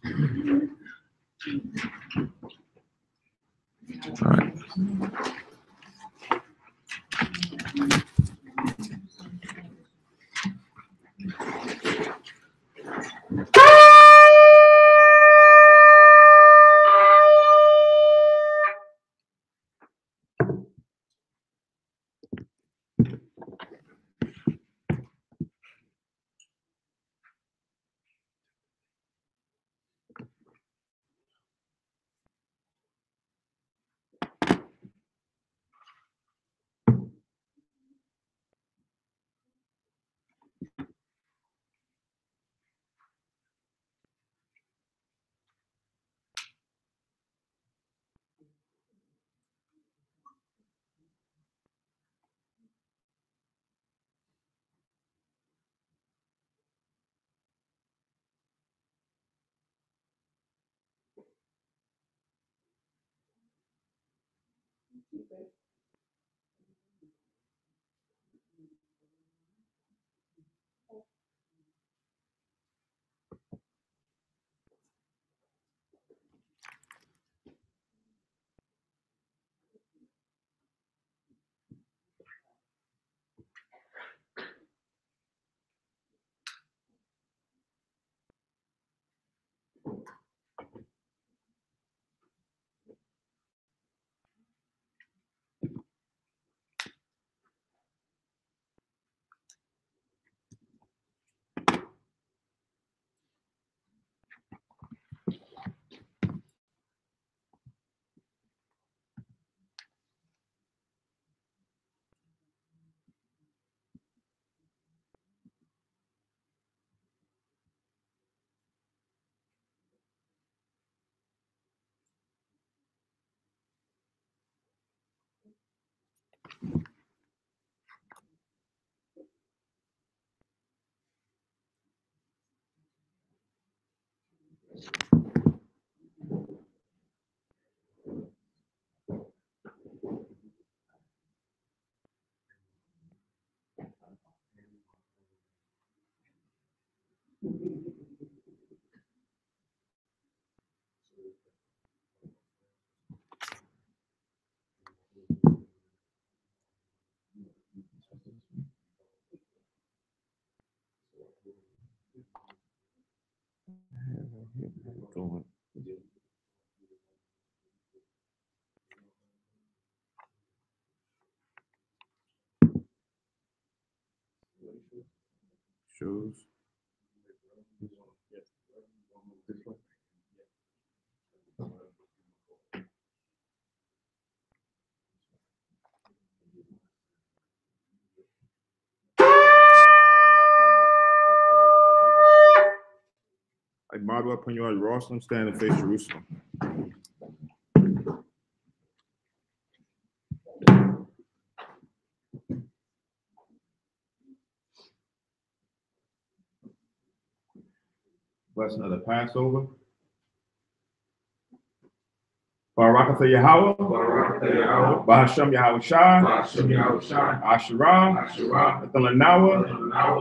All right. Shows. I model upon you as Jerusalem, stand and face Jerusalem. Blessing of the Passover. Barakatha Yahweh, Bahasham Yahweh Shai, Asherah, Athalanawa,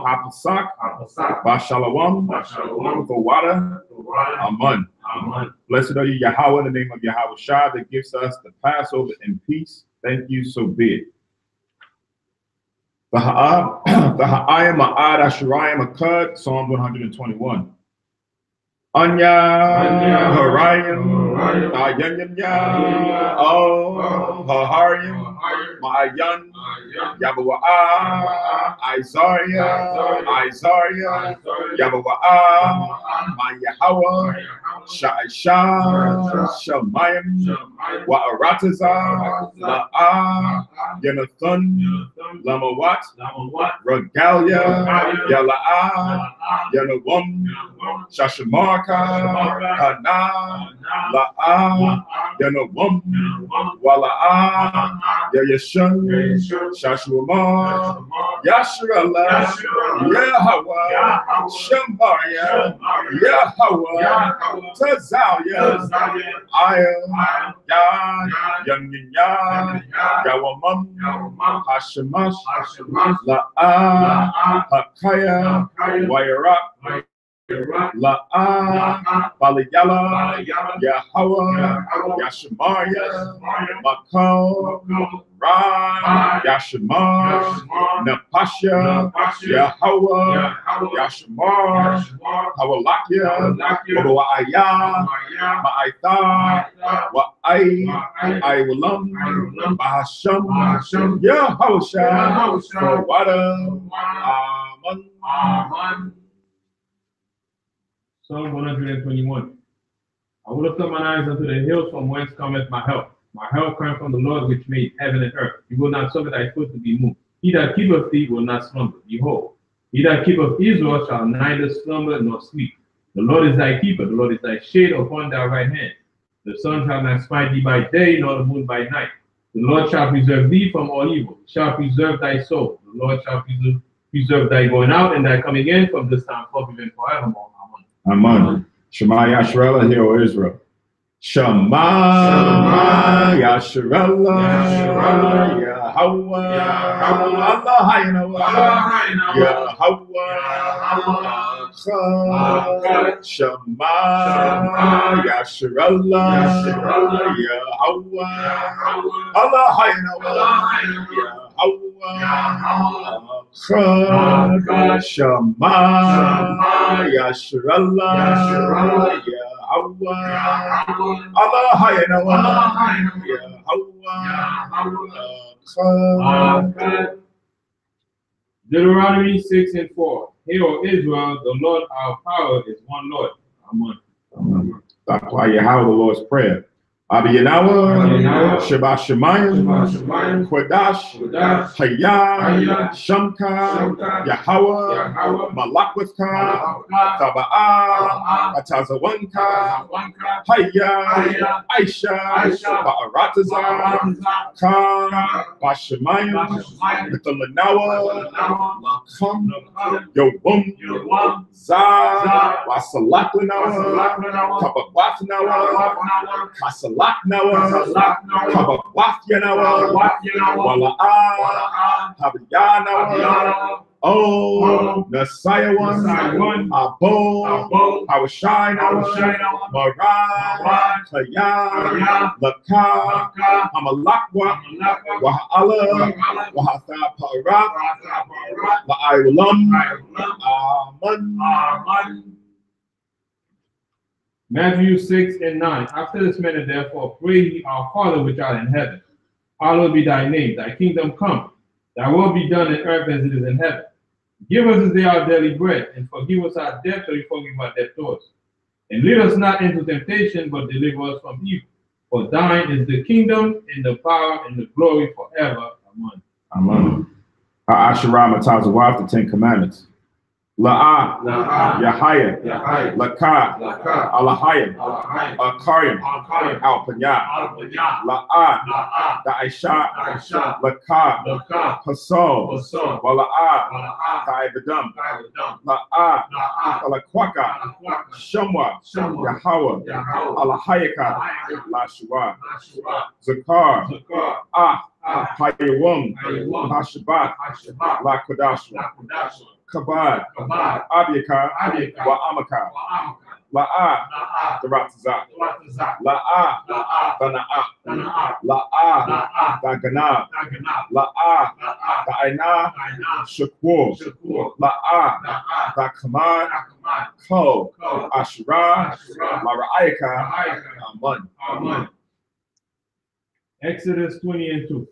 Hapasak, Bashalawam, Gowada, Amun. Blessed are you, Yahweh, in the name of Yahweh Shai, that gives us the Passover in peace. Thank you, so be it. The Ha'ayim Ma'ad Asherayim Akkad, Psalm 121. Anya, Harayim, Ayanyanya, Oh, Haharim, Ma'ayan, Yabawa'a, Isaiah, Yabawa'a, Mayahawa, Sha'isha, Shamayim, Wa'arataza, La'a, Yanathan, Lamawat, Regalia, Yala'a, Yanawam, Shashamarka, Hana, La'a, Yanawam, Wala'a, Yayashun, Shashuama, Yashrala, Yahweh, Shemaya, Yahweh, Tazalia, Ayah, Yaminya, Yawamam, Hashemash, La'a, Hakaya, Wairak, La'a, Balayala, Yahweh, Yashimaya, Makal, Ra, Yashima, Napasha, Yahweh, Yashimar, Hawalakia, Wa'aya, Ma'aitha, Wa'ai, Walam, Bahasham, Yahweh, for water. Amen. Psalm 121. I will lift up mine eyes unto the hills from whence cometh my help. My help cometh from the Lord which made heaven and earth. He will not suffer thy foot to be moved. He that keepeth thee will not slumber. Behold, he that keepeth Israel shall neither slumber nor sleep. The Lord is thy keeper. The Lord is thy shade upon thy right hand. The sun shall not smite thee by day, nor the moon by night. The Lord shall preserve thee from all evil. He shall preserve thy soul. The Lord shall preserve thy going out and thy coming in from this time forth even forevermore. Amen. Shema Yashrela, hear, O Israel. Shema Yashrela, Yahweh, Allah Haynawa, Yahweh, Shema Yashrela, Yahweh, Allah Haynawa, Yahweh, Shema Yashrela, Yahweh, Allah Haynawa, Yahweh. Deuteronomy 6:4. Hear, O Israel, the Lord our power is one Lord. Amen. That's why Yahweh, the Lord's Prayer. Abi Yanawa, Shabbat Shemayim, Kodash, Hayah, Shamka, Yahweh, Malakwatha, Taba'ah, Atazawanka, Hayah, Aisha, Ba'aratazah, Ka, Bashemayim, Nitalanawa, Lakam, Yobum, Zah, Wasalaklanawa, Tabakwatanawa, Kasal Laknawa, Kabawathanawa, Wala'ah, Habiyanawa, Oh, Nasayawan, Abo, Hawashinawa, Marai, Kaya, Laka, Amalakwa, Waha'ala, Wahatha Parak, La'ayulam, Amen. Matthew 6:9. After this manner, therefore, pray ye our Father which art in heaven. Hallowed be thy name, thy kingdom come. Thy will be done in earth as it is in heaven. Give us this day our daily bread, and forgive us our debt, as we forgive our debtors. And lead us not into temptation, but deliver us from evil. For thine is the kingdom, and the power, and the glory forever. Amen. Amen. Ha'asherah Matazawaf, the Ten Commandments. La'a, Yahaya, Laka, Alahayim, Akarim, Alpanya, La'a, Da'aisha, Laka, Hasol, Wala'a, Da'ibadam, La'a, Alakwaka, Shamwa, Yahweh, Alahayaka, Lashua, Zakar, Hayawum, Hashabat, Lakodashwa, Kabad, Abiyaka, Wa Amaka, La'a, Daratazak, La'a, Dana'a, La'a, Daganab, La'a, Da'ina, Shakur, La'a, Dakamad, Ko, Ashra, Mara'ayaka, Amen. Exodus 20:2.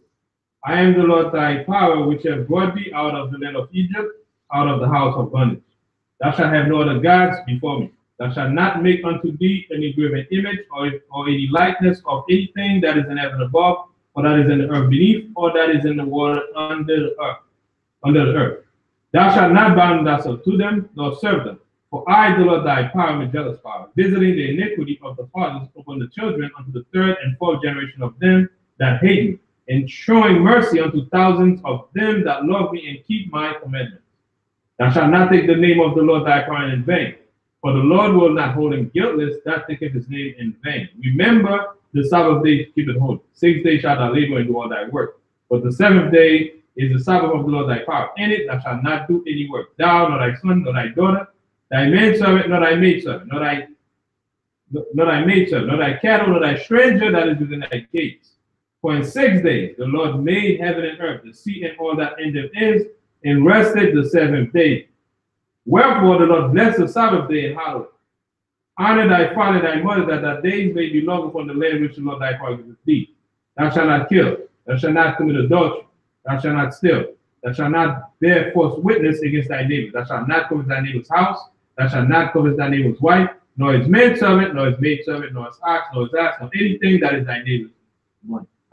I am the Lord thy power, which have brought thee out of the land of Egypt, out of the house of bondage. Thou shalt have no other gods before me. Thou shalt not make unto thee any graven image or any likeness of anything that is in heaven above, or that is in the earth beneath, or that is in the water under the earth. Thou shalt not bind thyself to them, nor serve them. For I, the Lord thy power, am a jealous power, visiting the iniquity of the fathers upon the children unto the third and fourth generation of them that hate me, and showing mercy unto thousands of them that love me and keep my commandments. Thou shalt not take the name of the Lord thy power in vain, for the Lord will not hold him guiltless that taketh his name in vain. Remember the Sabbath day to keep it holy. 6 days shalt thou labor and do all thy work. But the seventh day is the Sabbath of the Lord thy power. In it thou shalt not do any work, thou, nor thy son, nor thy daughter, thy maidservant, nor thy maidservant, nor thy maidservant, nor thy cattle, nor thy stranger that is within thy gates. For in 6 days the Lord made heaven and earth, the sea and all that in them is, and rested the 7th day. Wherefore the Lord blessed the Sabbath day and hallowed it. Honor thy father and thy mother, that thy days may be long upon the land which the Lord thy God giveth thee. Thou shalt not kill, thou shalt not commit adultery, thou shalt not steal, thou shalt not bear false witness against thy neighbor, thou shalt not covet thy neighbor's house, thou shalt not covet thy neighbor's wife, nor his manservant, nor his maidservant, nor his ox, nor his ass, nor anything that is thy neighbor's.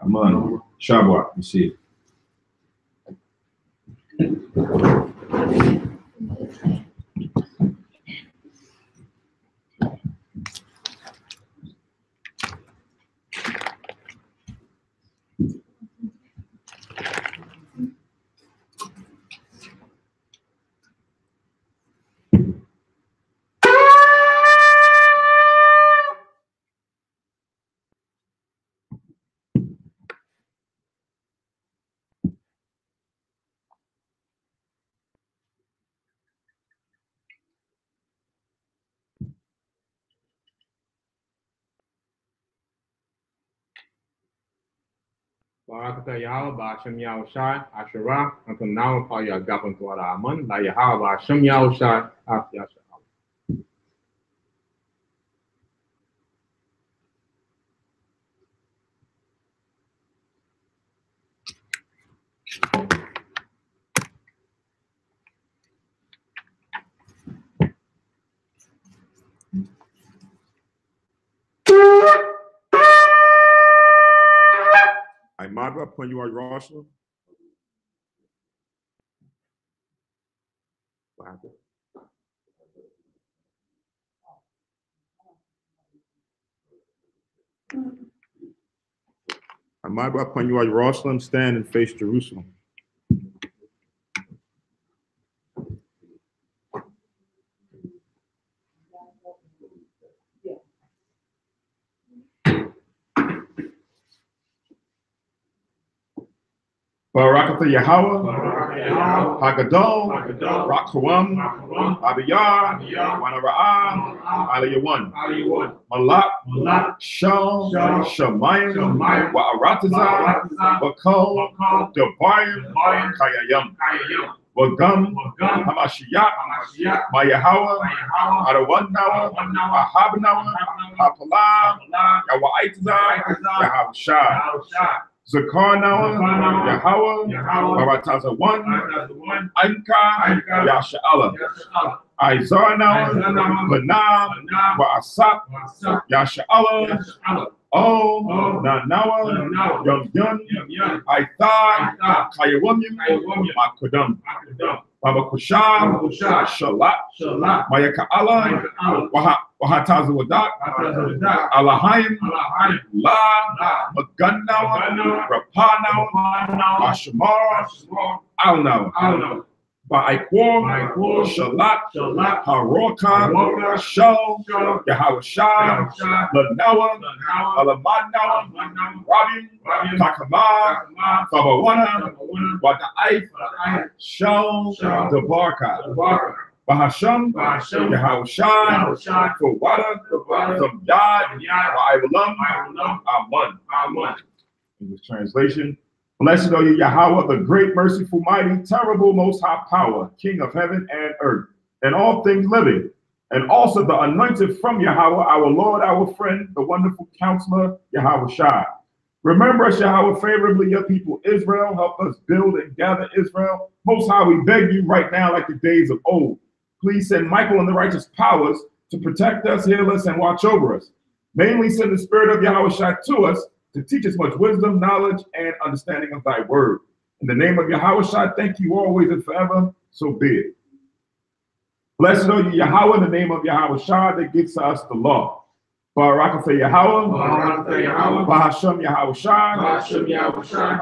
Amen. Shabbat, you see it. Barakatah Yahweh, Ba'ashem Yahushai, Asherah, until now and call you Agapon to Aman, La Yahweh, Ba'ashem Yahushai, Asherah. I might up when you are Jerusalem. What happened? I might up when you are Jerusalem, stand and face Jerusalem. Barakatah Yahweh, Hagadol, Rakhawam, Abiyah, Wanara'ah, Aliyawan, Malak, Shal, Shamayim, Wa'aratazah, Bakol, Debayim, Kayayam, Wagam, Hamashiach, Mayahawa, Arawanawa, Ahabnawa, Hapalah, Yawaitazah, Yahavshah. Zakar Nawa, Yahweh, Barataza 1, Anka, Yasha'Allah, Izar Nawa, Lanam, Wa'asap, Yasha'Allah, Oh, Nanawa, Yum, Aithar, Kayawamim, Makudam, Baba Kusham, Shalat, Mayaka'Allah, Wahataza Wadak, Alahayim, La, Maganawa, Rapanawa, Ashamar, Alnawa. Ba'aikwar, Shalat, Haroka, Shal, Yahawashah, Lanawa, Alamanawa, Rabin, Takama, Fabawana, Wada'aif, Shal, Debarka, Bahasham, Yahawashah, Fawada, Zamyad, Wa'iwalam, Aman. English translation. Blessed are you, Yahweh, the great, merciful, mighty, terrible, most high power, King of heaven and earth, and all things living, and also the anointed from Yahweh, our Lord, our friend, the wonderful counselor, Yahawashi. Remember us, Yahweh, favorably, your people Israel. Help us build and gather Israel. Most high, we beg you right now, like the days of old. Please send Michael and the righteous powers to protect us, heal us, and watch over us. Mainly send the spirit of Yahawashi to us, to teach us much wisdom, knowledge, and understanding of thy word. In the name of Yahawashi, thank you always and forever, so be it. Blessed are you, Yahweh, in the name of Yahawashi that gives us the law. Barakatah Yahweh, Bahasham Yahawashi,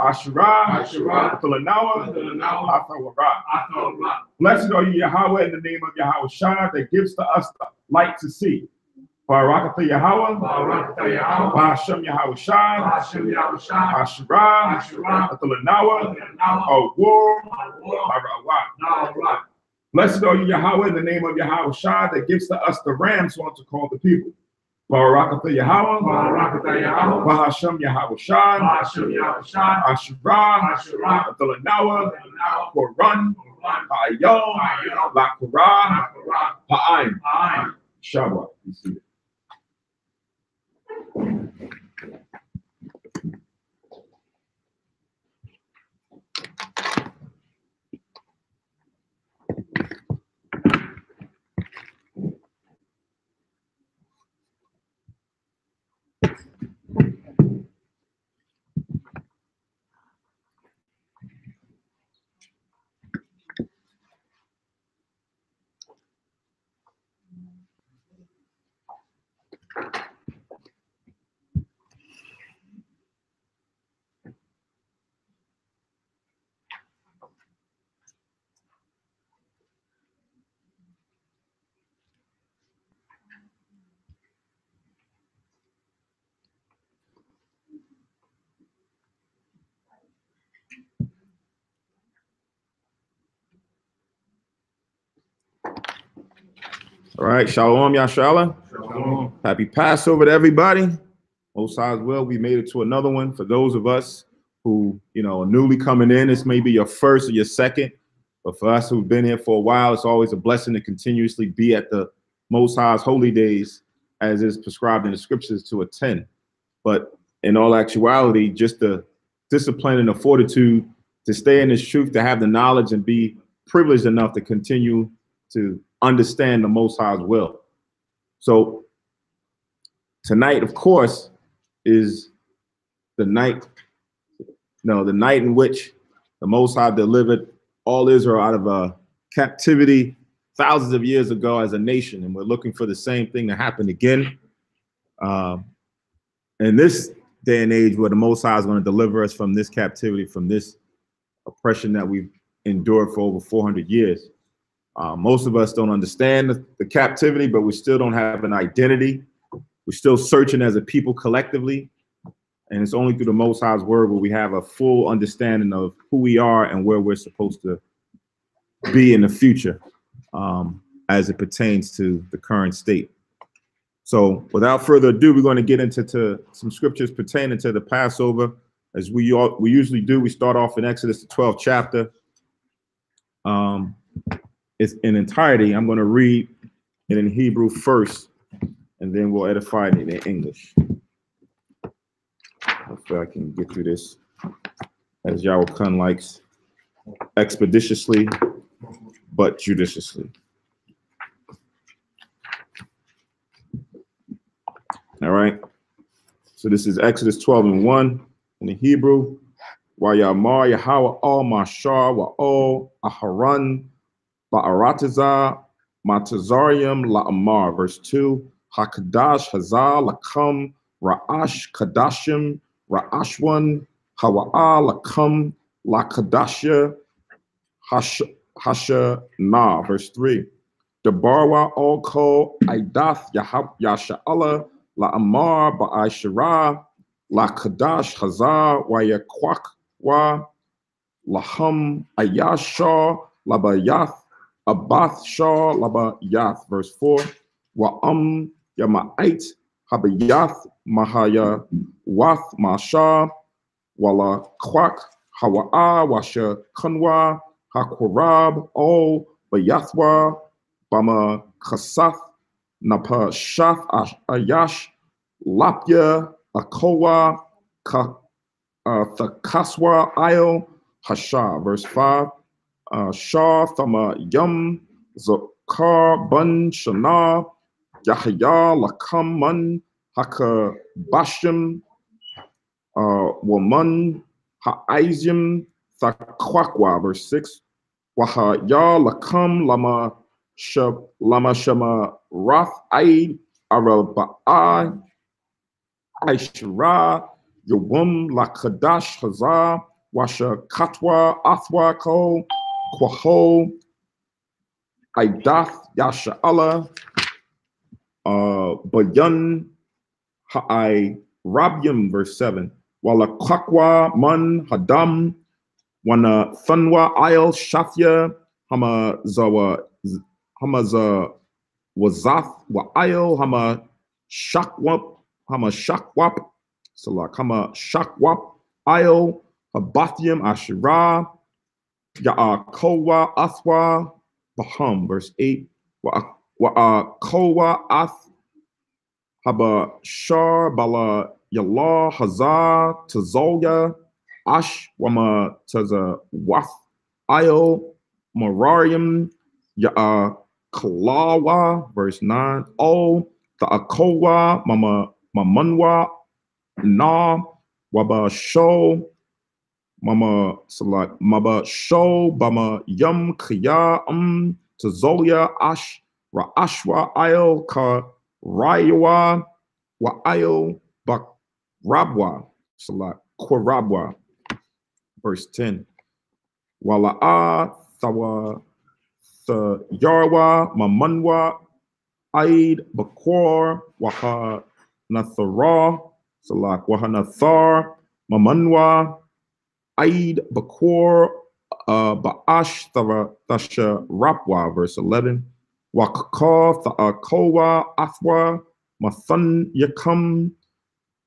Asherah, Tulanawa, Athawarah. Blessed are you, Yahweh, in the name of Yahawashi that gives to us the light to see. Barakatah Yahweh, Bahasham Yahawashi, Asherah, Tulanawa, Awar, Barawah. Blessed are you, Yahweh, in the name of Yahweh Shah, that gives to us the ram song to call the people. Barakatha Yahweh, Bahasham Yahweh Shah, Ashura, Athalanawa, Koran, Ha'ayom, Lakura, Ha'aim. Shabbat. You see it. All right, Shalom, Yashala. Shalom. Happy Passover to everybody. Most High's will, we made it to another one. For those of us who, are newly coming in, this may be your first or your second. But for us who've been here for a while, it's always a blessing to continuously be at the Most High's holy days, as is prescribed in the scriptures, to attend. But in all actuality, just the discipline and the fortitude to stay in this truth, to have the knowledge and be privileged enough to continue to understand the Most High's will. So tonight, of course, is the night in which the Most High delivered all Israel out of captivity thousands of years ago as a nation, and we're looking for the same thing to happen again. In this day and age, where the Most High is going to deliver us from this captivity, from this oppression that we've endured for over 400 years. Most of us don't understand the captivity, but we still don't have an identity. We're still searching as a people collectively. And it's only through the Most High's word where we have a full understanding of who we are and where we're supposed to be in the future, as it pertains to the current state. So without further ado, we're going to get into some scriptures pertaining to the Passover. As we usually do, we start off in Exodus, the 12th chapter. It's in entirety. I'm going to read it in Hebrew first, and then we'll edify it in English. Hopefully I can get through this, as Yahweh Khan likes, expeditiously, but judiciously. All right. So this is Exodus 12:1 in the Hebrew. Wayamar Yahweh al Mashar wa al Aharon Ba'aratiza Matazarium La'amar, verse 2. Hakadash Hazal Lakam Ra'ash Kadashim Ra'ashwan Hawa'a Lakam Lakadashya Hasha Na, verse 3. Debarwa Al Ko Aidath Yasha'ala La'amar Ba'ashira Lakadash Hazar Wayakwak Wa Laham Ayashar Labayath Abath Shah Labayath, verse 4. Wa'am Yama'ait Habayath Mahaya Wath Masha Wala Kwak Hawa'a Washa Kanwa Hakurab O Bayathwa Bama Kasath Napa Shath Ayash Lapya Akowa Thakaswa Ayo Hasha, verse 5. Shah Thama Yum Zakar Bun Shana Yahya Lakam Man Haka Bashim Woman Ha'izim Thakwakwa, verse 6. Wahaya Lakam Lama Shama Rath Aid Araba'a Aishra Yawum Lakadash Hazar Washa Katwa Athwa Ko Kwaho Aidath Yasha'ala Bayan Ha'ai Rabyam, verse 7. Wala Kwakwa Man Hadam Wana Thunwa Ayel Shafya Hama Zawa Hamaza Wazath Wa'ayo Hama Shakwap Hama Shakwap Salak Hama Shakwap Ayo Habathium Ashira Ya'akowa Athwa Baham, verse 8. Wa'akowa Ath Haba Shar Bala Yala Hazar Tazolya Ash Wama Taza Wath Ayo Mararium Ya'akalawa, verse 9. O Ta'akowa Mama Mamunwa Na Waba Show Mama Salak Maba Show Bama Yum Kriya Tazolia Ash Ra'ashwa Ayo Ka Raywa Wa Ayo Bak Rabwa Salak Korabwa, verse 10. Wala'a Thawa Yarwa Mamunwa Aid Bakor Waha Nathara Salak Waha Nathar Mamunwa Aid Bakor Ba'ash Thasha Rapwa, verse 11. Wakakar Tha'akowa Athwa Mathan Yakam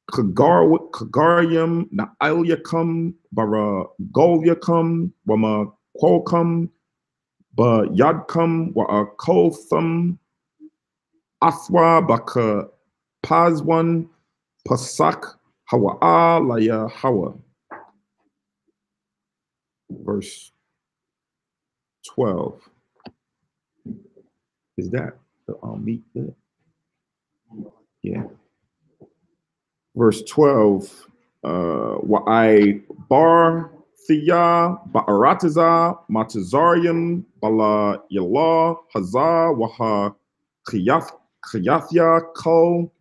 Kagaryam Na'il Yakam Bara Gol Yakam Wama Qualcom Ba Yadkam Wa'akotham Athwa Baka Pazwan Pasak Hawa'a Laya Hawa, verse 12. Is that the meat there? Yeah. Verse 12. Wa'ai bar thiya ba'aratiza matazarium bala yala haza waha khiyathya ko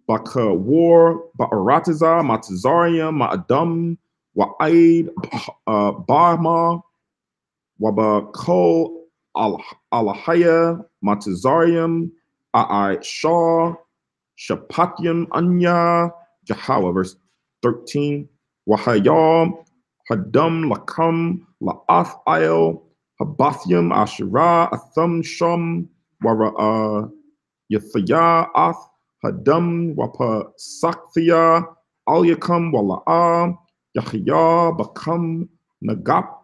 baka war ba'aratiza matazarium ma'adam wa'aid barma Waba Ko Alahaya Matazarium A'ai Shah Shapatyam Anya Jahawa, verse 13. Wahayam Hadam Lakam La'ath Ayo Habathyam Ashira Atham Sham Wara Yathaya Ath Hadam Wapa Sakthya Alyakam Wala'a Yahya Bakam Nagap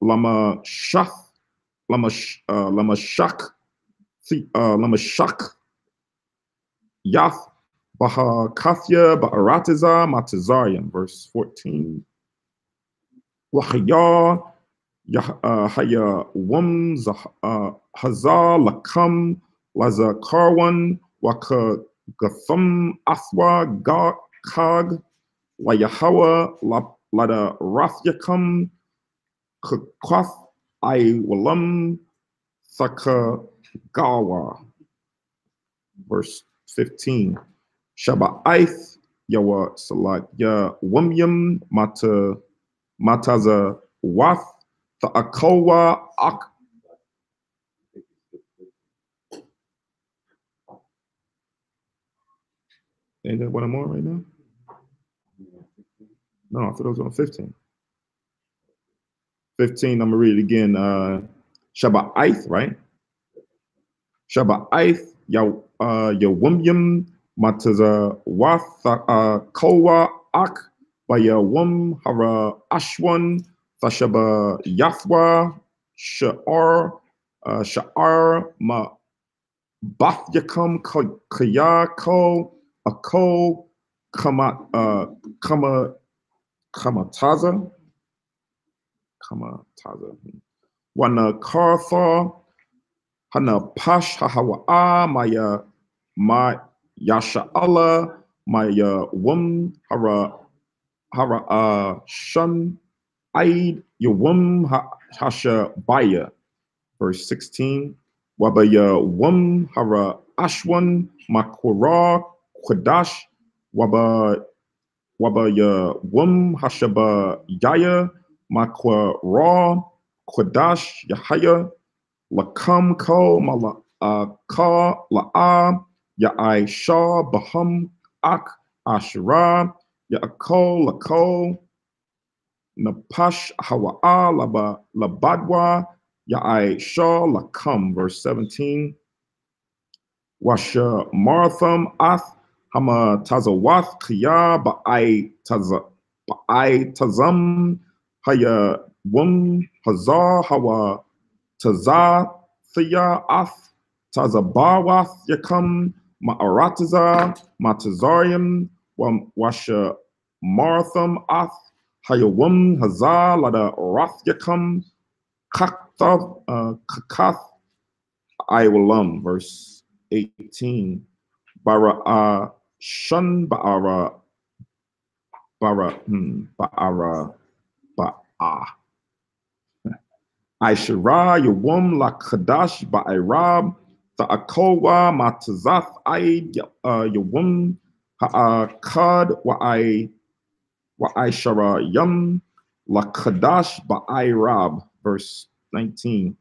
Lama Shak Yath Baha Kathya Ba'aratiza Matazarian, verse 14. Wahaya Haya Wum Hazar Lakam Laza Karwan Waka Gathum Athwa Kag Layahawa Lada Rathyakam Kakwath I Walam Thakagawa, verse 15. Shaba'aith Yawa Salat Ya Wumyam Mataza Wath Tha'akowa Ak. Ain't that what I'm on right now? No, I thought it was on 15. 15, I'm gonna read it again. Shaba'aith, right? Shaba'aith Yawumyam Mataza Wath Kowa Ak Bayawum Hara Ashwan Thashaba Yathwa Sha'ar Ma Bathyakam Kayako Ako Kamataza Wana Kartha Hana Pash Hahawa'a Maya Ma Yasha Allah Maya Wum Hara Shun Aid Yawum Hasha Baya, verse 16. Wabaya Wum Hara Ashwan Makwara Kwadash Wabaya Wum Hashaba Yaya Makwa Ra Kwadash Yahaya Lakam Ko Mala Ka La'a Ya'ai Shah Baham Ak Ashra Ya'ako Lako Napash Hawa'a Labadwa Ya'ai Shah Lakam, verse 17. Washa Martham Ath Hama Tazawath Kya Ba'ai Tazam Haya Wum Hazar Hawa Tazah Thea Ath Tazabawath Yakam Ma'arataza Matazarium Washa Martham Ath Hayawum Hazar Lada Rath Yakam Kakath Iwalam, verse 18. Bara Shun Ba'ara Ba'a Aishara Yawum La Kadash Ba'irab Ta'akowa Matazath Aid Yawum Ha'akad Wa'aishara Yum La Kadash Ba'irab, verse 19.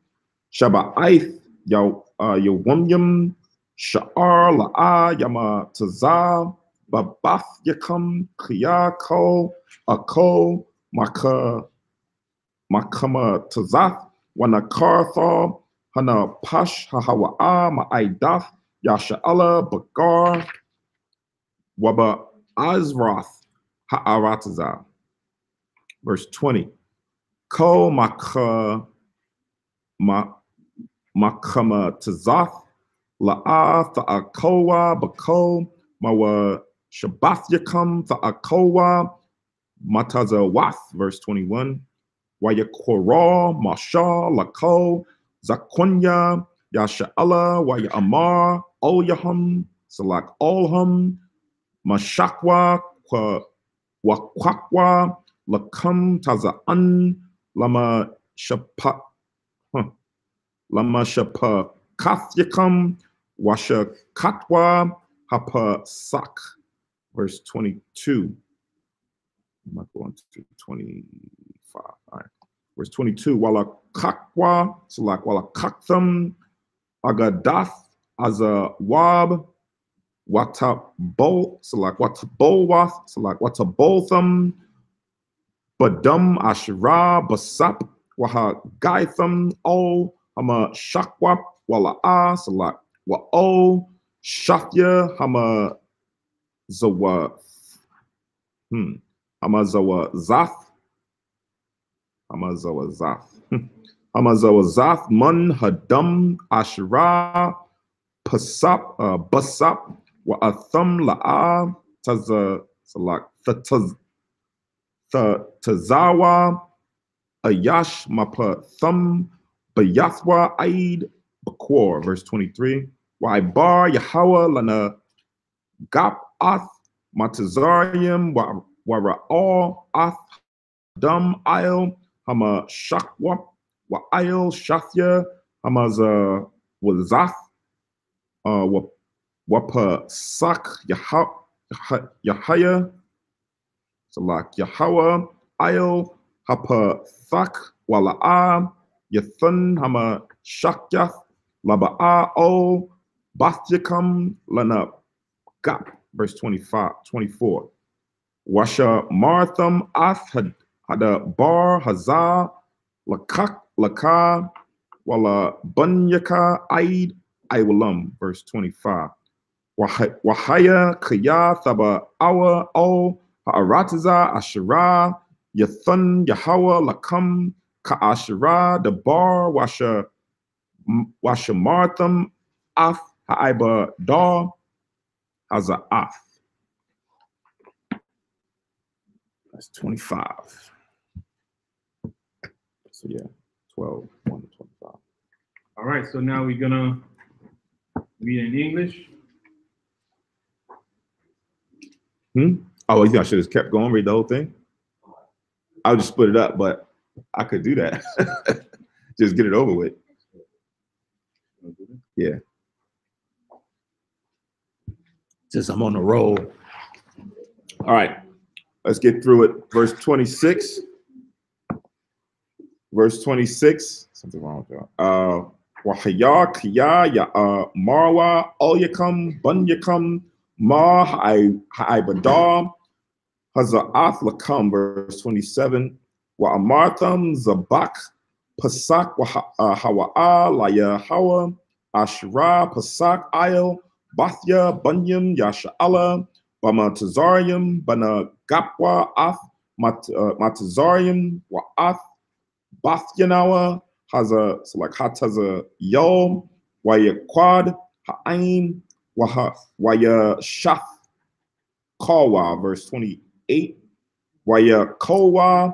Shaba'ith Yawum Yum Sha'ar La'a Yama Tazah Babath Yakam Kriya Ko Ako Makama Tazath Wanakartha Hana Pash Hahawa'a Ma'aidath Yasha'ala Bakar Waba Azrath Ha'arataza. Verse 20. Ko Makama Tazath La'a Tha'akowa Bako Mawa Shabbath Yakam Tha'akowa Matazawath, verse 21. Wayakora Masha Lako Zakunya Yasha'ala Wayamar Olyaham Salak Olham Mashakwa Wakwakwa Lakam Taza'an Lama Shapa Kath Yakam Washa Katwa Hapa Sak, verse 22. I'm not going to 25. All right. Verse 22. Wala Kakwa, Salak Wala Kaktham, Agadath, Azawab, Wata Bo, Salak Wata Bolwath, Salak Wata Boltham, Badum Ashra, Basap, Waha Gaitham, O, Hama Shakwap, Wala A, Salak Wa O, Shafya, Hama Zawa, Hama Zawa Zath, Hama Zawa Zath, Hama Zawa Zath, Mun Hadum, Ashra, Pasap, Basap, Wa Atham La'a, Taza, Salak, Tazawa, Ayash, Mapa Thum, Bayathwa Aid Bakor, verse 23. Why bar Yahweh lana Gap Ath Matazarium Wara'al Ath Dum Isle Hama Shakwap Wa Isle Shathya Hamaza Wazath Wapa Sak Yahaya Salak Yahweh Isle Hapa Thak Wala'a Yathun Hama Shakyath Laba'a O Bathyakam Lana Gap, verse 24. Washa Martham Ath Hada Bar Hazah Lakak Laka Wala Bunyaka Aid Iwalam, verse 25. Wahaya Kaya Thaba Awa O Ha'arataza Ashara Yathun Yahweh Lakam Ka'ashara the Bar Washa Martham Ath Ha'iba Dar Haza Ath. That's 25. So yeah, 12, 1 to 25. All right, so now we're gonna read in English. Oh, yeah, I should have kept going, read the whole thing. I would just split it up, but I could do that. Just get it over with. Yeah. Since I'm on the roll. All right, let's get through it. Verse 26. Verse 26. Something wrong with that. Wahaya Kiya Ya Marwa Olyakam Bunyakam Ma Ha'ibadar Haza'ath Lakam, verse 27. Wa Amartham Zabak Pasak Hawa'a Laya Hawa Ashra Pasak Ayel Bathya Bunyam Yasha'ala Bama Tazarium Bana Gapwa Ath Matazarium Wa'ath Bathyanawa Haza so like Hataza Yom Waya Quad Ha'aim Waya Shath Kawa verse 28 Waya Kowa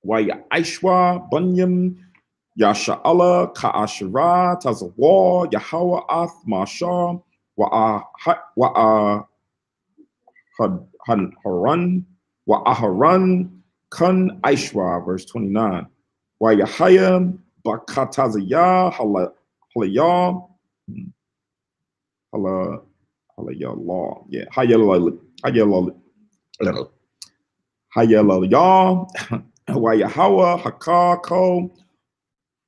Waya Aishwa Bunyam Yasha'ala Ka'ashara Tazawa Yahawa Ath Mashar Wa'a Haran Wa'aharan Kun Aishwa verse 29 Wayahaya Bakatazaya Halaya Halayallah yeah Hayalaya Wayahawa Hakako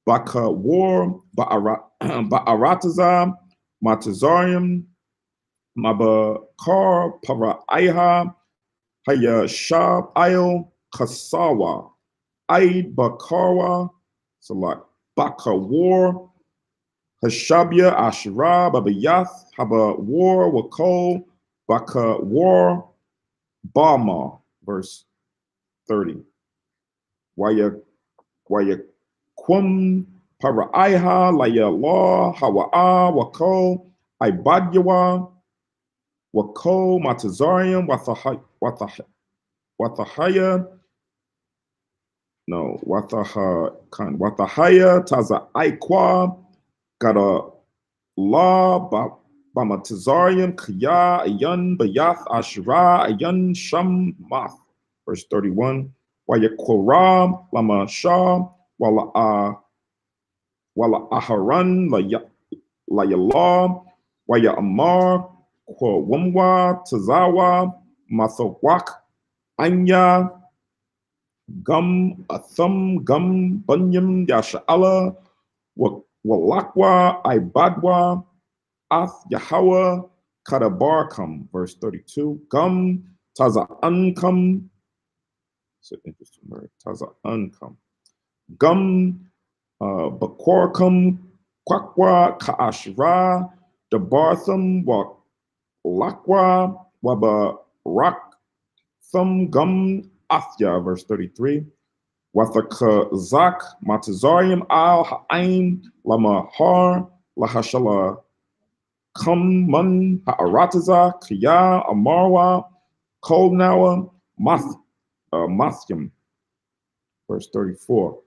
Baka War Ba'arataza Matazarium Mabakar Para Aiha Haya Shab Ail Kasawa Aid Bakarawa Salak Baka War Hashabia Ashira Babayath Haba War Wakol Baka War Bama verse 30 Waya Kum Paraiha Laya Law Hawa'a Wakol Ibadyawa Wakol Matazarium Wathahaya no Wathahaya Taza Aikwa Gada La Bamatazarium Kaya Ayan Bayath Ashra Ayan Sham Math verse 31 Wayakora Lama Shah Wala Aharan Layala Waya Amar Kwamwa Tazawa Mathawak Anya Gum Athum Gum Bunyam Yasha'ala Walakwa Ibadwa Ath Yahawa Kadabarkam verse 32 Gum Taza Uncum it's an interesting word Taza Uncum Gum Bakorkum Kwakwa Kaashra Dabarthum Walakwa Waba Rak Thum Gum Athya verse 33 Wathaka Zak Matazarium Al Ha'aim Lama Har Lahashala Kum Mun Ha'arataza Kaya Amarwa Kolnawa Mathyam verse 34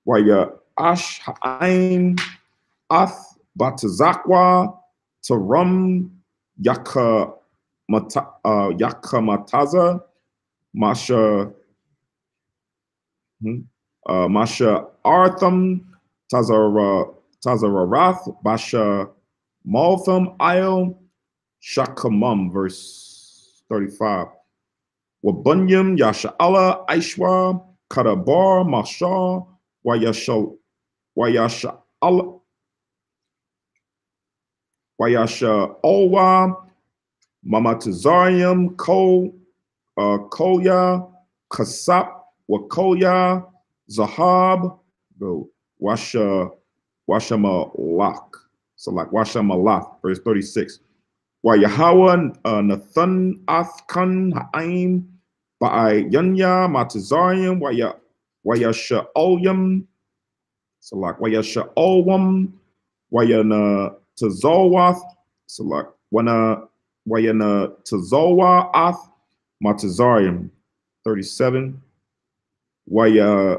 Waya Ash Ha'aim Ath Batazakwa Tarum Yakamataza Masha Artham Tazararath Basha Maltham Ayel Shakamum verse 35 Wabunyam Yasha'ala Aishwa Kadabar Mashal Wayasha Olwa Mamatazarium Kolya Kasap Wakoya Zahab Washamalak so like Washamalak verse 36 Wayahawa Nathan Athkan Ha'aim Ba'ai Yanya Matazarium Wayasha Olyam so like Wayasha Olwam Wayana Tazowath so like Wayana Tazowa Ath Matazarium 37 Waya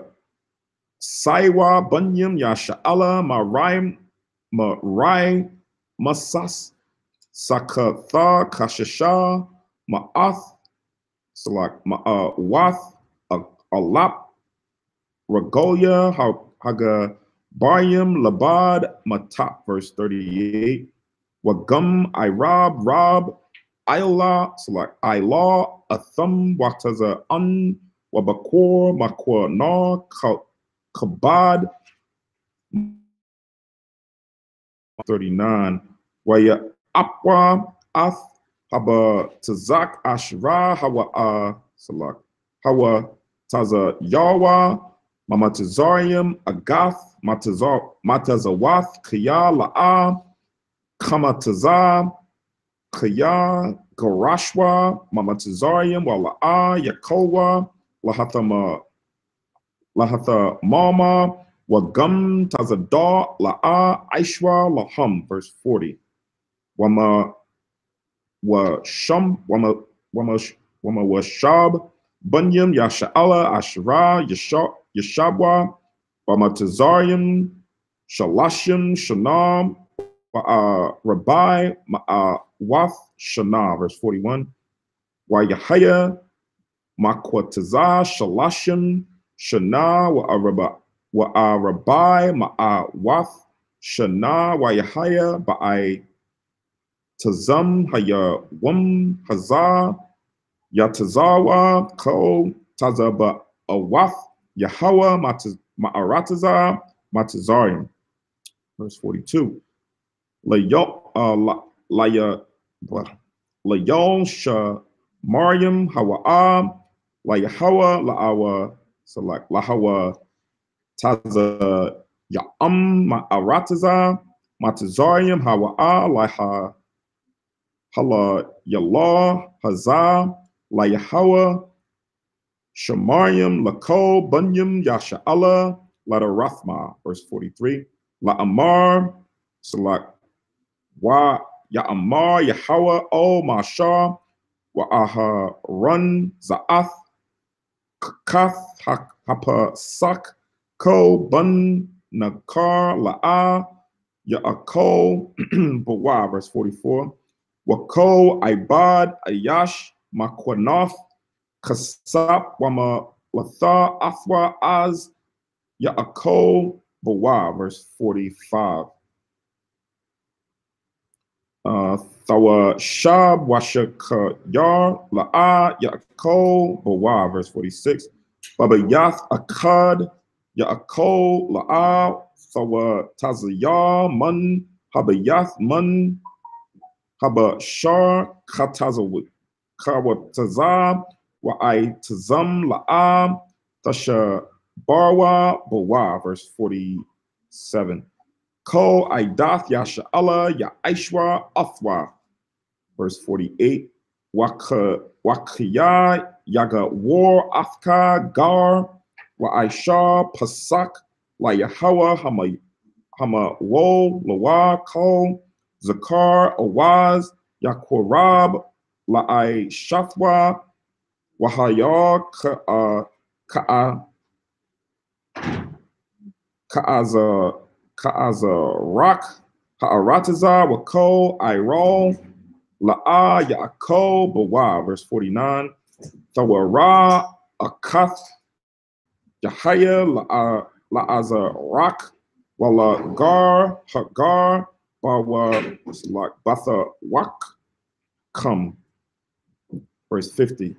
Saiwa Bunyam Yasha'ala Marai Masas Sakatha Kashasha Ma'ath Salak Wath Alap Ragolia Haga Baryam Labad Matap verse 38 Wagum Rob Ayla Salak Ayla Athum Wataza Wabakor Makwa Na Kabad 39 Waya Apwa Ath Haba Tazak Ashra Hawa Salak Hawa Taza Yawa Mamatazarium, Agath, Matazawath, Kaya, La'a, Kamatazah, Kaya, Garashwa, Mamatazarium, Wala'a, Yakowa, Lahatha Mama, Wagum, Tazadar, La'a, Aishwa, Lahum, verse 40. Wama Washam, Wama Washab, Bunyam, Yasha'ala, Ashra, Yashabwa, Bamatazarium, Shalashim, Shanam, Rabbi, Wath, Shana, verse 41. Wayahaya, Makwatazah, Shalashim, Shana, Rabbi, Wath, Shana, Wayahaya, Ba'ai, Tazam, Hayawum, Hazah, Yatazawa, Ko, Tazaba, Awath, Yahweh, Ma'aratazah, Matazarim. Verse 42. Layon, Sha, Mariam, Hawa'am, Layahawa, La'awa, select Lahawa, Taza, Ya'am, Ma'aratazah, Matazarium, Hawa'a, Laha, Hala Yallah, Hazah, Layahawa, Shemariam, Lako, Bunyam, Yasha'ala, Ladarathma, verse 43. La'amar, select Wa Ya'amar, Yahawa, O Mashah, Wa'aha Run, Za'ath, Kath, Hapasak, Ko, Bun, Nakar, La'a, Ya'ako, Bawa, verse 44. Wako, Ibad, Ayash, Makwanoth, Kasap, Wama, Latha, Athwa, Az, Ya'ako, Bawa, verse 45. Thawa, Shab, Washaka, Yar, La'a, Ya'ako, Bawa, verse 46. Baba Yath, Akkad, Ya'ako, La'a, Thawa, Tazayah, Mun, Habayath, Mun, Haba Shar, Katazawi, Kawataza, Wa'ai Tazam, La'am, Tasha Barwa, Bawa, verse 47. Ko Aidath, Yasha'ala, Ya'aishwa, Athwa, verse 48. Wakaya, Yaga War, Afka, Gar, Wa'aisha, Pasak, La Yahawa, Hama Wo, Lawa, Ko, Zakar, Awaz, Yakorab, La'ai Shathwa, Wahaya, Ka'aza Rock, Ha'arataza, Wako, Iron, La'a, Ya'ako, Bawa, verse 49. Thawara, Akath, Yahaya, La'aza Rock, Wala Gar, Hagar, Bawa, Batha Wak, Come, verse 50.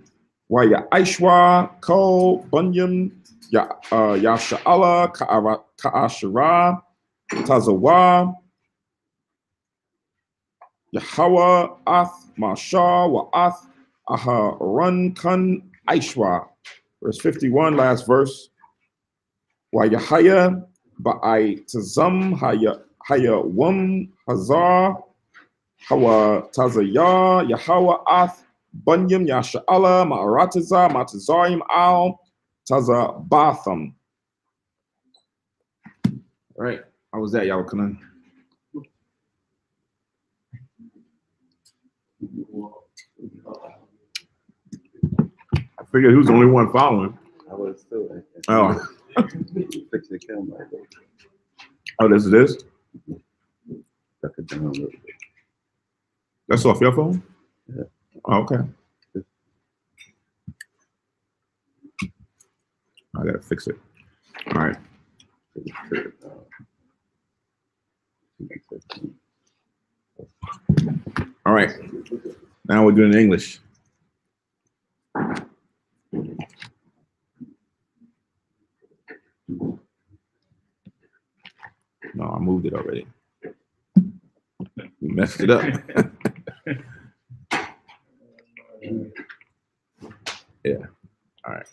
Waya Aishwa, Ko, Bunyam, Yasha'ala, Ka'ashara, Tazawa, Yahweh, Ath, Mashah, Wa'ath, Aha, Run, Kun, Aishwa. Verse 51, last verse. Wayahaya, Ba'ai Tazam, Haya Wum, Hazar, Hawa Tazayah, Yahweh, Ath, Bunyam, Yasha'ala, Ma'arataza, Matazarim, Al, Taza Batham. All right, how was that, y'all? I figured he was the only one following. I was too. Oh. Fix the camera. Oh, this is this? Tuck it down a little bit. That's off your phone? Yeah. Oh, okay. I gotta fix it. All right. All right. Now we're doing English. No, I moved it already. You messed it up. Yeah. All right.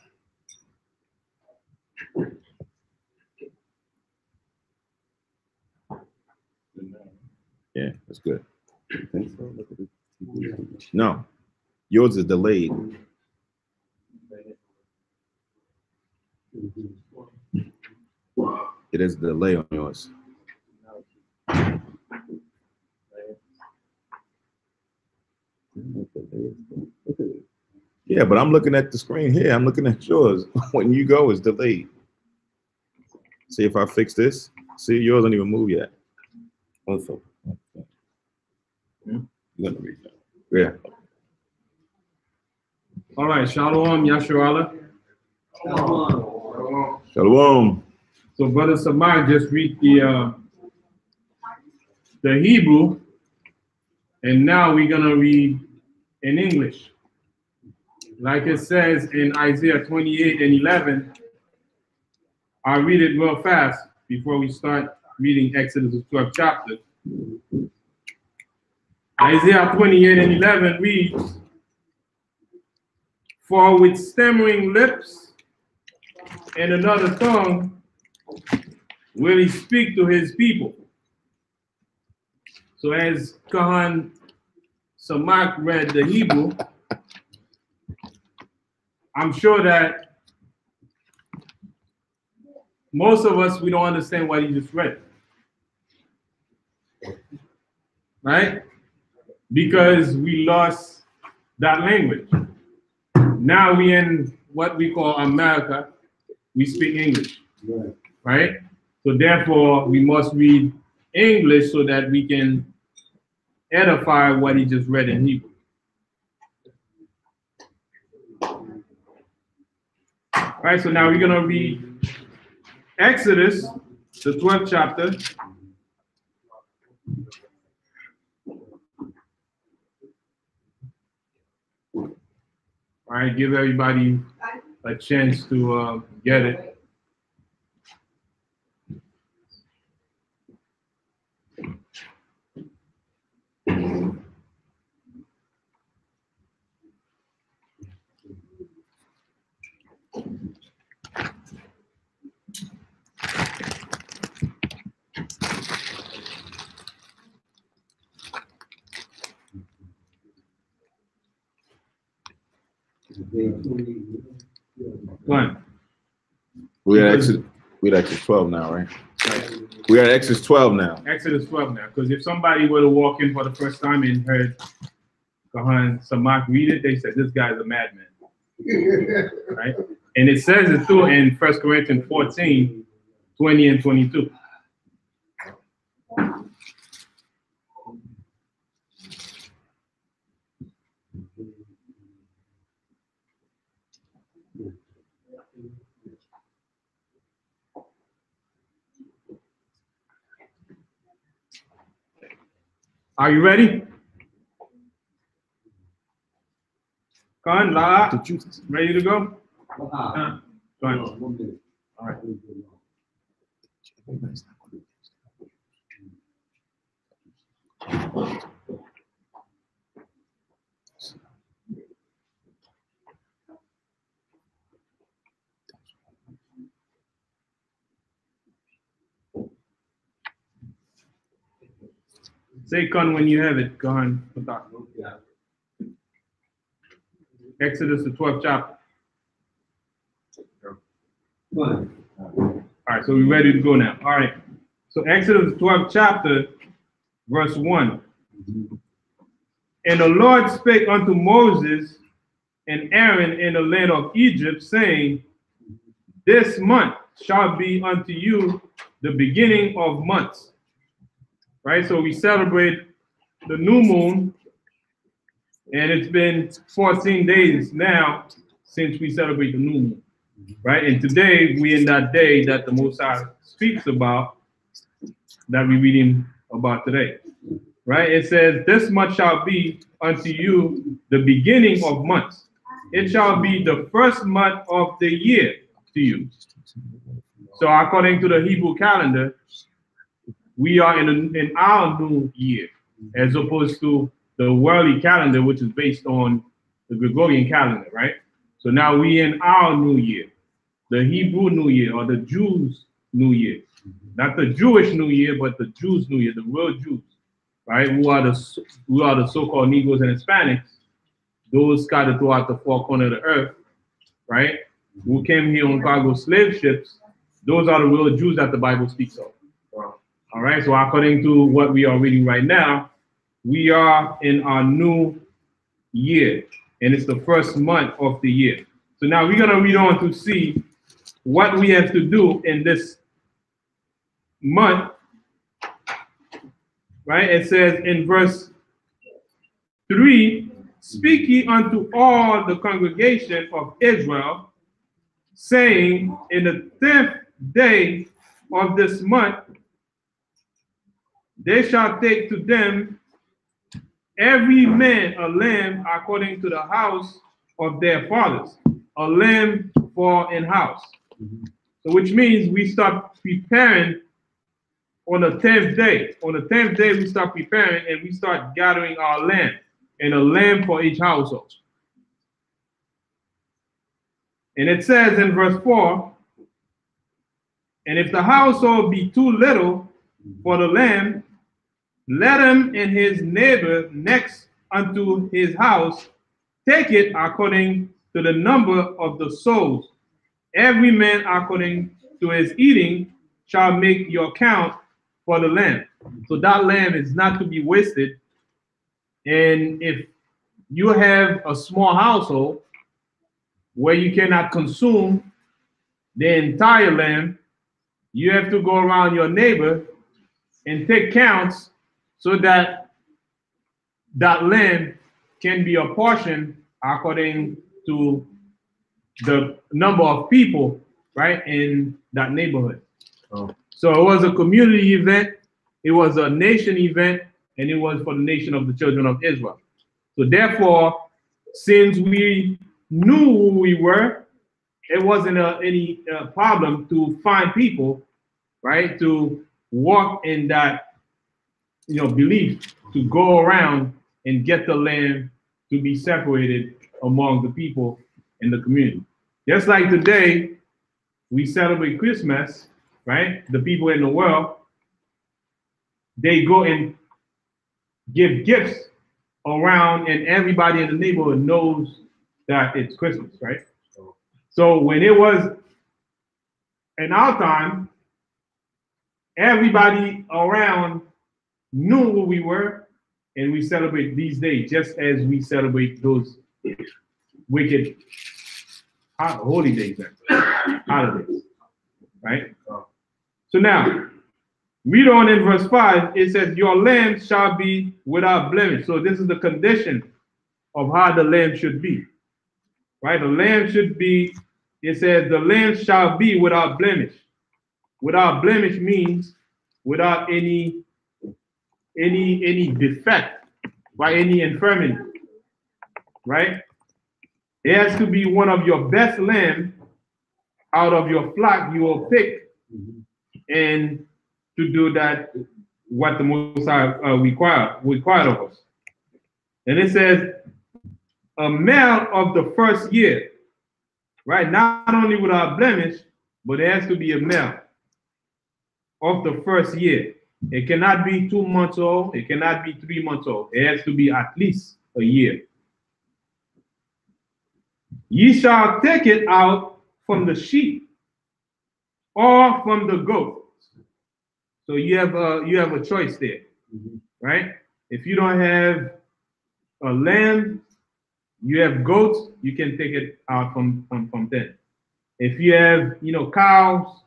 Yeah, that's good. You think so? Look at it. No, yours is delayed. It is a delay on yours. Yeah, but I'm looking at the screen here. I'm looking at yours. When you go, it's delayed. See if I fix this. See, yours don't even move yet. Also, you're gonna read that. Yeah. All right, Shalom, Yasharala. Shalom. So Brother Samad just read the Hebrew, and now we're gonna read in English. Like it says in Isaiah 28 and 11. I'll read it real fast before we start reading Exodus 12th chapter. Isaiah 28 and 11 reads, "For with stammering lips and another tongue will he speak to his people." So as Kahan Samak read the Hebrew, I'm sure that most of us, we don't understand what he just read. Right? Because we lost that language. Now we in what we call America, we speak English. Right? So therefore, we must read English so that we can edify what he just read in Hebrew. All right, so now we're going to read Exodus, the 12th chapter. All right, give everybody a chance to get it. One. We're at Exodus 12 now, right? We're at Exodus 12 now. Exodus 12 now, because if somebody were to walk in for the first time and heard Kahan Samak read it, they said, this guy's a madman. Right? And it says it too in 1 Corinthians 14, 20 and 22. Are you ready? Khan, La, ready to go? Go on. All right. Say Khan when you have it. Go on. Exodus, the 12th chapter. All right, so we're ready to go now. All right. So Exodus, the 12th chapter, verse 1. And the Lord spake unto Moses and Aaron in the land of Egypt, saying, this month shall be unto you the beginning of months. Right? So we celebrate the new moon, and it's been 14 days now since we celebrate the new moon. Right? And today we in that day that the Most High speaks about, that we're reading about today. Right? It says, this month shall be unto you the beginning of months. It shall be the first month of the year to you. So according to the Hebrew calendar, we are in our new year, as opposed to the worldly calendar, which is based on the Gregorian calendar, right? So now we in our new year, the Hebrew New Year, or the Jews' New Year. Not the Jewish New Year, but the Jews' New Year, the real Jews, right? Who are the so-called Negroes and Hispanics, those scattered throughout the four corners of the earth, right? Who came here on cargo slave ships. Those are the real Jews that the Bible speaks of. All right. So according to what we are reading right now, we are in our new year, and it's the first month of the year. So now we're gonna read on to see what we have to do in this month. Right? It says in verse 3, speak ye unto all the congregation of Israel, saying, in the 10th day of this month, they shall take to them every man a lamb according to the house of their fathers, a lamb for in house. So which means we start preparing on the 10th day. On the 10th day, we start preparing and we start gathering our lamb, and a lamb for each household. And it says in verse 4, and if the household be too little for the lamb, let him and his neighbor next unto his house take it according to the number of the souls. Every man according to his eating shall make your count for the lamb. So that lamb is not to be wasted. And if you have a small household where you cannot consume the entire lamb, you have to go around your neighbor and take counts so that that lamb can be apportioned according to the number of people, right, in that neighborhood. Oh. So it was a community event, it was a nation event, and it was for the nation of the children of Israel. So therefore, since we knew who we were, it wasn't any problem to find people, right, to walk in that, belief, to go around and get the lamb to be separated among the people in the community. Just like today, we celebrate Christmas, right? The people in the world, they go and give gifts around, and everybody in the neighborhood knows that it's Christmas, right? So when it was in our time, everybody around knew who we were, and we celebrate these days just as we celebrate those wicked holy days, holidays, right? So now, read on in verse 5, it says, your lamb shall be without blemish. So this is the condition of how the lamb should be, right? The lamb should be, it says, the lamb shall be without blemish. Without blemish means without any defect, by any infirmity, right? It has to be one of your best lamb out of your flock you will pick, and to do that, what the Most High required of us. And it says, a male of the first year, right? Not only without blemish, but it has to be a male of the first year. It cannot be 2 months old. It cannot be 3 months old. It has to be at least a year. Ye shall take it out from the sheep or from the goat. So you have a choice there, right? If you don't have a lamb, you have goats, you can take it out from them. If you have cows,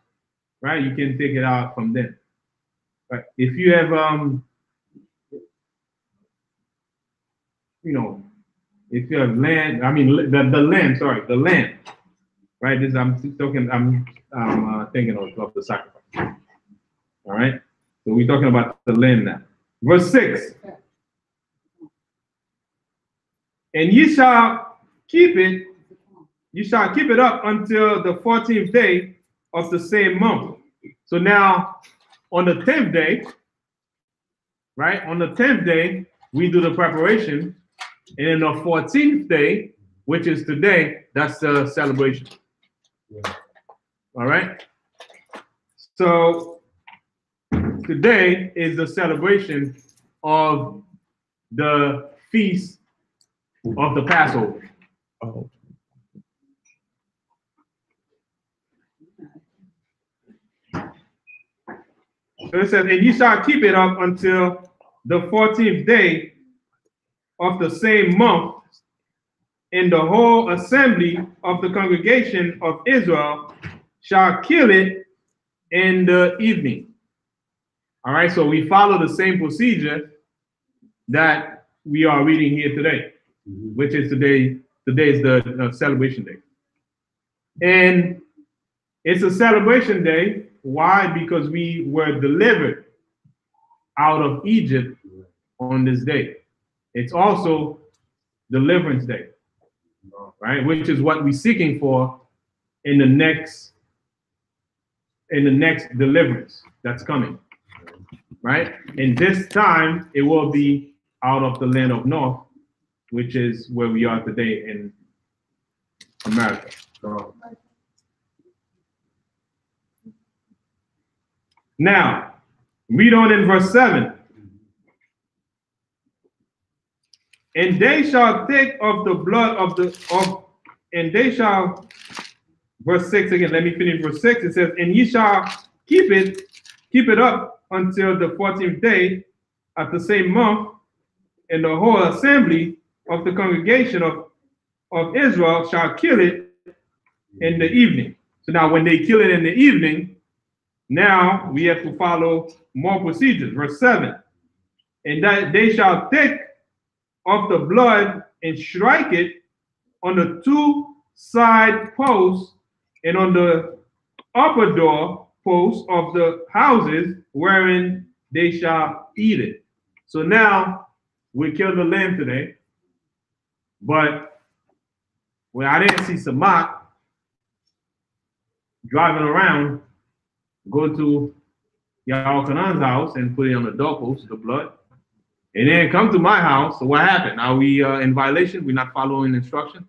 right, you can take it out from them. Right? If you have if you have land, I mean the lamb, right? This I'm thinking of the sacrifice. All right, so we're talking about the lamb now. Verse 6. And ye shall keep it up until the 14th day of the same month. So now on the 10th day, right? On the 10th day, we do the preparation. And then the 14th day, which is today, that's the celebration. Yeah. All right? So today is the celebration of the feast of the Passover. Oh. So it says, and ye shall keep it up until the 14th day of the same month, and the whole assembly of the congregation of Israel shall kill it in the evening. All right, so we follow the same procedure that we are reading here today, which is today is the celebration day. And it's a celebration day. Why? Because we were delivered out of Egypt on this day. It's also deliverance day, right? Which is what we're seeking for in the next deliverance that's coming, right? And this time it will be out of the land of North, which is where we are today in America. Now, read on in verse 7. And they shall take of the blood and they shall, verse 6 again, let me finish verse 6. It says, and ye shall keep it up until the 14th day of the same month, and the whole assembly of the congregation of Israel shall kill it in the evening. So now when they kill it in the evening, now we have to follow more procedures. Verse 7. And that they shall take of the blood and strike it on the two side posts and on the upper door posts of the houses wherein they shall eat it. So now we killed the lamb today, but when I didn't see Samak driving around, go to Yahukanan's house and put it on the doorpost, the blood, and then come to my house. So what happened? Are we in violation? We're not following instruction.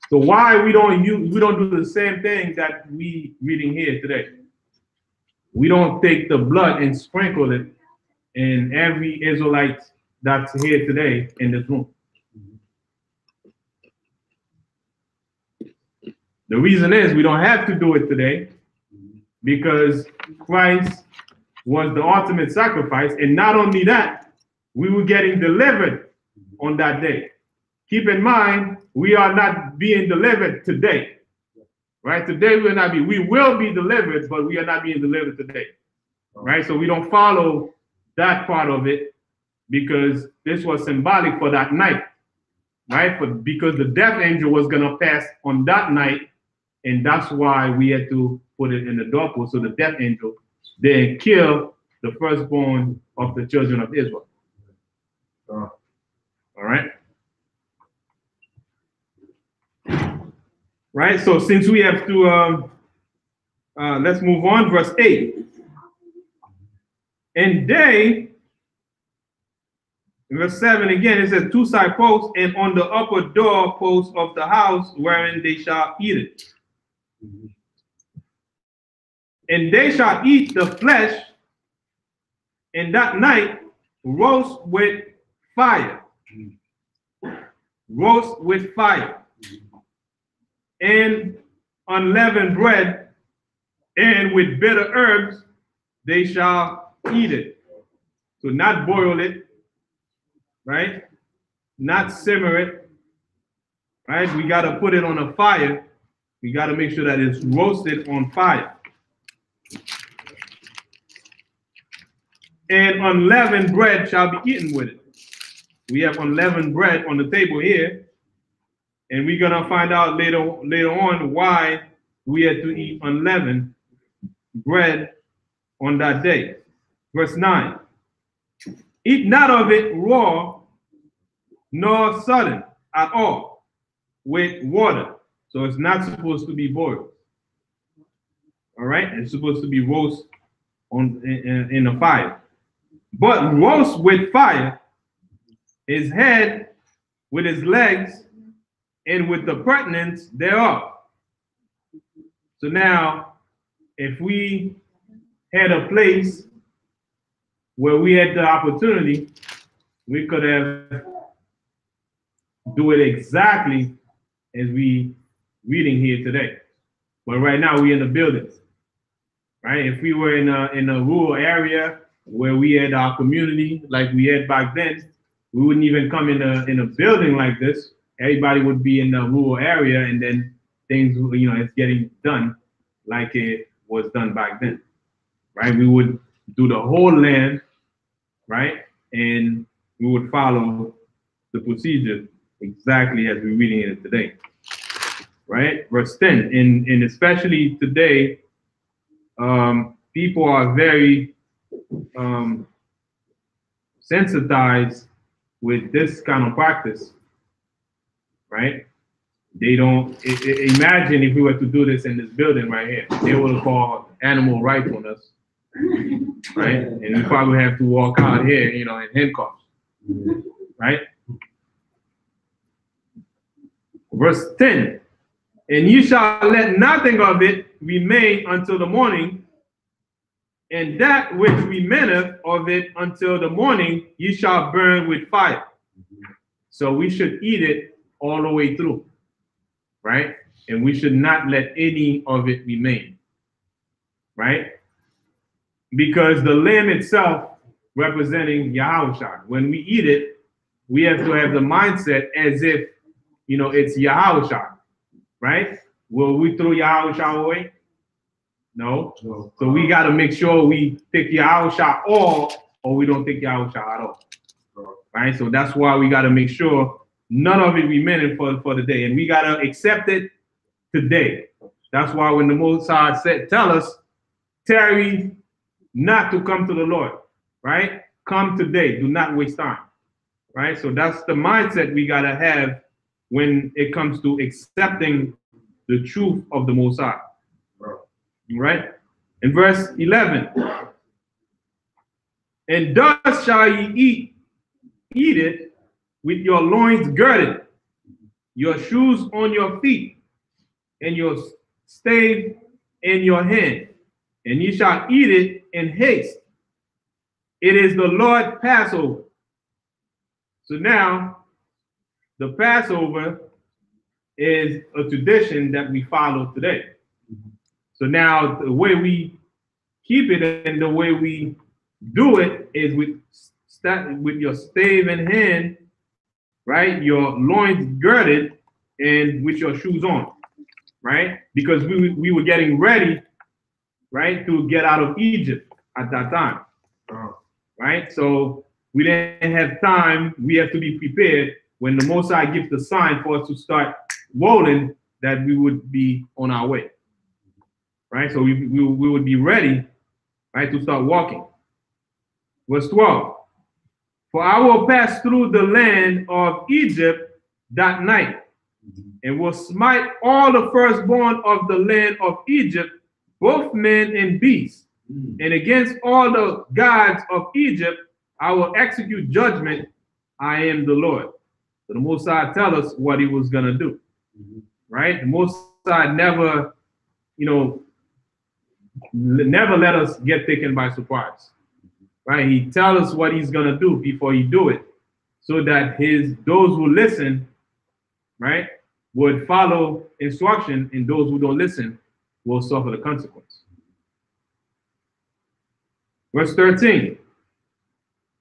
So why we don't do the same thing that we reading here today? We don't take the blood and sprinkle it in every Israelite that's here today in this room. The reason is we don't have to do it today because Christ was the ultimate sacrifice. And not only that, we were getting delivered on that day. Keep in mind, we are not being delivered today. Right? Today we will be delivered, but we are not being delivered today. Right? So we don't follow that part of it because this was symbolic for that night. Right? Because the death angel was gonna pass on that night, and that's why we had to put it in the doorpost so the death angel didn't kill the firstborn of the children of Israel. All right. Right. So since we have to, let's move on. Verse 8. And they, verse 7 again, it says two side posts, and on the upper door post of the house wherein they shall eat it. And they shall eat the flesh, and that night roast with fire. Roast with fire. And unleavened bread, and with bitter herbs they shall eat it. So not boil it, right? Not simmer it, right? We got to put it on a fire. We got to make sure that it's roasted on fire. And unleavened bread shall be eaten with it. We have unleavened bread on the table here, and we're gonna find out later on why we had to eat unleavened bread on that day. Verse 9. Eat not of it raw, nor sudden at all, with water. So it's not supposed to be boiled. All right, it's supposed to be roast in a fire. But roast with fire his head with his legs and with the pertinence thereof. So now, if we had a place where we had the opportunity, we could have do it exactly as we reading here today. But right now we in the buildings, right? If we were in a rural area where we had our community like we had back then, we wouldn't even come in a building like this. Everybody would be in the rural area, and then things, it's getting done like it was done back then, right? We would do the whole land, right? And we would follow the procedure exactly as we're reading it today, right? Verse 10, and especially today, people are very sensitized with this kind of practice, right? They don't imagine if we were to do this in this building right here, they will call animal rights on us, right? And we probably have to walk out here, in handcuffs, right? Verse 10, and ye shall let nothing of it remain until the morning, and that which remaineth of it until the morning ye shall burn with fire. So we should eat it all the way through, right? And we should not let any of it remain, right? Because the lamb itself representing Yahushua, when we eat it, we have to have the mindset as if, it's Yahushua, right? Will we throw Yahushua away? No. So we got to make sure we take Yahushua all, or we don't take Yahushua at all, right? So that's why we got to make sure none of it remaining for the day, and we got to accept it today. That's why when the Most High tell us, tarry not to come to the Lord, right? Come today, do not waste time, right? So that's the mindset we got to have when it comes to accepting the truth of the Most High, right? In verse 11, and thus shall ye eat it with your loins girded, your shoes on your feet, and your stave in your hand, and ye shall eat it in haste. It is the Lord Passover. So now, the Passover is a tradition that we follow today. So now, the way we keep it and the way we do it is with your stave in hand, right? Your loins girded and with your shoes on, right? Because we were getting ready, right, to get out of Egypt at that time, right? So we didn't have time. We have to be prepared when the Most High gives the sign for us to start rolling, that we would be on our way, right? So we would be ready, right, to start walking. Verse 12, for I will pass through the land of Egypt that night, and will smite all the firstborn of the land of Egypt, both men and beasts. And against all the gods of Egypt, I will execute judgment. I am the Lord. So the Most High tell us what he was going to do, right? The Most High never, never let us get taken by surprise, right? He tell us what he's going to do before he do it, so that those who listen, right, would follow instruction, and those who don't listen will suffer the consequence. Verse 13,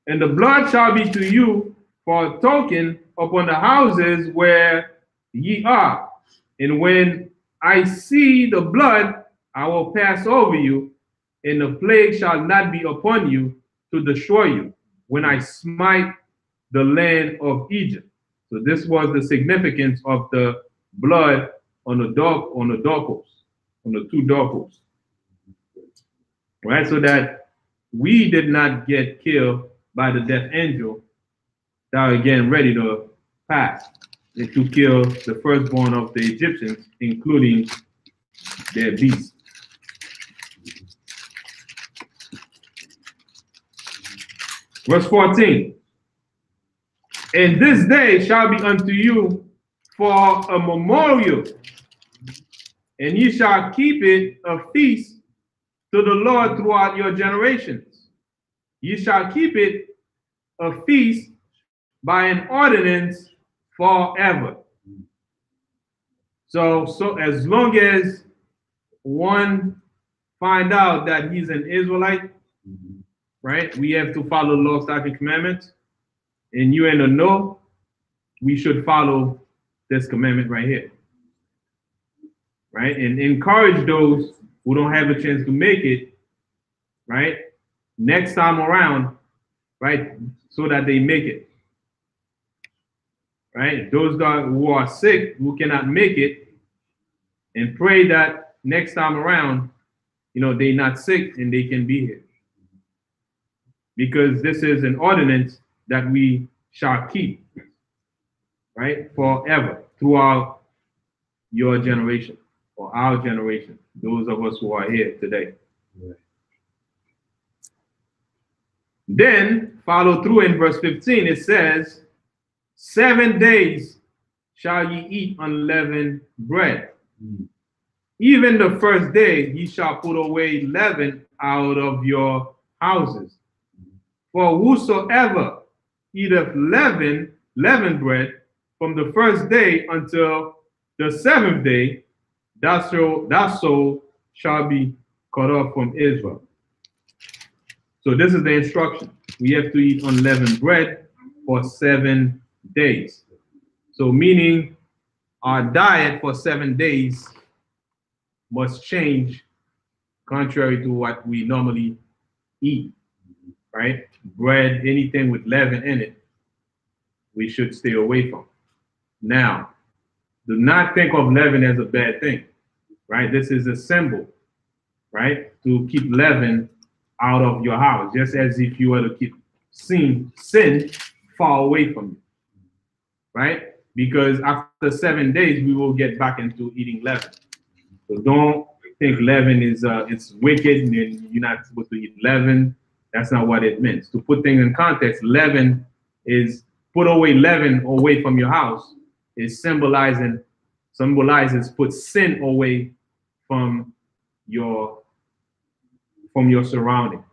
and the blood shall be to you for a token upon the houses where ye are. And when I see the blood, I will pass over you, and the plague shall not be upon you to destroy you, when I smite the land of Egypt. So this was the significance of the blood on the doorposts, on the two doorposts, right? So that we did not get killed by the death angel that were again ready to pass and to kill the firstborn of the Egyptians, including their beasts. Verse 14, and this day shall be unto you for a memorial, and ye shall keep it a feast to the Lord throughout your generations. Ye shall keep it a feast by an ordinance forever. So as long as one find out that he's an Israelite, right? We have to follow law, statutes, and commandments. And you in the know, we should follow this commandment right here, right? And encourage those who don't have a chance to make it, right? Next time around, right? So that they make it, right? Those guys who are sick, who cannot make it, and pray that next time around, they're not sick and they can be here. Because this is an ordinance that we shall keep, right? Forever, throughout your generation or our generation, those of us who are here today. Right. Then, follow through in verse 15, it says, 7 days shall ye eat unleavened bread. Even the first day ye shall put away leaven out of your houses. For whosoever eateth leavened bread from the first day until the 7th day, that soul shall be cut off from Israel. So this is the instruction. We have to eat unleavened bread for 7 days. So meaning our diet for 7 days must change contrary to what we normally eat, right? Bread, anything with leaven in it, we should stay away from. Now, do not think of leaven as a bad thing, right? This is a symbol, right? To keep leaven out of your house, just as if you were to keep sin far away from you, right? Because after 7 days, we will get back into eating leaven. So don't think leaven is it's wicked and you're not supposed to eat leaven. That's not what it means. To put things in context, leaven is put away leaven away from your house. It symbolizes put sin away from your surrounding.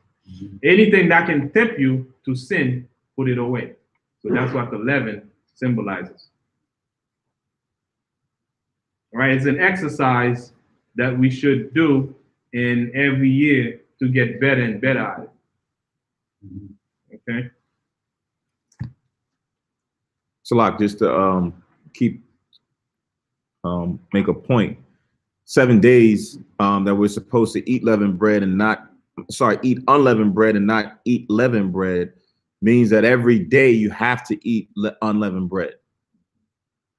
Anything that can tempt you to sin, put it away. So that's what the leaven symbolizes. All right, it's an exercise that we should do in every year to get better and better at it. Okay. So, like, just to make a point, 7 days that we're supposed to eat unleavened bread and not eat leavened bread means that every day you have to eat unleavened bread.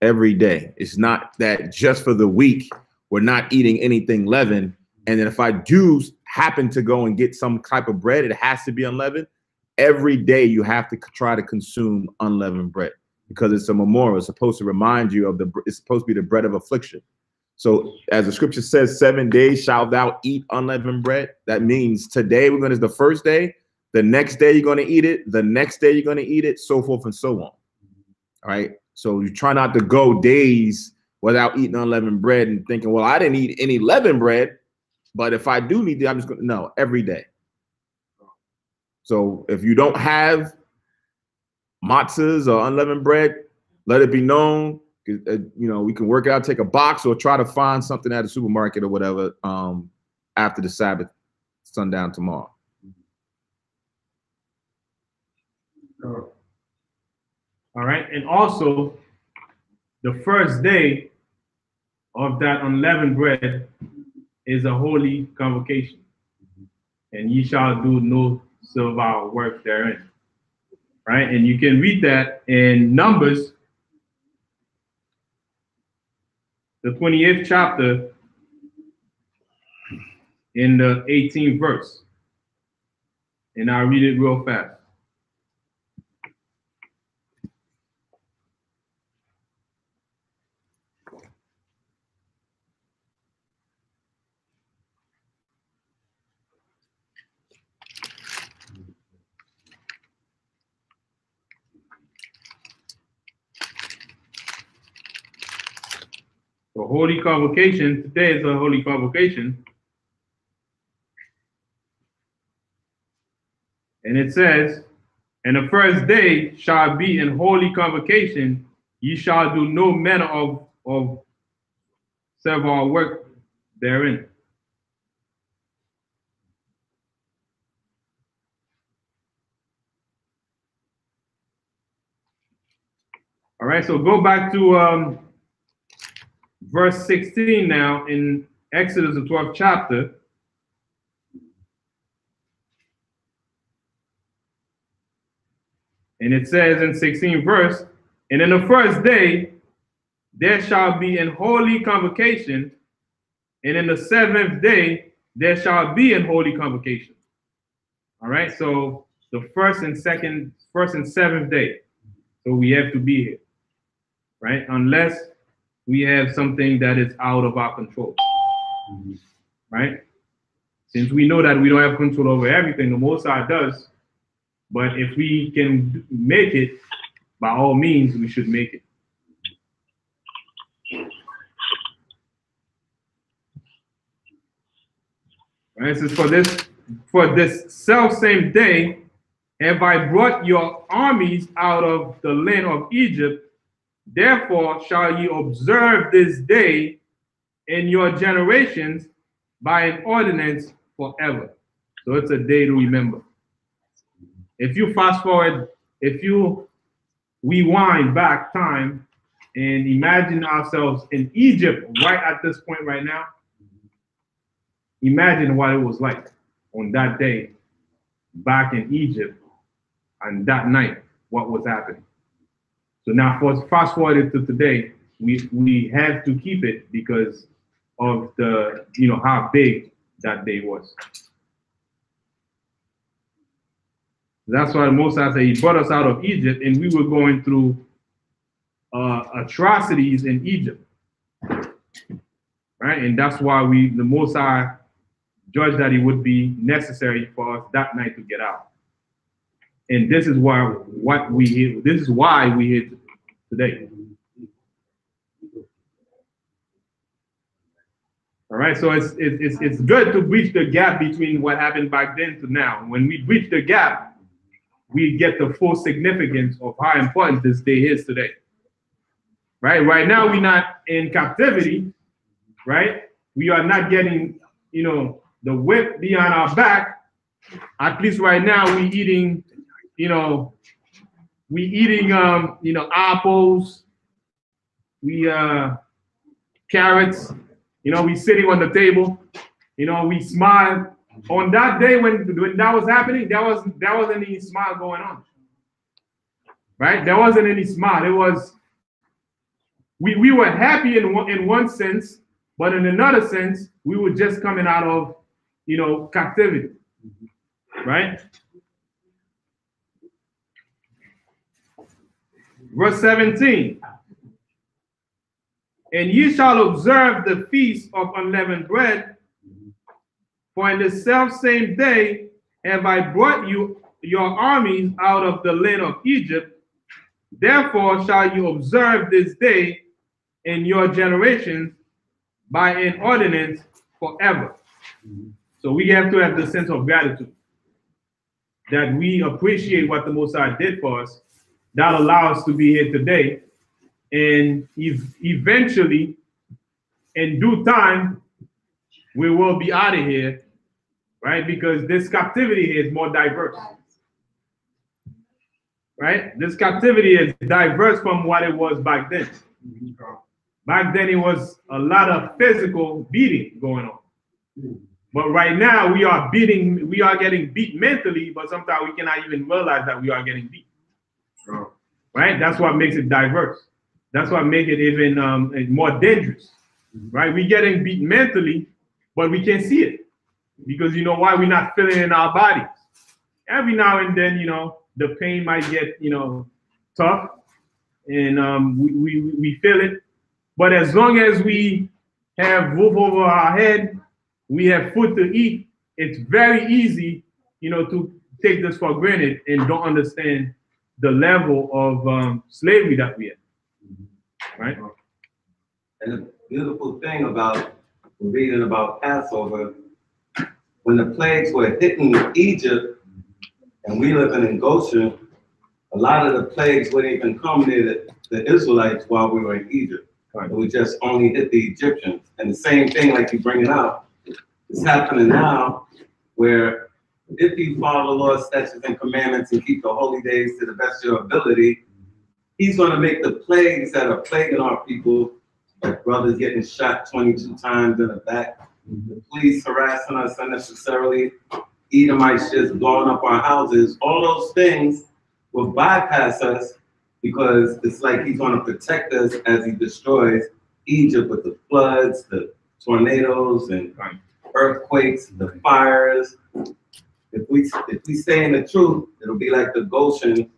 Every day. It's not that just for the week we're not eating anything leavened, and then if I do happen to go and get some type of bread, it has to be unleavened. Every day you have to try to consume unleavened bread because it's a memorial. It's supposed to remind you of it's supposed to be the bread of affliction. So as the scripture says, 7 days shalt thou eat unleavened bread. That means today is the first day. The next day you're going to eat it. The next day you're going to eat it, so forth and so on. All right. So you try not to go days without eating unleavened bread and thinking, well, I didn't eat any leavened bread, but if I do need it, I'm just going to, no, every day. So if you don't have matzahs or unleavened bread, let it be known. We can work out, take a box or try to find something at a supermarket or whatever after the Sabbath, sundown tomorrow. All right. And also, the first day of that unleavened bread is a holy convocation. And ye shall do no servile work therein. Right? And you can read that in Numbers, the 28th chapter, in the 18th verse. And I'll read it real fast. The holy convocation, today is a holy convocation. And it says, and the first day shall be in holy convocation. Ye shall do no manner of servile work therein. All right, so go back to verse 16 now in Exodus, the 12th chapter. And it says in 16 verse, and in the first day there shall be an holy convocation, and in the 7th day there shall be an holy convocation. All right, so the first and 7th day. So we have to be here, right? Unless we have something that is out of our control, right? Since we know that we don't have control over everything, the Most High does. But if we can make it, by all means, we should make it. Right, it says, for this self same day have I brought your armies out of the land of Egypt. Therefore shall ye observe this day in your generations by an ordinance forever. So it's a day to remember. If you fast forward, if you rewind back time and imagine ourselves in Egypt right at this point right now, imagine what it was like on that day back in Egypt and that night, what was happening. So now fast forward to today, we have to keep it because of the, how big that day was. That's why the Most High said he brought us out of Egypt, and we were going through atrocities in Egypt, right? And that's why the Most High judged that it would be necessary for us that night to get out. And this is why we here today. All right, so it's good to bridge the gap between what happened back then to now. When we bridge the gap, we get the full significance of how important this day is today. Right? Right now, we're not in captivity, right? We are not getting, the whip behind our back. At least right now, we're eating, apples, carrots, we sitting on the table, we smile. On that day when that was happening, there wasn't any smile going on, right? There wasn't any smile. It was, we were happy in one sense, but in another sense, we were just coming out of, captivity, right? Verse 17. And ye shall observe the feast of unleavened bread, for in the selfsame day have I brought you your armies out of the land of Egypt. Therefore shall you observe this day in your generations by an ordinance forever. So we have to have the sense of gratitude that we appreciate what the Most High did for us. That allows us to be here today. And eventually, in due time, we will be out of here, right? Because this captivity here is more diverse, right? This captivity is diverse from what it was back then. Back then, it was a lot of physical beating going on. But right now, we are getting beat mentally, but sometimes we cannot even realize that we are getting beat, right? That's what makes it diverse. That's what makes it even more dangerous, right? We're getting beat mentally, but we can't see it because you know why? We're not feeling it in our bodies. Every now and then, the pain might get, tough, and we feel it. But as long as we have roof over our head, we have food to eat, it's very easy, to take this for granted and don't understand the level of slavery that we have. Right. And the beautiful thing about reading about Passover, when the plagues were hitting Egypt, and we living in Goshen, a lot of the plagues wouldn't even come near the Israelites while we were in Egypt. Right. We just only hit the Egyptians. And the same thing, like you bring it up, is happening now, where if you follow the Lord's statutes and commandments and keep the holy days to the best of your ability, he's going to make the plagues that are plaguing our people, like brothers getting shot 22 times in the back, the police harassing us unnecessarily, Edomites just blowing up our houses, all those things will bypass us because it's like he's going to protect us as he destroys Egypt with the floods, the tornadoes, and earthquakes, the fires. If we stay in the truth, it'll be like the Goshen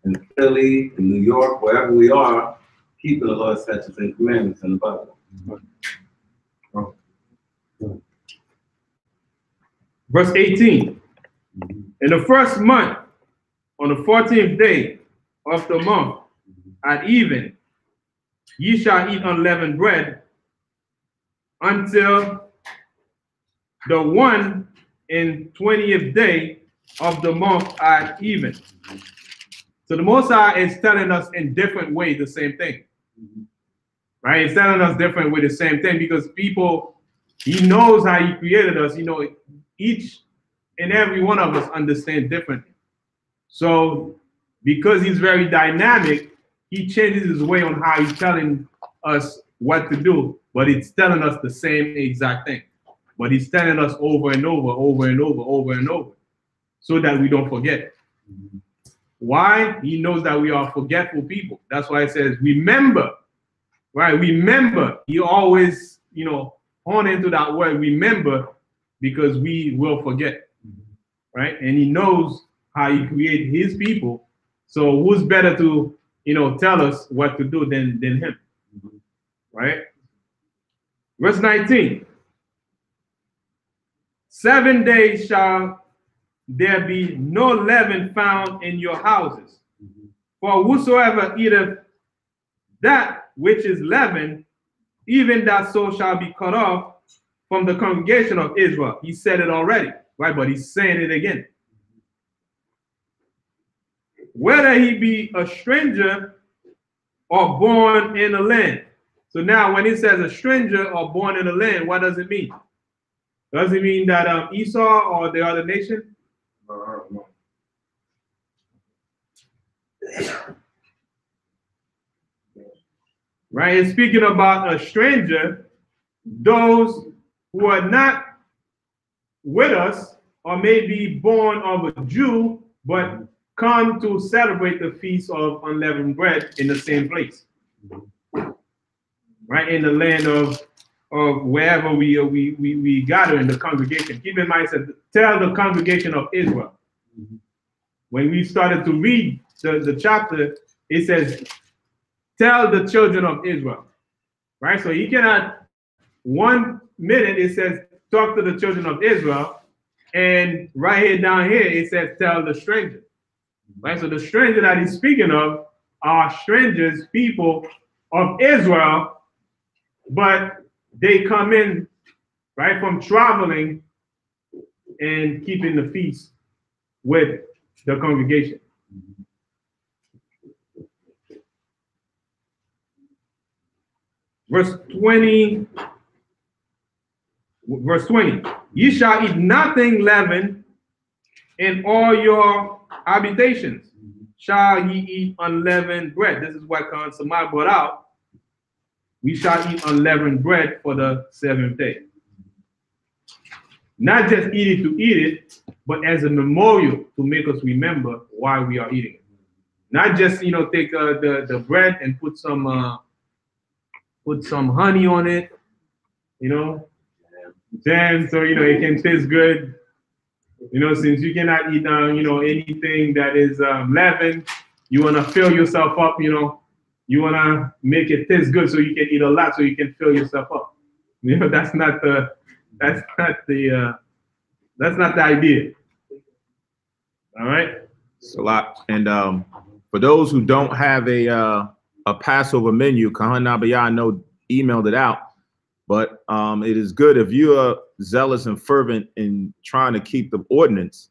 in Philly, in New York, wherever we are, keeping the Lord's statutes and commandments in the Bible. Verse 18. In the first month, on the 14th day of the month, at even, ye shall eat unleavened bread until the 120th day of the month at even. So the Most High is telling us in different ways the same thing. Right? He's telling us different way the same thing because people, he knows how he created us. You know, each and every one of us understand differently. So because he's very dynamic, he changes his way on how he's telling us what to do, but it's telling us the same exact thing. But he's telling us over and over, so that we don't forget. Why? He knows that we are forgetful people. That's why it says, remember, right? Remember. He always, you know, hone into that word, remember, because we will forget, right? And he knows how he created his people. So who's better to, you know, tell us what to do than him, right? Verse 19. 7 days shall there be no leaven found in your houses. For whosoever eateth that which is leavened, even that soul shall be cut off from the congregation of Israel. He said it already, right? But he's saying it again. Whether he be a stranger or born in the land. So now when it says a stranger or born in the land, what does it mean? Does it mean that Esau or the other nation? No. Right? It's speaking about a stranger, those who are not with us or may be born of a Jew, but come to celebrate the feast of unleavened bread in the same place. Right? In the land of wherever we gather in the congregation. Keep in mind, it said, tell the congregation of Israel. When we started to read the chapter, it says, tell the children of Israel. Right? So you cannot, 1 minute it says, talk to the children of Israel, and right here down here it says, tell the stranger. Right? So the stranger that he's speaking of are strangers, people of Israel, but they come in, right, from traveling and keeping the feast with the congregation. Verse 20, ye shall eat nothing leavened in all your habitations. Shall ye eat unleavened bread? This is what Samai brought out. We shall eat unleavened bread for the 7th day. Not just eat it to eat it, but as a memorial to make us remember why we are eating it. Not just, you know, take the bread and put some honey on it, you know, jam, so, you know, it can taste good. You know, since you cannot eat, you know, anything that is leavened, you want to fill yourself up, you know. You want to make it taste good so you can eat a lot so you can fill yourself up. You know, that's not the idea. All right. It's a lot. And for those who don't have a Passover menu, Kahan Nabayah, I know emailed it out, but it is good if you are zealous and fervent in trying to keep the ordinance.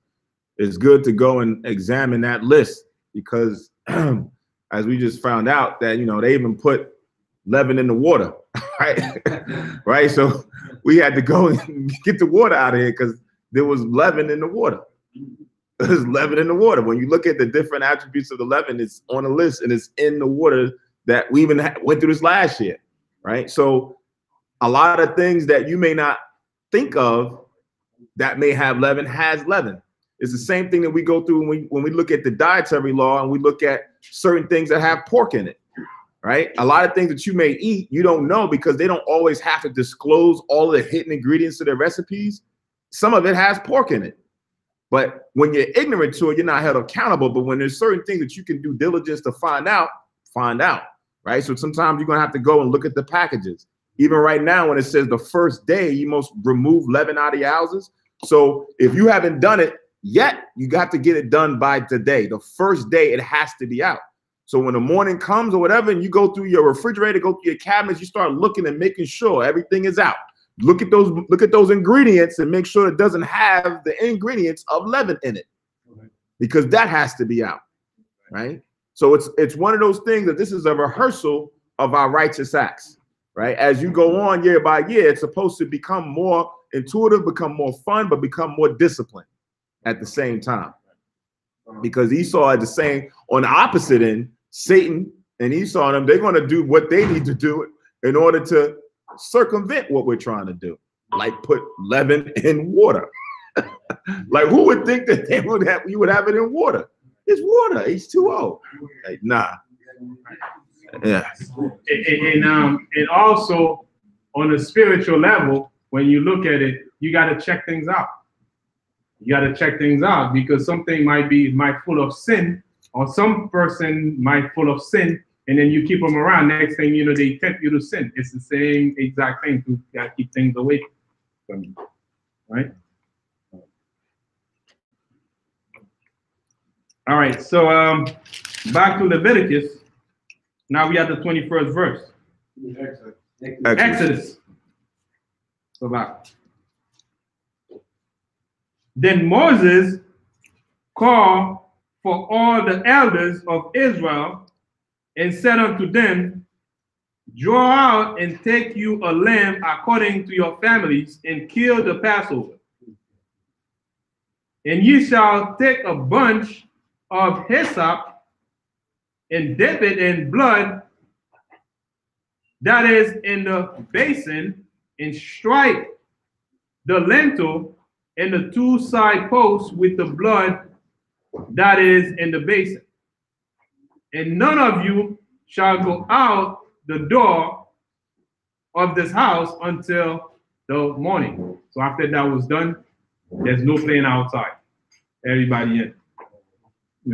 it's good to go and examine that list because as we just found out that, you know, they even put leaven in the water, right? Right. So we had to go and get the water out of here because there was leaven in the water. There's leaven in the water. When you look at the different attributes of the leaven, it's on the list and it's in the water that we even went through this last year, right? So a lot of things that you may not think of that may have leaven has leaven. It's the same thing that we go through when we look at the dietary law and we look at certain things that have pork in it, right? A lot of things that you may eat, you don't know because they don't always have to disclose all of the hidden ingredients to their recipes. Some of it has pork in it. But when you're ignorant to it, you're not held accountable. But when there's certain things that you can do diligence to find out, right? So sometimes you're going to have to go and look at the packages. Even right now, when it says the first day, you must remove leaven out of your houses. So if you haven't done it yet, you got to get it done by today. The first day, it has to be out. So when the morning comes or whatever, and you go through your refrigerator, go through your cabinets, you start looking and making sure everything is out. Look at those ingredients and make sure it doesn't have the ingredients of leaven in it, because that has to be out, right? So it's one of those things that this is a rehearsal of our righteous acts, right? As you go on year by year, it's supposed to become more intuitive, become more fun, but become more disciplined at the same time. Because Esau had the same, on the opposite end, Satan and Esau and them, they're going to do what they need to do in order to circumvent what we're trying to do, like put leaven in water. Like, who would think that you would have it in water? It's water, H2O. Like, nah. Yeah. And also on a spiritual level, when you look at it, you got to check things out. You got to check things out because something might full of sin, or some person might full of sin, and then you keep them around. Next thing you know, they tempt you to sin. It's the same exact thing. You got to keep things away from you, right? All right. So back to Leviticus. Now we have the 21st verse. Exodus. Go back. Then Moses called for all the elders of Israel and said unto them, draw out and take you a lamb according to your families, and kill the Passover. And ye shall take a bunch of hyssop and dip it in blood that is in the basin, and strike the lintel and the two side posts with the blood that is in the basin. And none of you shall go out the door of this house until the morning. So after that was done, there's no playing outside. Everybody in.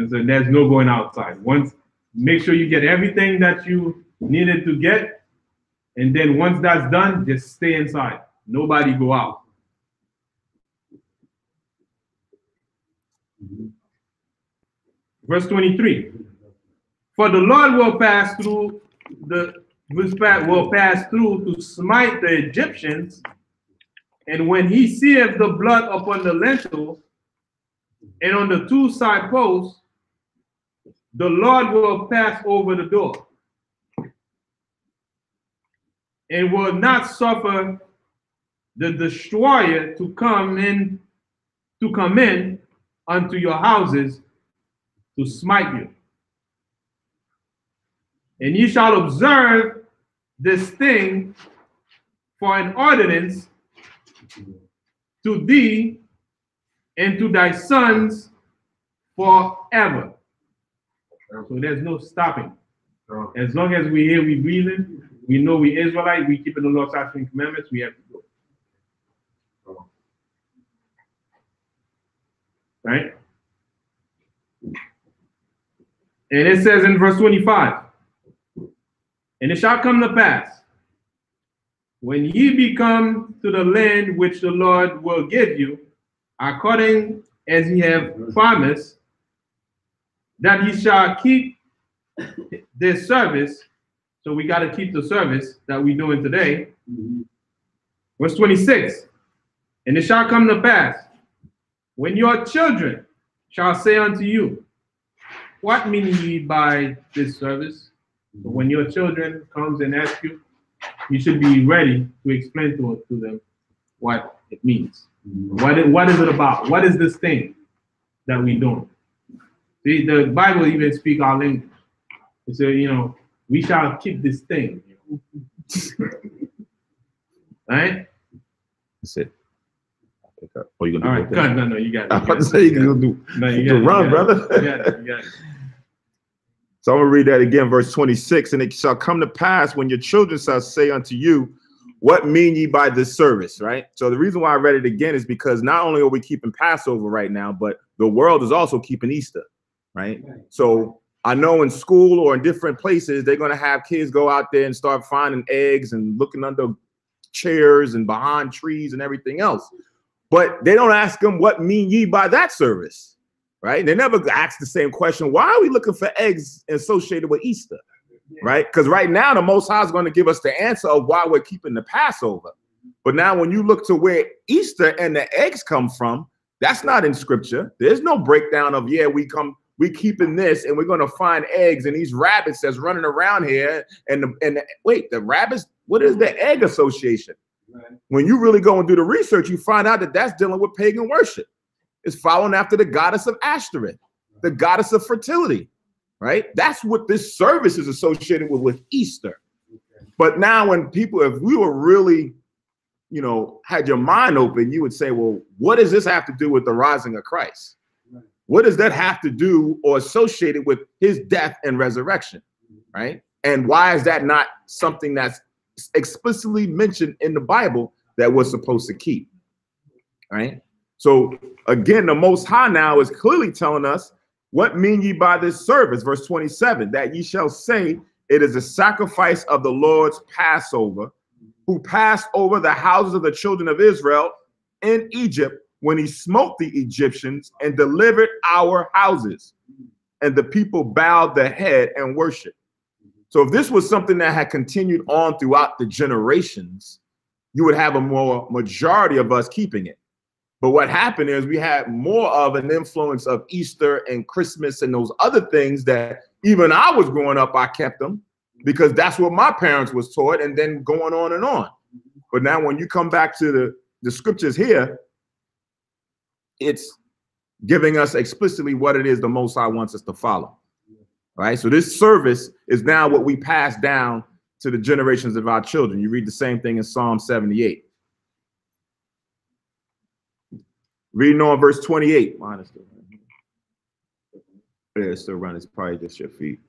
So there's no going outside. Once, make sure you get everything that you needed to get, and then once that's done, just stay inside. Nobody go out. Verse 23. For the Lord will pass through to smite the Egyptians, and when he seeth the blood upon the lintel and on the two side posts, the Lord will pass over the door and will not suffer the destroyer to come in unto your houses to smite you. And ye shall observe this thing for an ordinance to thee and to thy sons forever. So there's no stopping. As long as we here, we breathing, we know we Israelite, we keeping the Lord's statutes and commandments, we have to go. Right? And it says in verse 25, and it shall come to pass, when ye be come to the land which the Lord will give you, according as he have promised, that ye shall keep this service. So we got to keep the service that we're doing today. Verse 26, and it shall come to pass, when your children shall say unto you, what mean ye by this service? So when your children comes and ask you, you should be ready to explain to them what it means. What is it about? What is this thing that we're doing? See, the Bible even speak our language. It says, we shall keep this thing. Right? That's it. Oh, you All gonna right, do cut. No, you got it. I was about to say you gonna do. No, you to got it. run, You brother. got it. You got it. So I'm gonna read that again, verse 26. And it shall come to pass when your children shall say unto you, what mean ye by this service? Right. So the reason why I read it again is because not only are we keeping Passover right now, but the world is also keeping Easter. Right. So I know in school or in different places, they're going to have kids go out there and start finding eggs and looking under chairs and behind trees and everything else. But they don't ask them, what mean ye by that service? Right? They never ask the same question. Why are we looking for eggs associated with Easter? Right? Because right now, the Most High is going to give us the answer of why we're keeping the Passover. But now when you look to where Easter and the eggs come from, that's not in scripture. There's no breakdown of, we keeping this and we're going to find eggs and these rabbits that's running around here. Wait, the rabbits, what is the egg association? Right. When you really go and do the research, you find out that that's dealing with pagan worship. It's following after the goddess of Ashtoreth, the goddess of fertility, right? That's what this service is associated with Easter. Okay. But now when people, if we were really, had your mind open, you would say, well, what does this have to do with the rising of Christ? Right. What does that have to do or associated with his death and resurrection, right? And why is that not something that's explicitly mentioned in the Bible that we're supposed to keep, right? So again, the Most High now is clearly telling us, what mean ye by this service? Verse 27, that ye shall say, it is a sacrifice of the Lord's Passover, who passed over the houses of the children of Israel in Egypt when he smote the Egyptians and delivered our houses. And the people bowed their head and worshiped. So if this was something that had continued on throughout the generations, you would have a more majority of us keeping it. But what happened is we had more of an influence of Easter and Christmas and those other things that even I was growing up, I kept them because that's what my parents was taught, and then going on and on. But now when you come back to the scriptures here, it's giving us explicitly what it is the Most High wants us to follow. Right? So this service is now what we pass down to the generations of our children. You read the same thing in Psalm 78. Reading on verse 28. Mine is still running. Yeah, it's still running. It's probably just your feet.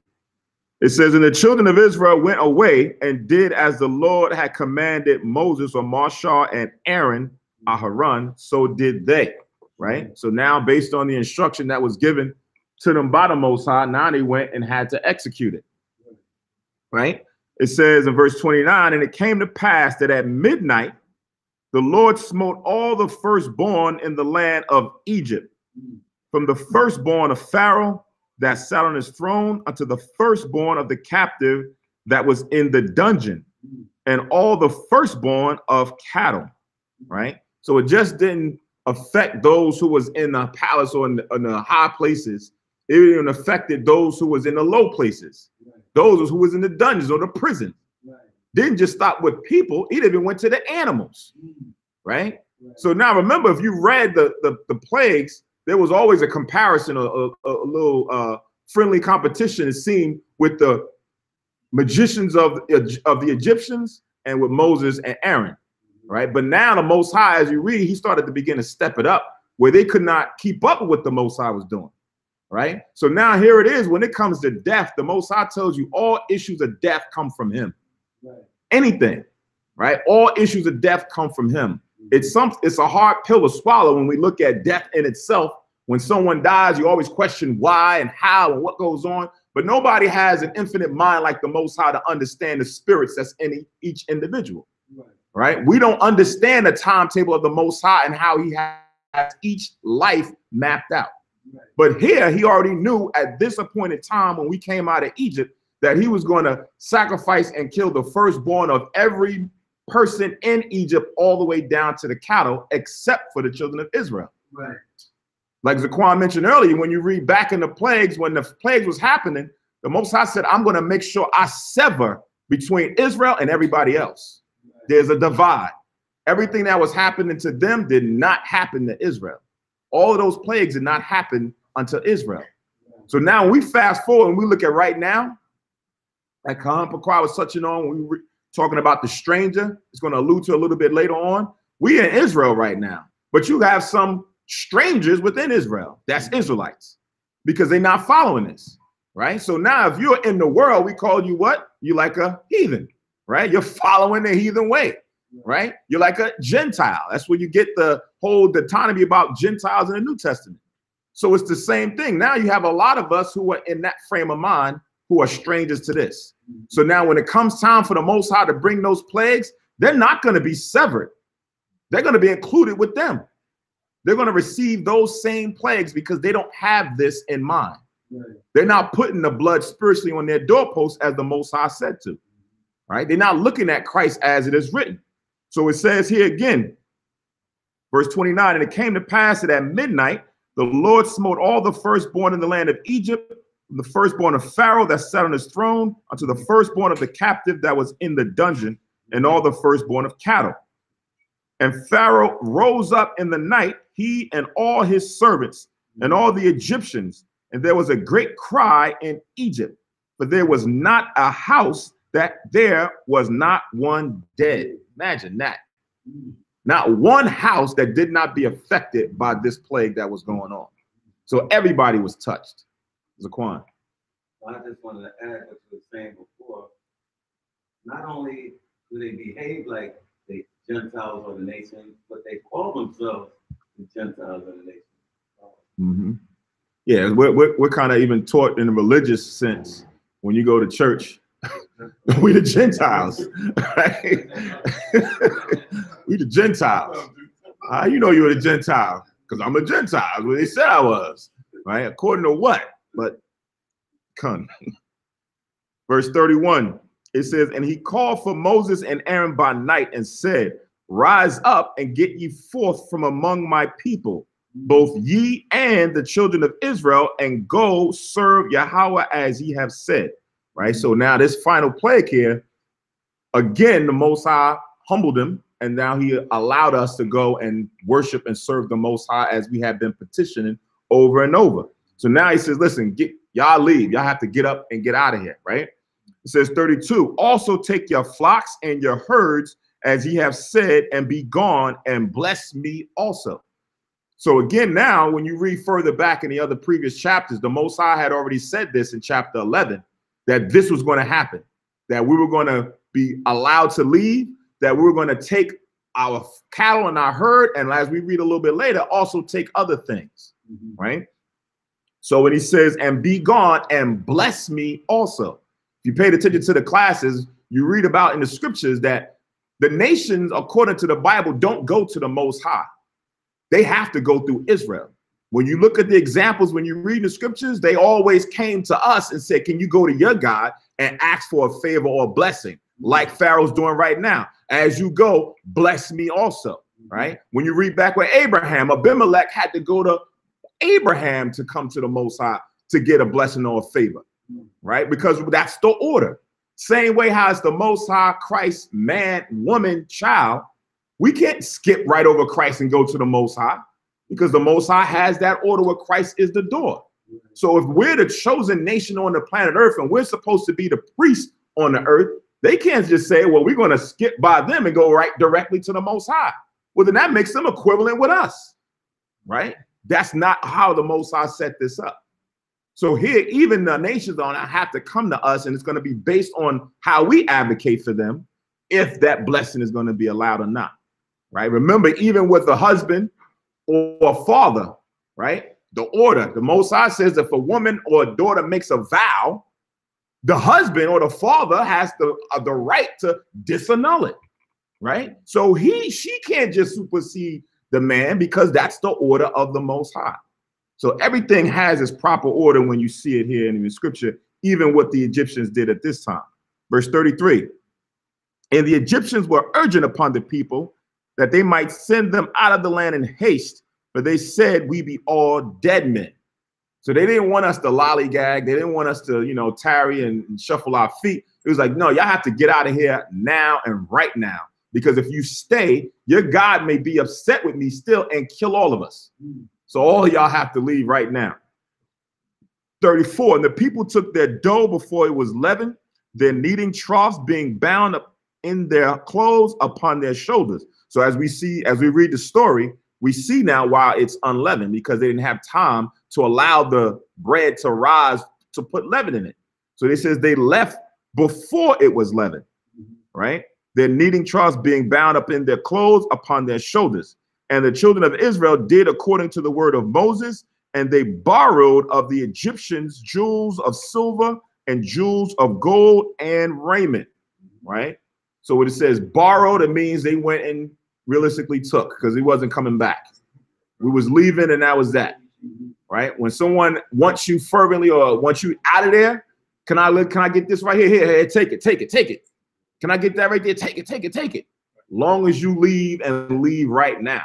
It says, and the children of Israel went away and did as the Lord had commanded Moses or Moshe and Aaron, Aharon, so did they. Right? So now based on the instruction that was given to them by the Most High, now they went and had to execute it. Right? It says in verse 29, and it came to pass that at midnight, the Lord smote all the firstborn in the land of Egypt, from the firstborn of Pharaoh that sat on his throne unto the firstborn of the captive that was in the dungeon, and all the firstborn of cattle. Right? So it just didn't affect those who was in the palace or in the high places. It even affected those who was in the low places, those who was in the dungeons or the prison. Didn't just stop with people, it even went to the animals, right? So now remember, if you read the plagues, there was always a comparison, a little friendly competition, it seemed, with the magicians of the Egyptians and with Moses and Aaron, right? But now the Most High, as you read, he started to begin to step it up where they could not keep up with what the Most High was doing. Right? So now here it is, when it comes to death, the Most High tells you all issues of death come from him. Right. Anything, right? All issues of death come from him. It's a hard pill to swallow when we look at death in itself. When someone dies, you always question why and how and what goes on. But nobody has an infinite mind like the Most High to understand the spirits that's in each individual. Right? We don't understand the timetable of the Most High and how he has each life mapped out. But here he already knew at this appointed time when we came out of Egypt that he was going to sacrifice and kill the firstborn of every person in Egypt all the way down to the cattle, except for the children of Israel. Right. Like Zaquan mentioned earlier, when you read back in the plagues, when the plagues was happening, the Most High said, I'm going to make sure I sever between Israel and everybody else. There's a divide. Everything that was happening to them did not happen to Israel. All of those plagues did not happen unto Israel. So now we fast forward and we look at right now, like Khan Pakwa was touching on when we were talking about the stranger. It's going to allude to a little bit later on. We in Israel right now, but you have some strangers within Israel. That's Israelites, because they're not following this, right? So now if you're in the world, we call you what? You like a heathen, right? You're following the heathen way, right? You're like a Gentile. That's where you get the whole dichotomy about Gentiles in the New Testament. So it's the same thing. Now you have a lot of us who are in that frame of mind who are strangers to this. So now when it comes time for the Most High to bring those plagues, they're not going to be severed. They're going to be included with them. They're going to receive those same plagues because they don't have this in mind. Right. They're not putting the blood spiritually on their doorposts as the Most High said to, right? They're not looking at Christ as it is written. So it says here again, verse 29, and it came to pass that at midnight, the Lord smote all the firstborn in the land of Egypt, from the firstborn of Pharaoh that sat on his throne, unto the firstborn of the captive that was in the dungeon, and all the firstborn of cattle. And Pharaoh rose up in the night, he and all his servants, and all the Egyptians, and there was a great cry in Egypt, for there was not a house that there was not one dead. Imagine that. Not one house that did not be affected by this plague that was going on. So everybody was touched. Zaquan. I just wanted to add what you were saying before. Not only do they behave like the Gentiles or the nation, but they call themselves the Gentiles of the nation. Mm-hmm. Yeah, we're kind of even taught in a religious sense when you go to church. We the Gentiles, right? We the Gentiles. How you know you're a Gentile? Because I'm a Gentile. That's what they said I was, right? According to what? But come. Verse 31, it says, and he called for Moses and Aaron by night and said, rise up and get ye forth from among my people, both ye and the children of Israel, and go serve Yahweh as ye have said. Right. So now this final plague here, again, the Most High humbled him, and now he allowed us to go and worship and serve the Most High as we have been petitioning over and over. So now he says, listen, y'all leave. Y'all have to get up and get out of here. Right. It says 32, also take your flocks and your herds as ye have said, and be gone, and bless me also. So again, now when you read further back in the other previous chapters, the Most High had already said this in chapter 11, that this was going to happen, that we were going to be allowed to leave, that we were going to take our cattle and our herd, and as we read a little bit later, also take other things, right? So when he says, and be gone, and bless me also. If you paid attention to the classes, you read about in the scriptures that the nations, according to the Bible, don't go to the Most High. They have to go through Israel. When you look at the examples, when you read the scriptures, they always came to us and said, can you go to your God and ask for a favor or a blessing, like Pharaoh's doing right now? As you go, bless me also, right? When you read back with Abraham, Abimelech had to go to Abraham to come to the Most High to get a blessing or a favor, right? Because that's the order. Same way how it's the Most High, Christ, man, woman, child. We can't skip right over Christ and go to the Most High, because the Most High has that order where Christ is the door. So if we're the chosen nation on the planet Earth and we're supposed to be the priest on the earth, they can't just say, well, we're going to skip by them and go right directly to the Most High. Well, then that makes them equivalent with us, right? That's not how the Most High set this up. So here, even the nations on have to come to us, and it's going to be based on how we advocate for them, if that blessing is going to be allowed or not, right? Remember, even with a husband or a father, right? The order, the Most High says if a woman or a daughter makes a vow, the husband or the father has the right to disannul it, right? So she can't just supersede the man, because that's the order of the Most High. So everything has its proper order when you see it here in the scripture, even what the Egyptians did at this time. Verse 33, and the Egyptians were urgent upon the people that they might send them out of the land in haste, but they said we be all dead men. So they didn't want us to lollygag. They didn't want us to, you know, tarry and shuffle our feet. It was like, no, y'all have to get out of here now and right now. Because if you stay, your God may be upset with me still and kill all of us. So all of y'all have to leave right now. 34, and the people took their dough before it was leavened, their kneading troughs being bound up in their clothes upon their shoulders. So as we read the story, we see now why it's unleavened, because they didn't have time to allow the bread to rise to put leaven in it. So it says they left before it was leavened, right? Their kneading troughs being bound up in their clothes upon their shoulders. And the children of Israel did according to the word of Moses, and they borrowed of the Egyptians jewels of silver and jewels of gold and raiment, right? So when it says borrowed, it means they went and realistically took, because he wasn't coming back. We was leaving, and that was that, right? When someone wants you fervently or wants you out of there, can I get this right here? Here, take it. Can I get that right there? Take it. Long as you leave and leave right now.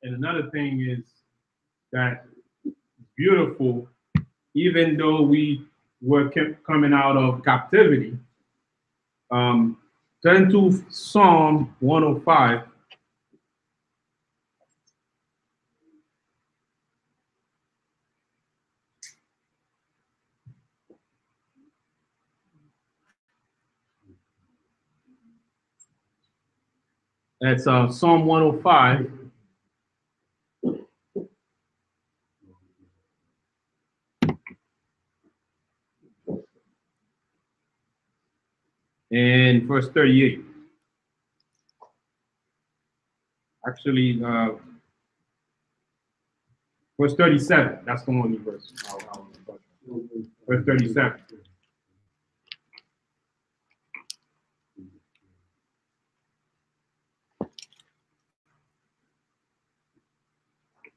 And another thing is that beautiful, even though we were coming out of captivity, turn to Psalm 105. That's Psalm 105. And verse 38. Actually, verse 37. That's the only verse. Verse 37.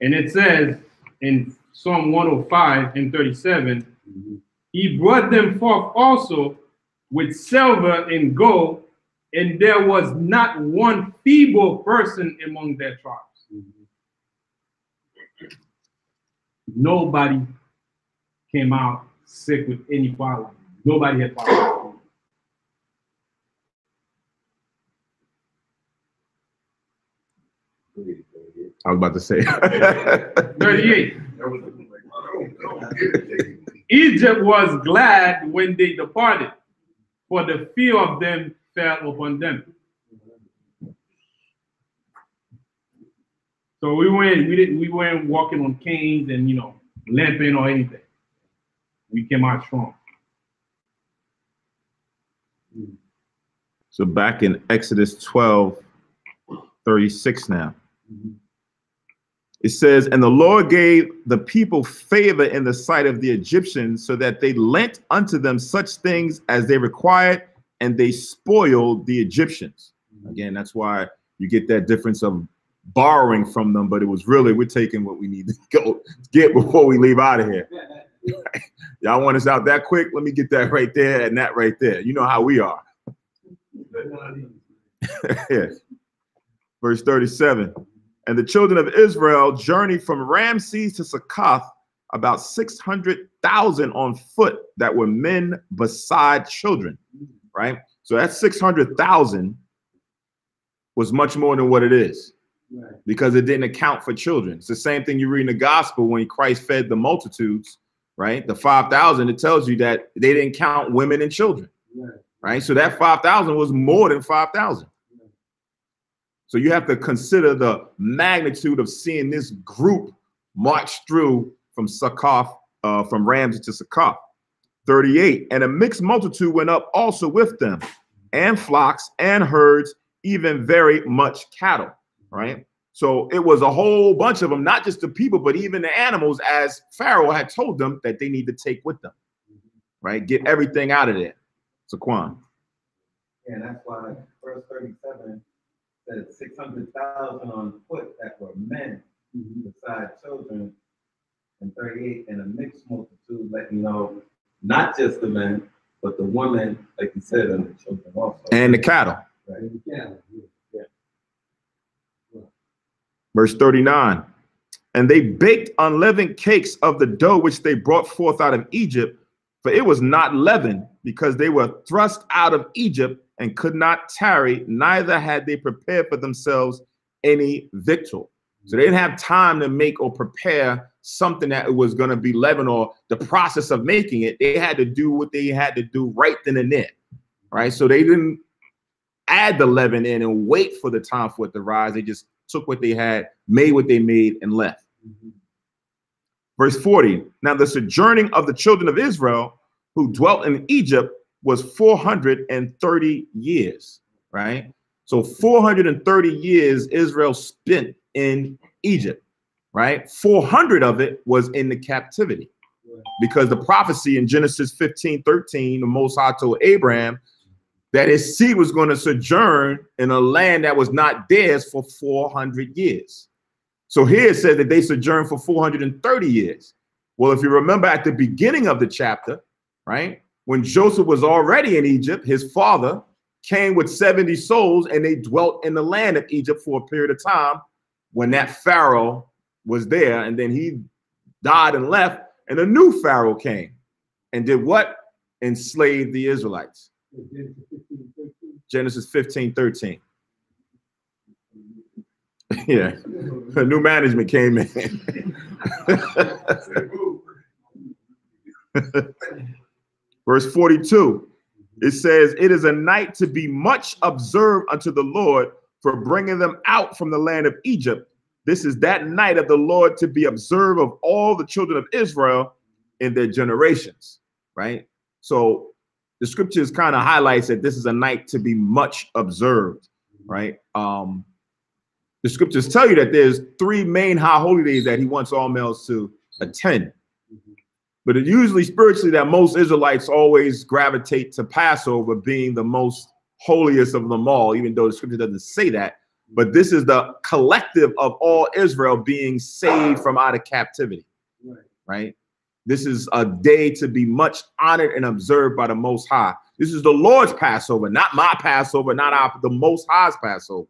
And it says in Psalm 105 and 37, he brought them forth also with silver and gold, and there was not one feeble person among their tribes. Nobody came out sick with any problem. Nobody had problems. I was about to say. 38. Egypt was glad when they departed, for the fear of them fell upon them. So we weren't walking on canes and, you know, limping or anything. We came out strong. So back in Exodus 12:36 now. It says, and the Lord gave the people favor in the sight of the Egyptians, so that they lent unto them such things as they required, and they spoiled the Egyptians. Again, that's why you get that difference of borrowing from them, but it was really, we're taking what we need to go get before we leave out of here. Y'all want us out that quick? Let me get that right there and that right there. You know how we are. Yes. Verse 37. And the children of Israel journeyed from Ramses to Succoth, about 600,000 on foot that were men beside children, right? So that 600,000 was much more than what it is, because it didn't account for children. It's the same thing you read in the gospel when Christ fed the multitudes, right? The 5,000, it tells you that they didn't count women and children, right? So that 5,000 was more than 5,000. So you have to consider the magnitude of seeing this group march through from Succoth, from Ramses to Succoth. 38, and a mixed multitude went up also with them, and flocks and herds, even very much cattle, right? So it was a whole bunch of them, not just the people, but even the animals, as Pharaoh had told them that they need to take with them, right? Get everything out of there. Saquon. And that's why verse 37 said 600,000 on foot that were men beside children, and 38, and a mixed multitude, letting you know, not just the men, but the women, like you said, and the children also. And the cattle. Right. Verse 39. And they baked unleavened cakes of the dough which they brought forth out of Egypt, for it was not leavened, because they were thrust out of Egypt and could not tarry, neither had they prepared for themselves any victual. So they didn't have time to make or prepare something that was going to be leavened, or the process of making it. They had to do what they had to do right then and there, right? So they didn't add the leaven in and wait for the time for it to rise. They just took what they had, made what they made, and left. Verse 40, now the sojourning of the children of Israel who dwelt in Egypt was 430 years, right? So 430 years Israel spent in Egypt, right? 400 of it was in the captivity, because the prophecy in Genesis 15:13, the Most High told Abraham that his seed was going to sojourn in a land that was not theirs for 400 years. So here it said that they sojourned for 430 years. Well, if you remember at the beginning of the chapter, right, when Joseph was already in Egypt, his father came with 70 souls and they dwelt in the land of Egypt for a period of time when that Pharaoh was there. And then he died and left, and a new Pharaoh came and did what? Enslaved the Israelites. Genesis 15:13. Yeah, a new management came in. Verse 42, it says, it is a night to be much observed unto the Lord for bringing them out from the land of Egypt. This is that night of the Lord to be observed of all the children of Israel in their generations, right? So the scriptures kind of highlights that this is a night to be much observed, right? The scriptures tell you that there's 3 main high holy days that he wants all males to attend. But it usually spiritually that most Israelites always gravitate to Passover being the most holiest of them all, even though the scripture doesn't say that. But this is the collective of all Israel being saved from out of captivity, right? This is a day to be much honored and observed by the Most High. This is the Lord's Passover, not my Passover, the Most High's Passover,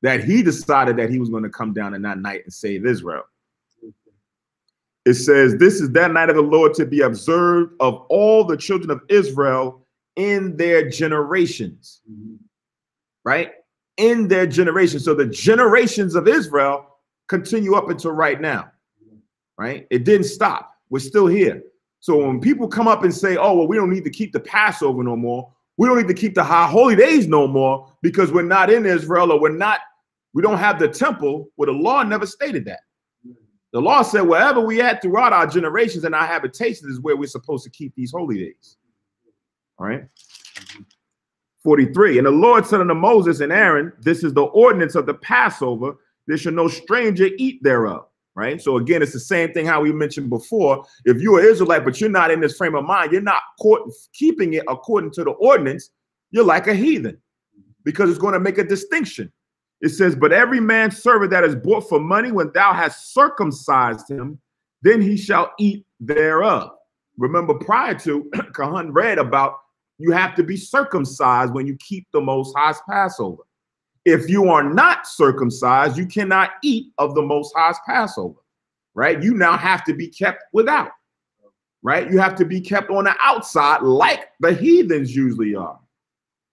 that he decided that he was going to come down in that night and save Israel. It says, this is that night of the Lord to be observed of all the children of Israel in their generations, right? In their generations. So the generations of Israel continue up until right now, right? It didn't stop. We're still here. So when people come up and say, oh, well, we don't need to keep the Passover no more. We don't need to keep the high holy days no more because we're not in Israel, or we don't have the temple. Well, the law never stated that. The law said wherever we at throughout our generations and our habitations is where we're supposed to keep these holy days. All right. 43. And the Lord said unto Moses and Aaron, this is the ordinance of the Passover. There shall no stranger eat thereof. Right. So again, it's the same thing how we mentioned before. If you're an Israelite, but you're not in this frame of mind, you're not keeping it according to the ordinance, you're like a heathen, because it's going to make a distinction. It says, but every man's servant that is bought for money, when thou hast circumcised him, then he shall eat thereof. Remember, prior to, Kahan read about you have to be circumcised when you keep the Most High's Passover. If you are not circumcised, you cannot eat of the Most High's Passover, right? You now have to be kept without, right? You have to be kept on the outside like the heathens usually are,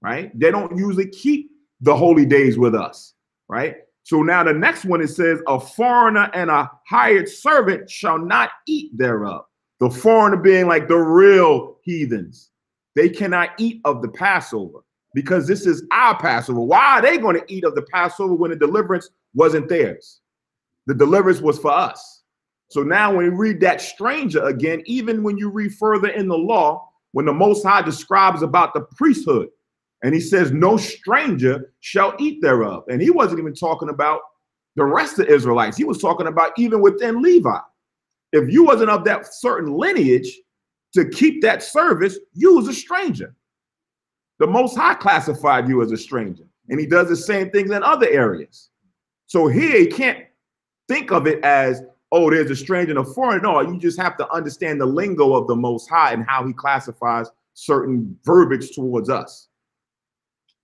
right? They don't usually keep the holy days with us. Right. So now the next one, it says a foreigner and a hired servant shall not eat thereof. The foreigner being like the real heathens. They cannot eat of the Passover because this is our Passover. Why are they going to eat of the Passover when the deliverance wasn't theirs? The deliverance was for us. So now when you read that stranger again, even when you read further in the law, when the Most High describes about the priesthood, and he says, no stranger shall eat thereof. And he wasn't even talking about the rest of Israelites. He was talking about even within Levi. If you wasn't of that certain lineage to keep that service, you was a stranger. The Most High classified you as a stranger. And he does the same things in other areas. So here, he can't think of it as, oh, there's a stranger and a foreigner. No, you just have to understand the lingo of the Most High and how he classifies certain verbiage towards us.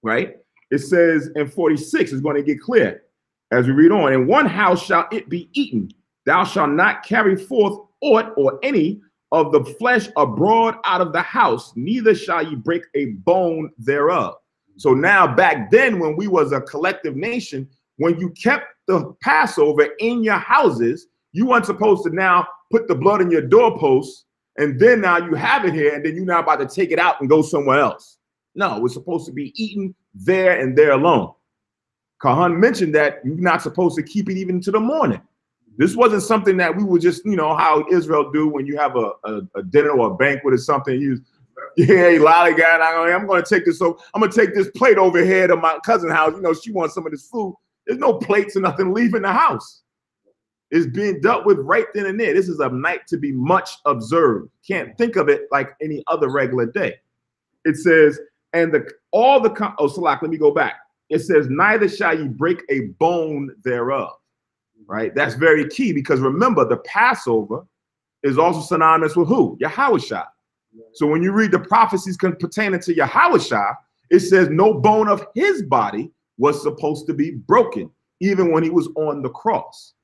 Right? It says in 46, it's going to get clear as we read on. In one house shall it be eaten. Thou shalt not carry forth aught or any of the flesh abroad out of the house, neither shall ye break a bone thereof. So now back then, when we was a collective nation, when you kept the Passover in your houses, you weren't supposed to now put the blood in your doorposts, and then now you have it here, and then you're now about to take it out and go somewhere else. No, we're supposed to be eaten there and there alone. Kahan mentioned that you're not supposed to keep it even to the morning. This wasn't something that we would just, you know, how Israel do when you have a dinner or a banquet or something. Yeah, lollygag. I'm going to take this. So I'm going to take this plate over here to my cousin's house. You know, she wants some of this food. There's no plates or nothing leaving the house. It's being dealt with right then and there. This is a night to be much observed. Can't think of it like any other regular day. It says, and Salak, let me go back. It says, neither shall ye break a bone thereof. Right? That's very key, because remember, the Passover is also synonymous with who? Yahushua. So when you read the prophecies pertaining to Yahushua, it says no bone of his body was supposed to be broken, even when he was on the cross.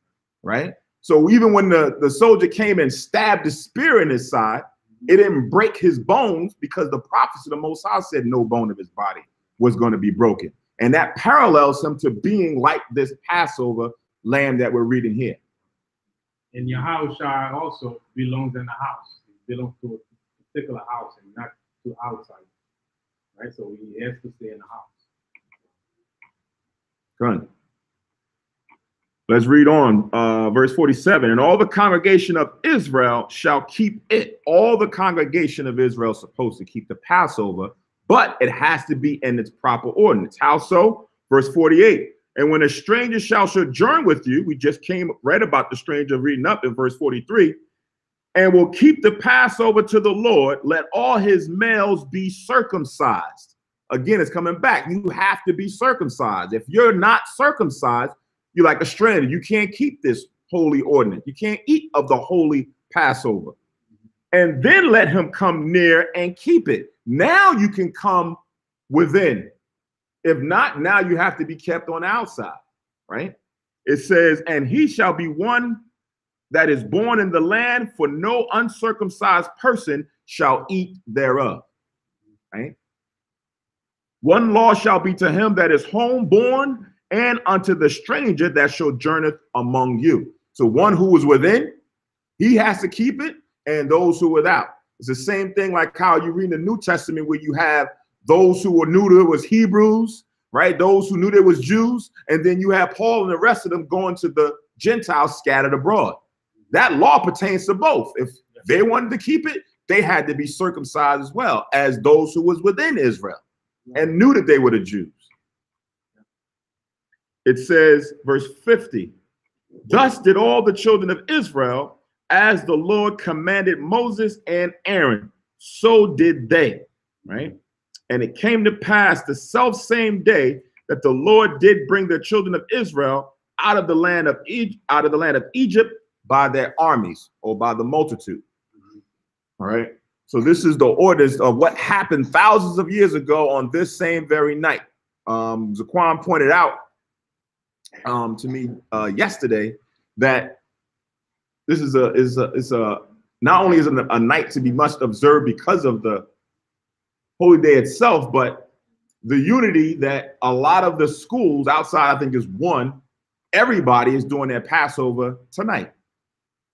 Right? So even when the soldier came and stabbed the spear in his side, it didn't break his bones, because the prophecy of the Most High said no bone of his body was going to be broken. And that parallels him to being like this Passover lamb that we're reading here. And Yahushua also belongs in the house. It belongs to a particular house and not to outside. Right? So he has to stay in the house. Good. Let's read on. Verse 47. And all the congregation of Israel shall keep it. All the congregation of Israel is supposed to keep the Passover, but it has to be in its proper ordinance. How so? Verse 48. And when a stranger shall sojourn with you, we just read about the stranger reading up in verse 43, and will keep the Passover to the Lord, let all his males be circumcised. Again, it's coming back. You have to be circumcised. If you're not circumcised, you're like a stranger. You can't keep this holy ordinance. You can't eat of the holy Passover. And then let him come near and keep it. Now you can come within. If not, now you have to be kept on the outside, right? It says, and he shall be one that is born in the land, for no uncircumcised person shall eat thereof, right? One law shall be to him that is homeborn, and unto the stranger that sojourneth among you. So one who is within, he has to keep it, and those who are without. It's the same thing like how you read in the New Testament, where you have those who were new to it was Hebrews, right? Those who knew there was Jews. And then you have Paul and the rest of them going to the Gentiles scattered abroad. That law pertains to both. If they wanted to keep it, they had to be circumcised as well as those who was within Israel and knew that they were the Jews. It says, verse 50, thus did all the children of Israel, as the Lord commanded Moses and Aaron, so did they, right? And it came to pass the selfsame day that the Lord did bring the children of Israel out of the land of Egypt by their armies, or by the multitude. All right. So this is the orders of what happened thousands of years ago on this same very night. Zaquan pointed out to me yesterday that this is not only is it a night to be much observed because of the holy day itself, but the unity that a lot of the schools outside, I think, is one. Everybody is doing their Passover tonight,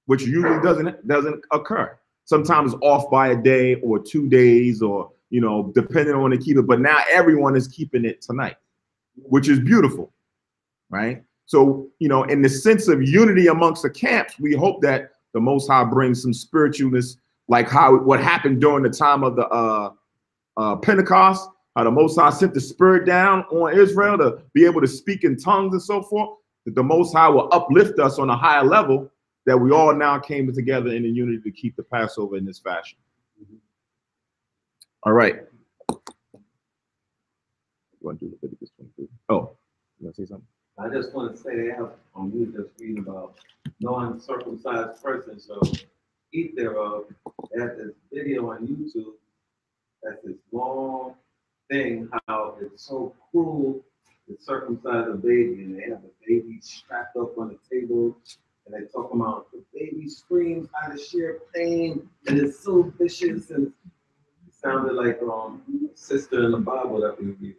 which usually doesn't occur. Sometimes off by a day or 2 days, or, you know, depending on when they keep it. But now everyone is keeping it tonight, which is beautiful, right? So, you know, in the sense of unity amongst the camps, we hope that the Most High brings some spiritualness, like what happened during the time of the Pentecost, how the Most High sent the Spirit down on Israel to be able to speak in tongues and so forth, that the Most High will uplift us on a higher level, that we all now came together in the unity to keep the Passover in this fashion. All right. You want to do Leviticus 23? Oh, you want to say something? I just want to say, we were just reading about no uncircumcised person shall eat thereof. They have this video on YouTube. That's this long thing, how it's so cruel to circumcise a baby, and they have a baby strapped up on the table, and they talk about the baby screams out of sheer pain, and it's so vicious, and it sounded like a sister in the Bible that we read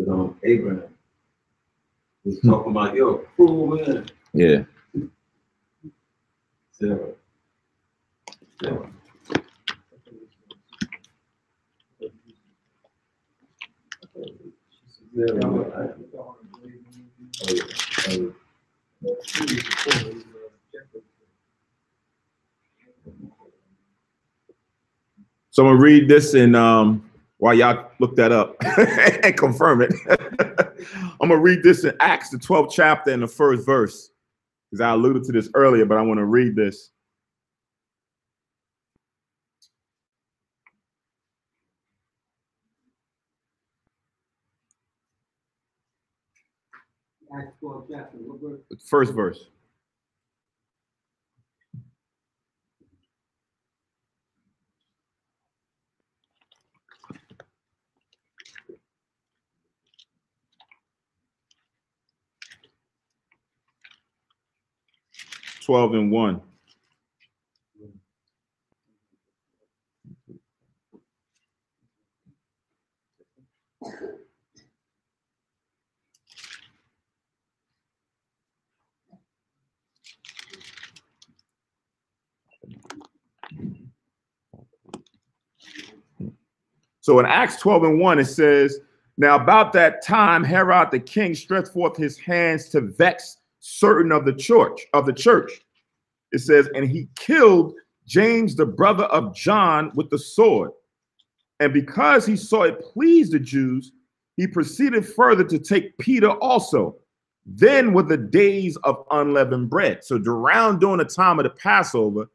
about with Abraham. He's talking about, yo, cruel man. Yeah. Sarah. So I'm gonna read this and while y'all look that up and confirm it. I'm gonna read this in Acts, the 12th chapter and the first verse. Because I alluded to this earlier, but I want to read this. Acts 12 chapter, what verse? First verse. Twelve and 1. So in Acts 12 and 1, it says, now about that time, Herod the king stretched forth his hands to vex certain of the church. It says, and he killed James, the brother of John, with the sword. And because he saw it pleased the Jews, he proceeded further to take Peter also. Then were the days of unleavened bread. So during the time of the Passover,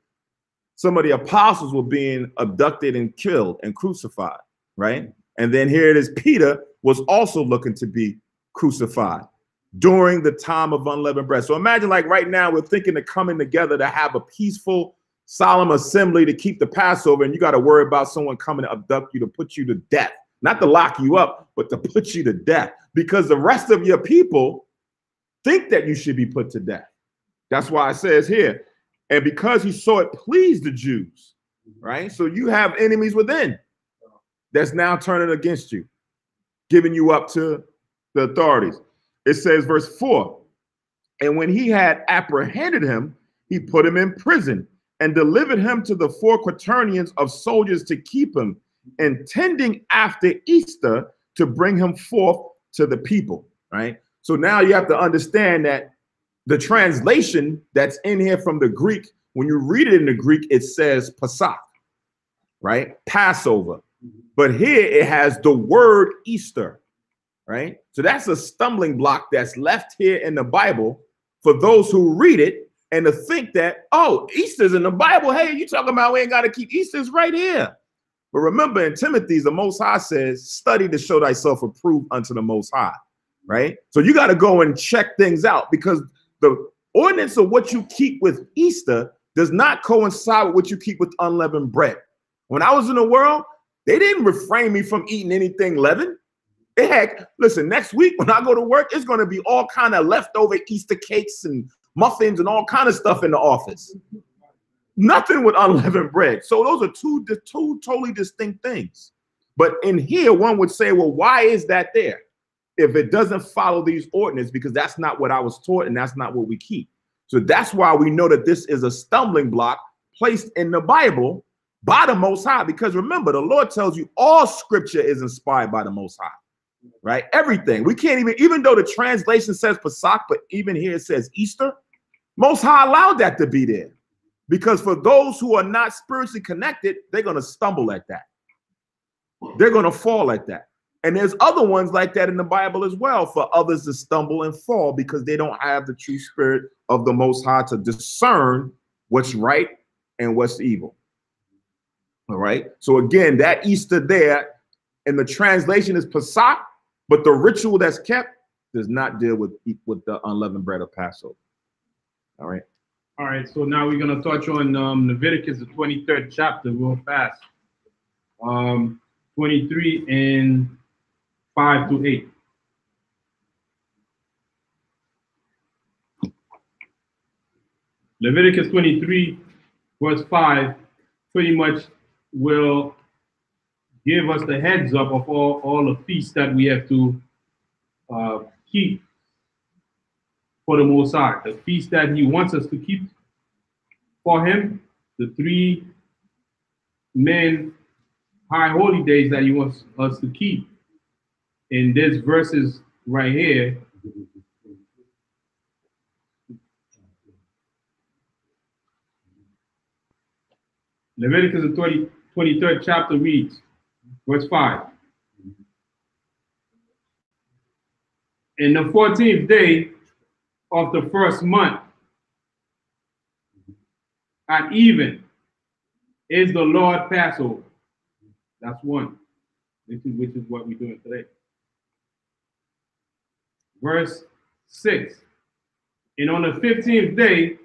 some of the apostles were being abducted and killed and crucified, right? And then here it is, Peter was also looking to be crucified during the time of unleavened bread. So imagine like right now, we're thinking of coming together to have a peaceful, solemn assembly to keep the Passover, and you got to worry about someone coming to abduct you, to put you to death. Not to lock you up, but to put you to death, because the rest of your people think that you should be put to death. That's why it says here, and because he saw it pleased the Jews, right? So you have enemies within that's now turning against you, giving you up to the authorities. It says, verse 4, and when he had apprehended him, he put him in prison and delivered him to the 4 quaternions of soldiers to keep him, intending after Easter to bring him forth to the people, right? So now you have to understand that the translation that's in here from the Greek, when you read it in the Greek, it says Pesach, right? Passover. But here it has the word Easter, right? So that's a stumbling block that's left here in the Bible for those who read it and to think that, oh, Easter's in the Bible. Hey, you talking about we ain't got to keep Easter's right here. But remember in Timothy, the Most High says, study to show thyself approved unto the Most High, right? So you got to go and check things out, because the ordinance of what you keep with Easter does not coincide with what you keep with unleavened bread. When I was in the world, they didn't refrain me from eating anything leavened. Heck, listen, next week when I go to work, it's going to be all kind of leftover Easter cakes and muffins and all kind of stuff in the office. Nothing with unleavened bread. So those are two totally distinct things. But in here, one would say, well, why is that there if it doesn't follow these ordinances? Because that's not what I was taught and that's not what we keep. So that's why we know that this is a stumbling block placed in the Bible by the Most High. Because remember, the Lord tells you all scripture is inspired by the Most High. Right? Everything. We can't even though the translation says Pesach, but even here it says Easter, Most High allowed that to be there. Because for those who are not spiritually connected, they're going to stumble at that. They're going to fall at that. And there's other ones like that in the Bible as well, for others to stumble and fall because they don't have the true spirit of the Most High to discern what's right and what's evil. All right. So again, that Easter there, and the translation is Pesach, but the ritual that's kept does not deal with the unleavened bread of Passover. All right. All right, so now we're going to touch on Leviticus, the 23rd chapter, real fast. 23 and 5 to 8. Leviticus 23, verse 5, pretty much will give us the heads up of all the feasts that we have to keep for the Most High. The feast that he wants us to keep for him, the 3 main high holy days that he wants us to keep. In this verses right here, Leviticus the 23rd chapter reads, verse 5. In the 14th day of the first month, at even, is the Lord Passover. That's one. Which is what we're doing today. Verse 6. And on the 15th day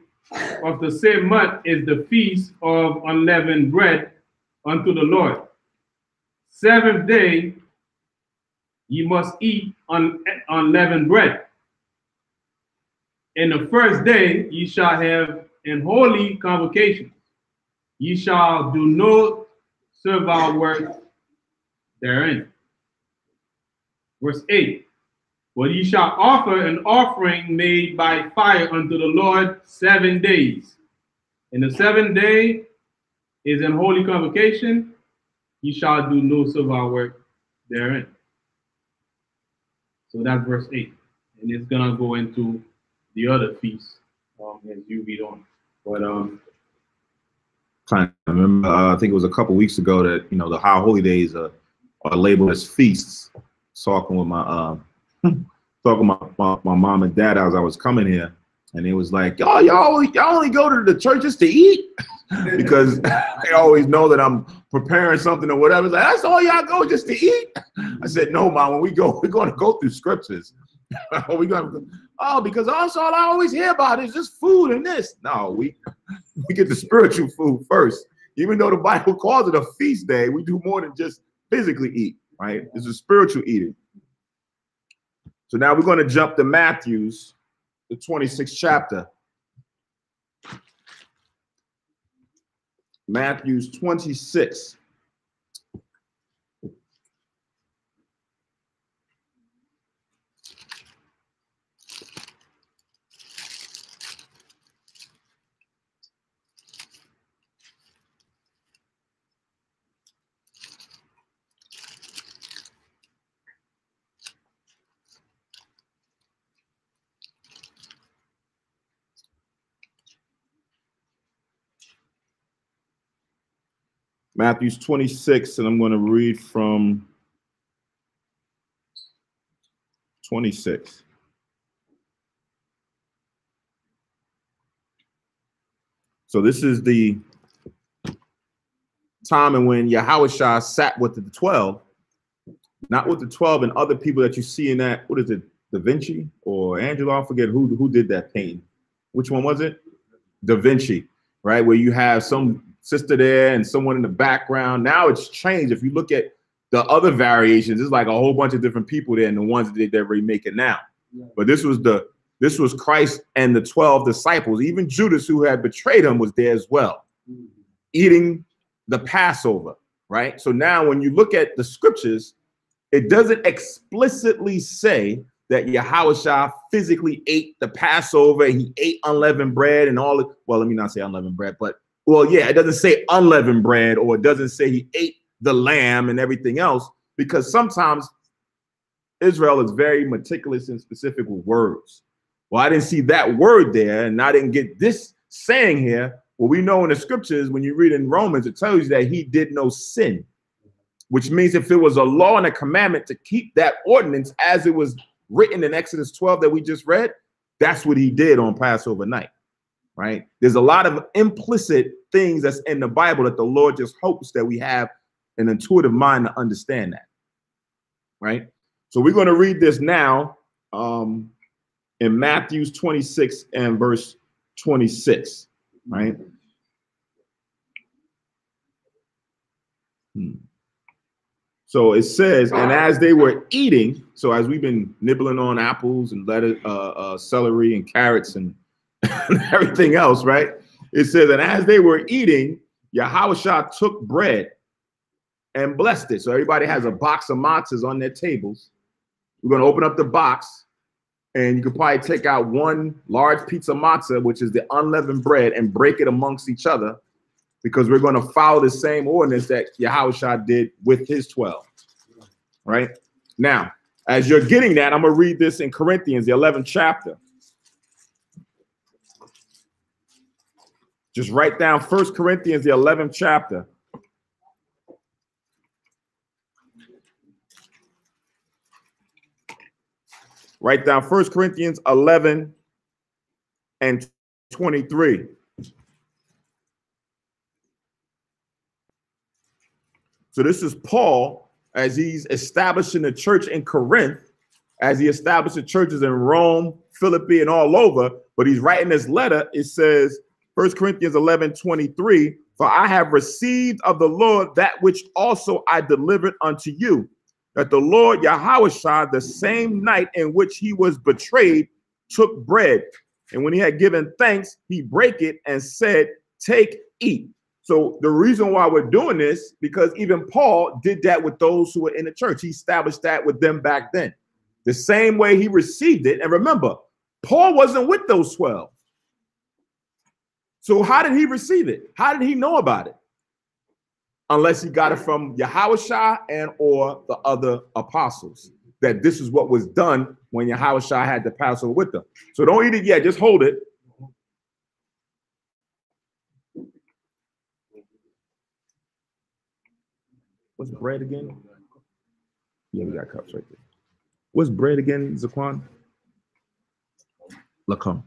of the same month is the feast of unleavened bread unto the Lord. 7th day ye must eat unleavened bread. In the first day ye shall have an holy convocation. Ye shall do no servile work therein. Verse 8. But ye shall offer an offering made by fire unto the Lord 7 days. And the 7th day is an holy convocation. Ye shall do no servile work therein. So that's verse 8. And it's going to go into the other feasts as you read on. But kind of remember, I think it was a couple weeks ago that, you know, the high holy days are labeled as feasts. Talking with my my mom and dad as I was coming here, and it was like, oh, y'all only go to the churches to eat, because they always know that I'm preparing something or whatever. It's like, that's all y'all go, just to eat? I said, no, Mom, when we go, we're going to go through scriptures. Because also all I always hear about is just food and this. No, we get the spiritual food first. Even though the Bible calls it a feast day, we do more than just physically eat, right? It's a spiritual eating. So now we're going to jump to Matthew's, the 26th chapter. Matthew's 26. Matthew's 26, and I'm going to read from 26. So this is the time and when Yahushua sat with the 12, not with the 12 and other people that you see in that, what is it, Da Vinci or Angelo? I forget who did that painting. Which one was it? Da Vinci, right? Where you have some sister there and someone in the background. Now it's changed. If you look at the other variations, it's like a whole bunch of different people there, and the ones that they're remaking now. Yeah. But this was Christ and the 12 disciples. Even Judas, who had betrayed him, was there as well, eating the Passover, right? So now when you look at the scriptures, it doesn't explicitly say that Yahushua physically ate the Passover. He ate unleavened bread and all it. Well, let me not say unleavened bread, but well, yeah, it doesn't say unleavened bread, or it doesn't say he ate the lamb and everything else, because sometimes Israel is very meticulous and specific with words. Well, I didn't see that word there, and I didn't get this saying here. Well, we know in the scriptures, when you read in Romans, it tells you that he did no sin, which means if it was a law and a commandment to keep that ordinance as it was written in Exodus 12 that we just read, that's what he did on Passover night, right? There's a lot of implicit things that's in the Bible that the Lord just hopes that we have an intuitive mind to understand that, right? So we're going to read this now in Matthew 26 and verse 26, right? So it says, and as they were eating, so as we've been nibbling on apples and lettuce, celery and carrots and and everything else, right? It says, and as they were eating, Yahushua took bread and blessed it. So everybody has a box of matzahs on their tables. We're going to open up the box, and you could probably take out one large piece of matzah, which is the unleavened bread, and break it amongst each other, because we're going to follow the same ordinance that Yahushua did with his 12. Right? Now, as you're getting that, I'm going to read this in Corinthians, the 11th chapter. Just write down 1 Corinthians, the 11th chapter. Write down 1 Corinthians 11 and 23. So this is Paul as he's establishing the church in Corinth, as he established the churches in Rome, Philippi, and all over. But he's writing this letter. It says, 1 Corinthians 11:23, for I have received of the Lord that which also I delivered unto you, that the Lord Yahushua, the same night in which he was betrayed, took bread. And when he had given thanks, he brake it and said, take, eat. So the reason why we're doing this, because even Paul did that with those who were in the church. He established that with them back then. The same way he received it. And remember, Paul wasn't with those 12. So how did he receive it? How did he know about it? Unless he got it from Yahushua and or the other apostles, that this is what was done when Yahushua had the Passover with them. So don't eat it yet, just hold it. What's bread again? Yeah, we got cups right there. What's bread again, Zaquan? Lacum.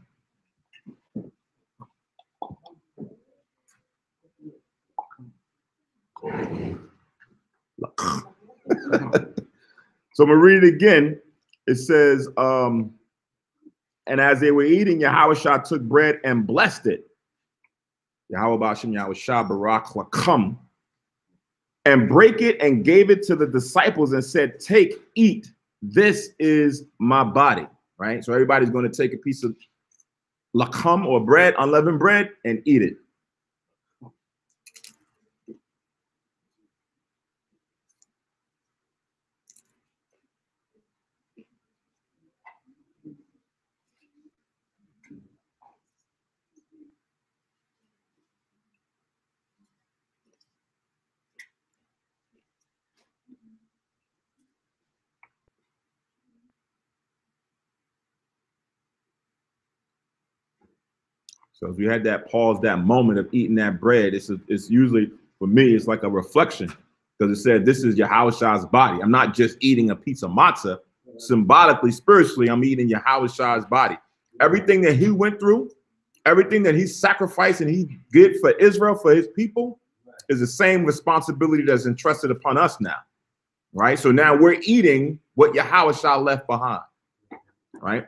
So I'm gonna read it again. It says, and as they were eating, Yahushua took bread and blessed it. Yahweh Bashem Yahushua Barak Lakam, and break it and gave it to the disciples and said, take, eat. This is my body. Right? So everybody's going to take a piece of lakam or bread, unleavened bread, and eat it. So if you had that pause, that moment of eating that bread, it's usually, for me, it's like a reflection, because it said, this is Yahushua's body. I'm not just eating a piece of matzah. Symbolically, spiritually, I'm eating Yahushua's body. Everything that he went through, everything that he sacrificed and he did for Israel, for his people, is the same responsibility that's entrusted upon us now. Right? So now we're eating what Yahushua left behind. Right?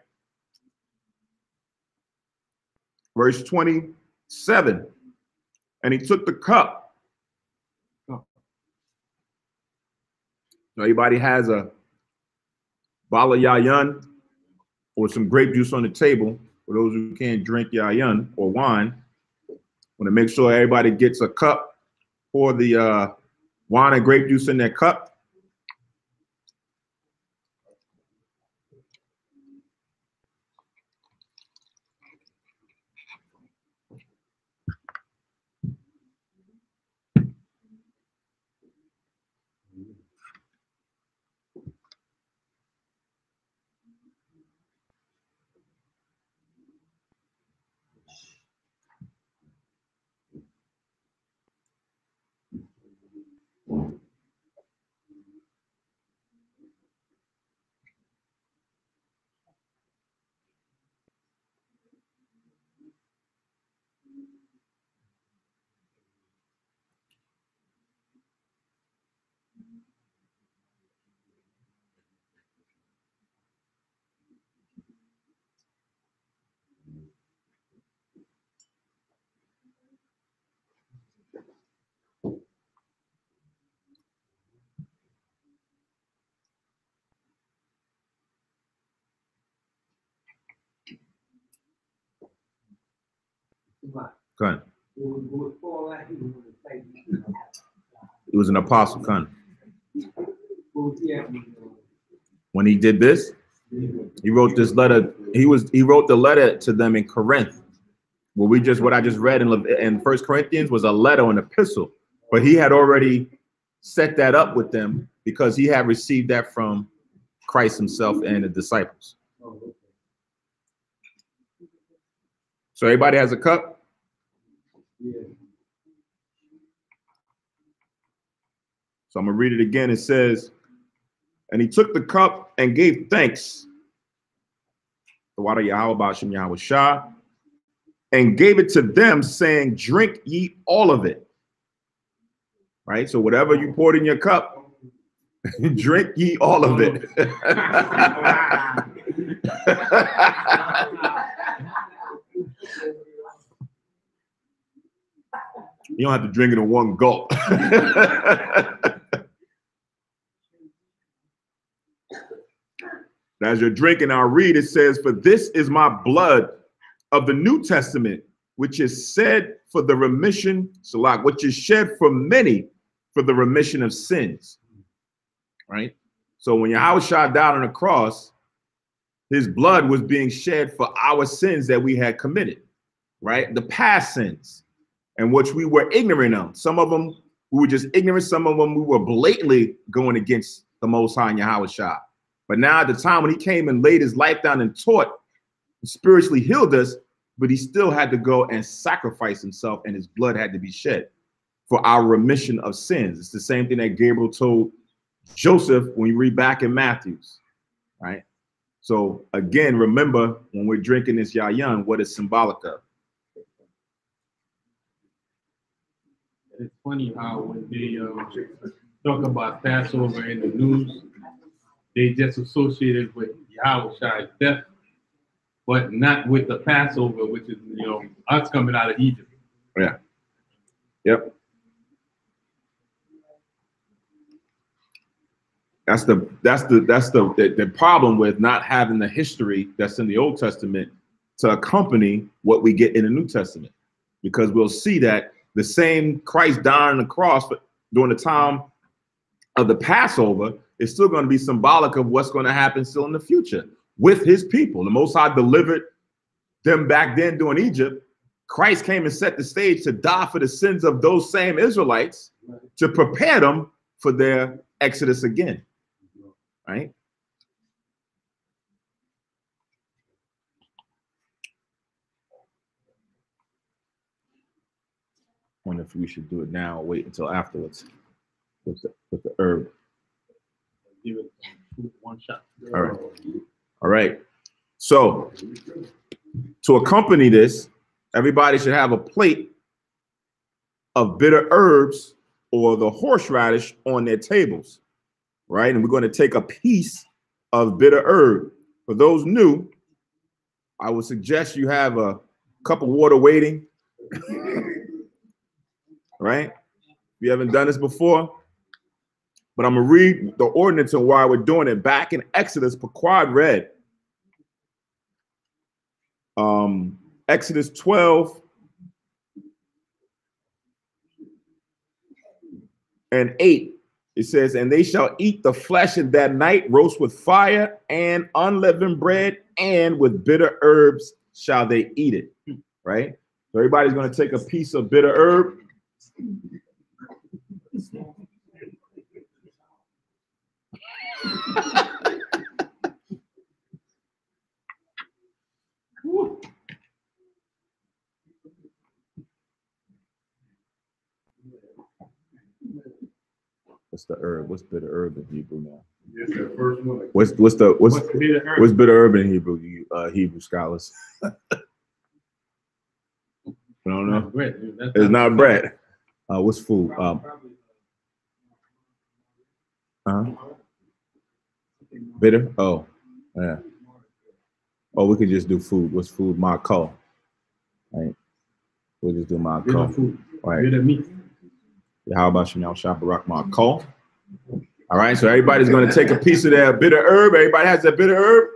Verse 27, and he took the cup. So everybody has a bottle of yayan or some grape juice on the table for those who can't drink yayan or wine. Want to make sure everybody gets a cup, pour the wine and grape juice in their cup. Con. It He was an apostle, con. When he did this, he wrote this letter. He wrote the letter to them in Corinth. What I just read in 1 Corinthians was a letter, an epistle. But he had already set that up with them because he had received that from Christ himself and the disciples. So everybody has a cup? So I'm going to read it again. It says, and he took the cup and gave thanks. The water Yahweh Ba'ashem Yahweh Shah, and gave it to them, saying, drink ye all of it. Right? So whatever you poured in your cup, drink ye all of it. You don't have to drink it in one gulp. As you're drinking, I'll read, it says, for this is my blood of the New Testament, which is said for the remission, Salak, which is shed for many for the remission of sins. Right? So when Yahushua died on the cross, his blood was being shed for our sins that we had committed, right? The past sins, and which we were ignorant of. Some of them we were just ignorant. Some of them we were blatantly going against the Most High and Yahushua. But now at the time when he came and laid his life down and taught, spiritually healed us, but he still had to go and sacrifice himself, and his blood had to be shed for our remission of sins. It's the same thing that Gabriel told Joseph when you read back in Matthews, right? So again, remember when we're drinking this Yayan, what it's symbolic of. It's funny how when they talk about Passover in the news, they just associate it with Yahushua's death, but not with the Passover, which is, us coming out of Egypt. Yeah. Yep. That's the problem with not having the history that's in the Old Testament to accompany what we get in the New Testament, because we'll see that the same Christ dying on the cross during the time of the Passover is still going to be symbolic of what's going to happen still in the future with his people. The Most High delivered them back then during Egypt. Christ came and set the stage to die for the sins of those same Israelites to prepare them for their exodus again. Right? I wonder if we should do it now or wait until afterwards with the herb. Give it one shot. All right. All right. So to accompany this, everybody should have a plate of bitter herbs or the horseradish on their tables. Right? And we're going to take a piece of bitter herb. For those new, I would suggest you have a cup of water waiting. Right? If you haven't done this before. But I'm going to read the ordinance and why we're doing it. Back in Exodus, Pequod read Exodus 12 and 8. It says, and they shall eat the flesh in that night, roast with fire and unleavened bread, and with bitter herbs shall they eat it. Right? So everybody's going to take a piece of bitter herb. What's the herb? What's bitter herb in Hebrew now? Yes, the first one. What's bitter herb in Hebrew? You Hebrew scholars. I don't know. It's not bread. What's food? Bitter? Oh, yeah. Oh, we could just do food. What's food? Ma'kal. Right. We'll just do ma'kal. Bitter food. Right. Bitter meat. How about Shemal Shabarak Ma'kal? All right. So everybody's going to take a piece of that bitter herb. Everybody has that bitter herb.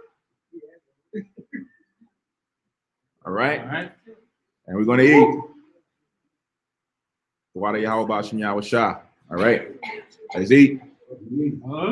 All right. All right. And we're going to eat. Wada Yahweh Bashim Yahweh Shah. All right. Let's eat. Oh.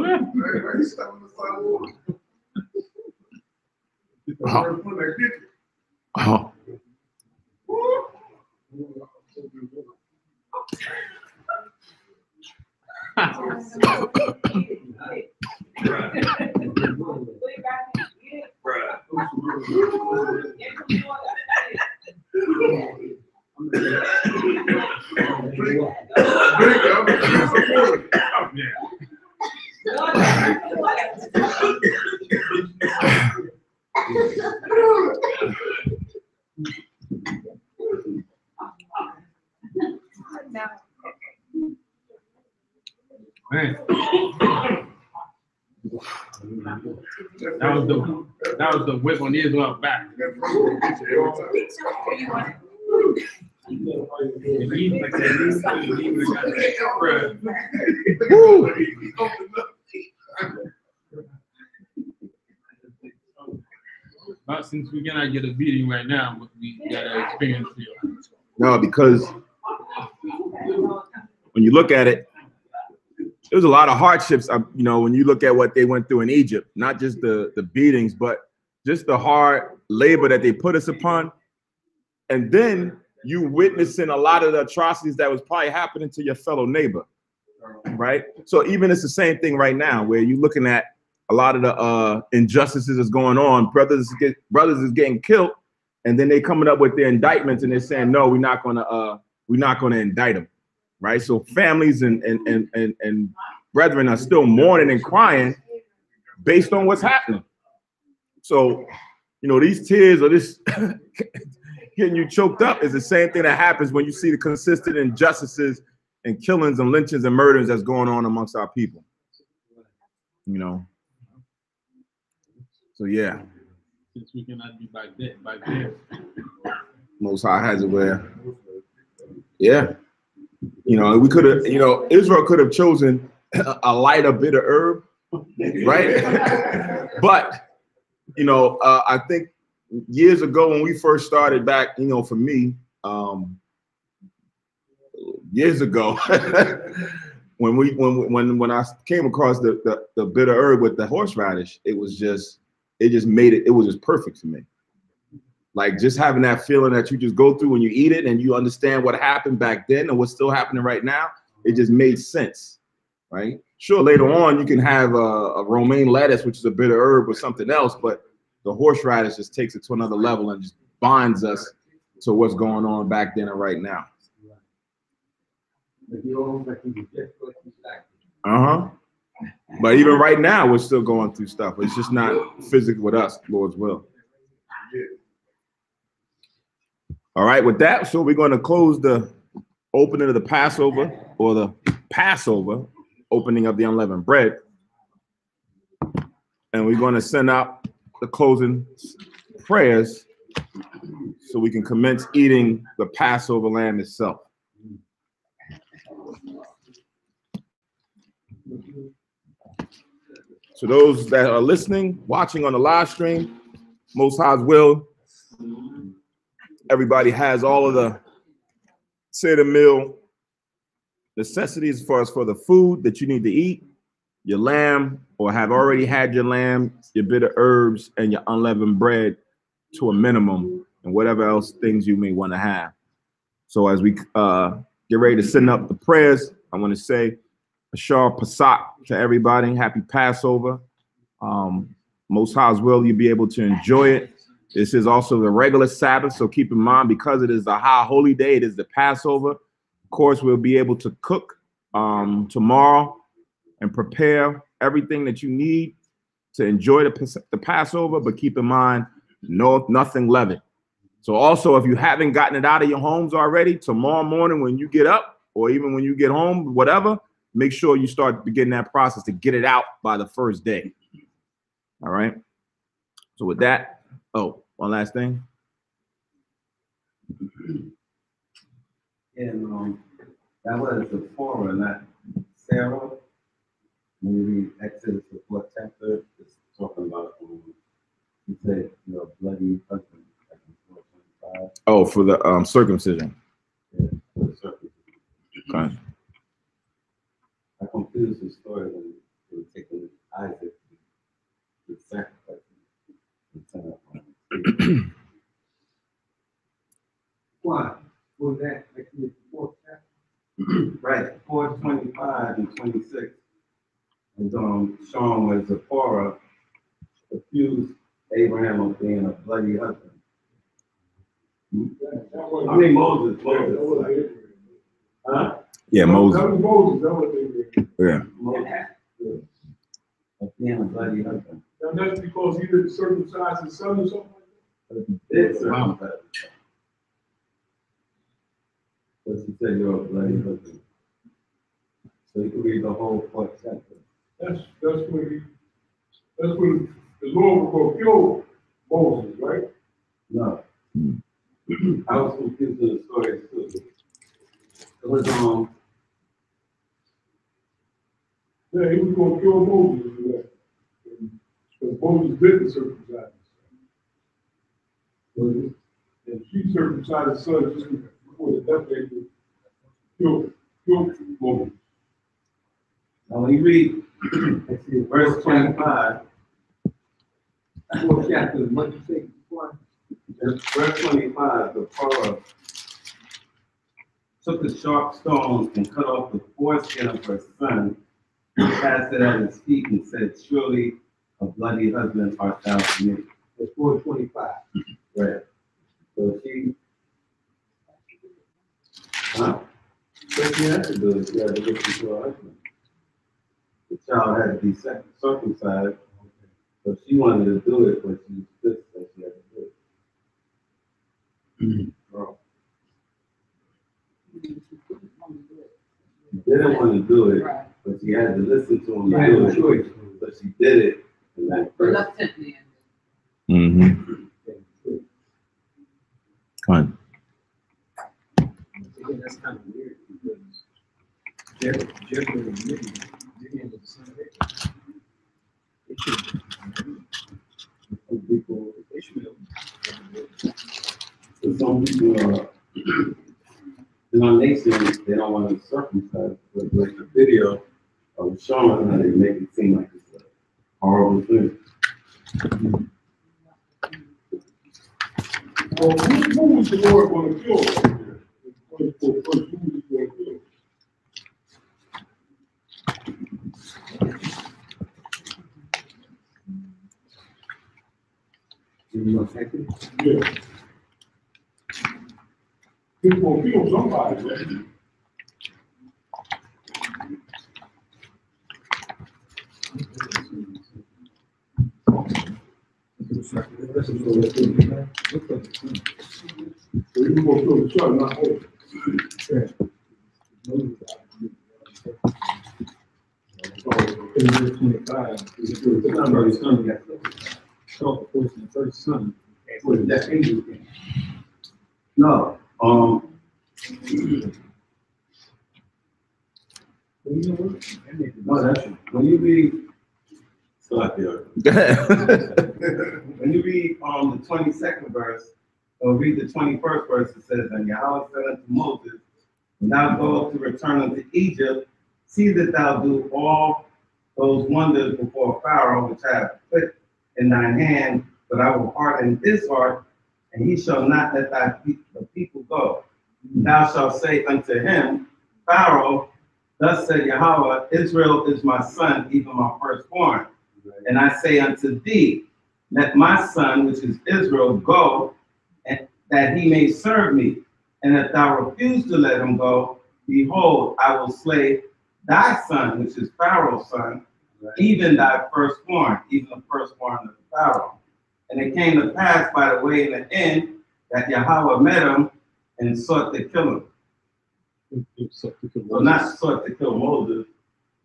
Man. That was the whip on Israel back. But since we cannot get a beating right now, we gotta experience it. No, because when you look at it, there's a lot of hardships. You know, when you look at what they went through in Egypt, not just the beatings, but just the hard labor that they put us upon. And then you witnessing a lot of the atrocities that was probably happening to your fellow neighbor, right? So even it's the same thing right now, where you're looking at a lot of the injustices that's going on. Brothers is getting killed, and then they coming up with their indictments, and they're saying, no, we're not gonna indict them, right? So families and brethren are still mourning and crying based on what's happening. So, you know, these tears or this getting you choked up is the same thing that happens when you see the consistent injustices and killings and lynchings and murders that's going on amongst our people. You know. So yeah. Since we cannot be back there. Most High has it where, yeah. You know, we could have, you know, Israel could have chosen a lighter bitter herb, right? But, you know, I think years ago when we first started back, you know, for me, years ago, when I came across the bitter herb with the horseradish, it just perfect for me. Like just having that feeling that you just go through when you eat it and you understand what happened back then and what's still happening right now, it just made sense, right? Sure, later on you can have a romaine lettuce, which is a bitter herb or something else, but the horseradish just takes it to another level and just binds us to what's going on back then and right now. But even right now, we're still going through stuff. It's just not physical with us, Lord's will. All right, with that, so we're going to close the opening of the Passover, or the Passover, opening of the unleavened bread. And we're going to send out the closing prayers so we can commence eating the Passover lamb itself. So those that are listening, watching on the live stream, Most High's will, everybody has all of the Seder meal necessities for the food that you need to eat, your lamb, or have already had your lamb, your bitter herbs, and your unleavened bread to a minimum, and whatever else things you may want to have. So as we get ready to send up the prayers, I want to say Ashar Pasak to everybody. Happy Passover. Most High's will, you'll be able to enjoy it. This is also the regular Sabbath, so keep in mind, because it is the high holy day, it is the Passover. Of course, we'll be able to cook tomorrow and prepare everything that you need to enjoy the Passover, but keep in mind, nothing leavened. So also, if you haven't gotten it out of your homes already, tomorrow morning when you get up, or even when you get home, whatever, make sure you start beginning that process to get it out by the first day. All right. So with that, oh, one last thing. And that was Zipporah, not Sarah. When you read Exodus, the 4th chapter, it's talking about, he said, your bloody husband. Oh, for the circumcision. Yeah, for the circumcision. Okay. I confused the story when they were taking Isaac to sacrifice him. Why? Was that actually the fourth chapter? Right, 4:25 and 26. And Sean was Zipporah accused Abraham of being a bloody husband. I mean Moses. Huh? Yeah, Moses. That was Moses. That was they did. Yeah. Moses. Of being a bloody husband. Now that's because he didn't circumcise his son or something like But he did circumcise himself. But he said you're a bloody husband. So you can read the whole fourth chapter. that. That's when the Lord will kill Moses, right? No. I was confused with the story too. It was Yeah, he was going to kill Moses. Because Moses didn't circumcise his son. And she circumcised his son just before the death day to kill Moses. now when you read verse 25, Fourth chapter, what you say? verse 25, the Torah took a sharp stone and cut off the foreskin of her son, and cast it at his feet, and said, surely a bloody husband art thou to me. That's 4:25. Right. So she, huh? What she had to do is she had to get to her husband. The child had to be circumcised, so she wanted to do it, but she insisted that she had to do it. She didn't want to do it, but she had to listen to him to do it. So she did it, and that first. Reluctantly. Mm-hmm. Fine. Again, that's kind of weird because Jethro and Midian was the son of Abraham. It should be people, Ishmael. Some people, in our nation, they don't want to circumcise, but like the video of showing how they make it seem like it's a horrible thing. Well, who was the Lord going to kill? Who was he going to kill? Yeah. He's going to kill somebody, right? So he was going to kill the son, not Moses. No, no, that's when you read. When you read the 22nd verse, or read the 21st verse, it says, and Yahweh said unto Moses, when thou go to return unto Egypt, see that thou do all those wonders before Pharaoh, which I have put in thine hand, but I will harden his heart, and he shall not let the people go. Thou shalt say unto him, Pharaoh, thus said Yahweh, Israel is my son, even my firstborn. And I say unto thee, let my son, which is Israel, go, and that he may serve me. And if thou refuse to let him go, behold, I will slay thy son, which is Pharaoh's son, even thy firstborn, even the firstborn of Pharaoh. And it came to pass by the way in the end that Yahweh met him and sought to kill him. So not sought to kill Moses,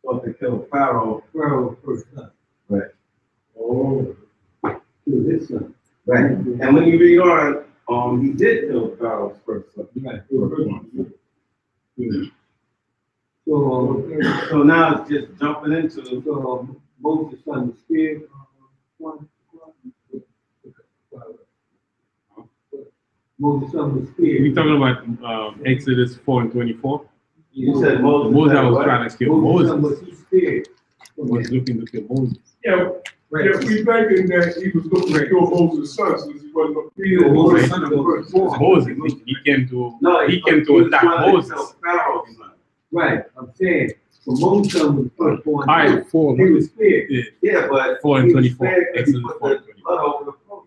sought to kill Pharaoh. Pharaoh's first son. Right. Oh, to his son. Right. And when you read on, he did kill Pharaoh's first son. So now it's just jumping into. So Moses' son was scared. Moses' son was scared. We talking about Exodus 4:24. You said Moses. Moses said was what? trying to kill Moses' son Moses. was he scared. Was looking to kill Moses. Yeah, Right. if we thinking that he was looking to kill Moses' son since he wasn't appealing. Moses' son was Moses, he came to No, he came to was attack trying to Moses. kill Pharaoh's son. Right, I'm saying, so Moses' son was firstborn. All right, 4. He was scared. Yeah, but 4 and he was 24. scared 'cause he Exodus put 4 the and 24. blood over the floor.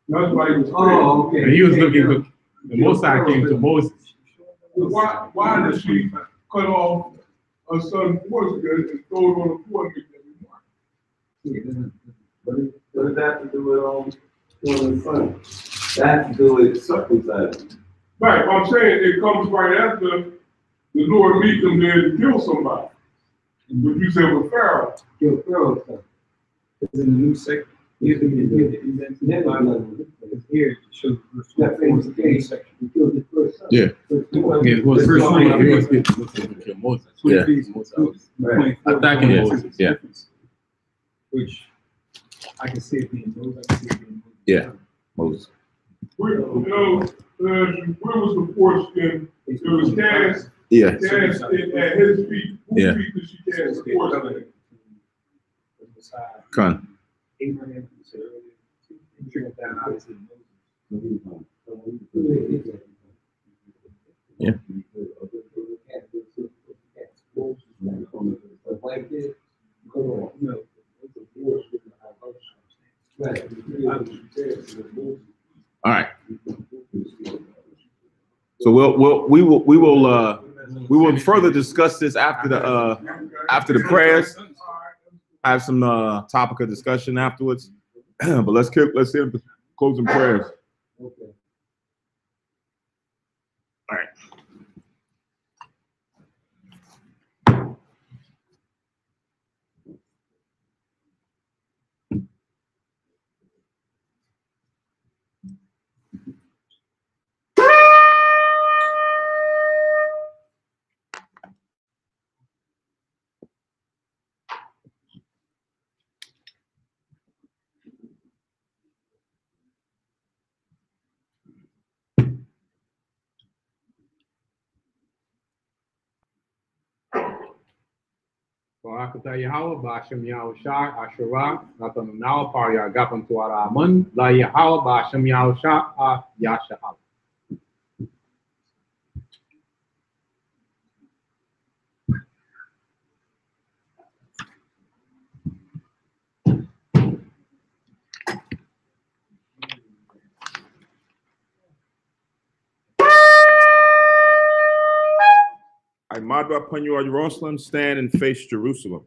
That's why he was scared. Oh, okay. And he was looking to the Most High came to Moses. Why did she cut off her son's voice and throw it on the floor and make that remark? What does that have to do with killing his son? That has to do with circumcising. Right, I'm saying it comes right after the Lord meet them there to kill somebody. What you said with Pharaoh. Kill Pharaoh's son. It's in the new section. Here it shows that famous case, he killed his first son. Yeah. Yeah, it was First first one, thing he yeah. was looking to kill Moses. Yeah. Right. Attacking Yeah. Moses. Yeah. Which I can see it being Moses, I can see it being Moses. Yeah. Moses. Where was the foreskin? It was cast Yeah. at his feet. Whose Yeah. feet did she cast the foreskin? Con. Abraham, you said earlier, he trickled down obviously Moses. Yeah. All right. So we will further discuss this after the prayers. Have some topic of discussion afterwards. But let's hear the closing prayers. All right. Barakatah Yahweh, Ba'ashem Yahweh Shai, Asherah, Natan Nawa, Parya Gapan Tuara Amun, La Yahweh, Ba'ashem Yahweh Shai, Yashahal. I model upon you, O Jerusalem, stand and face Jerusalem.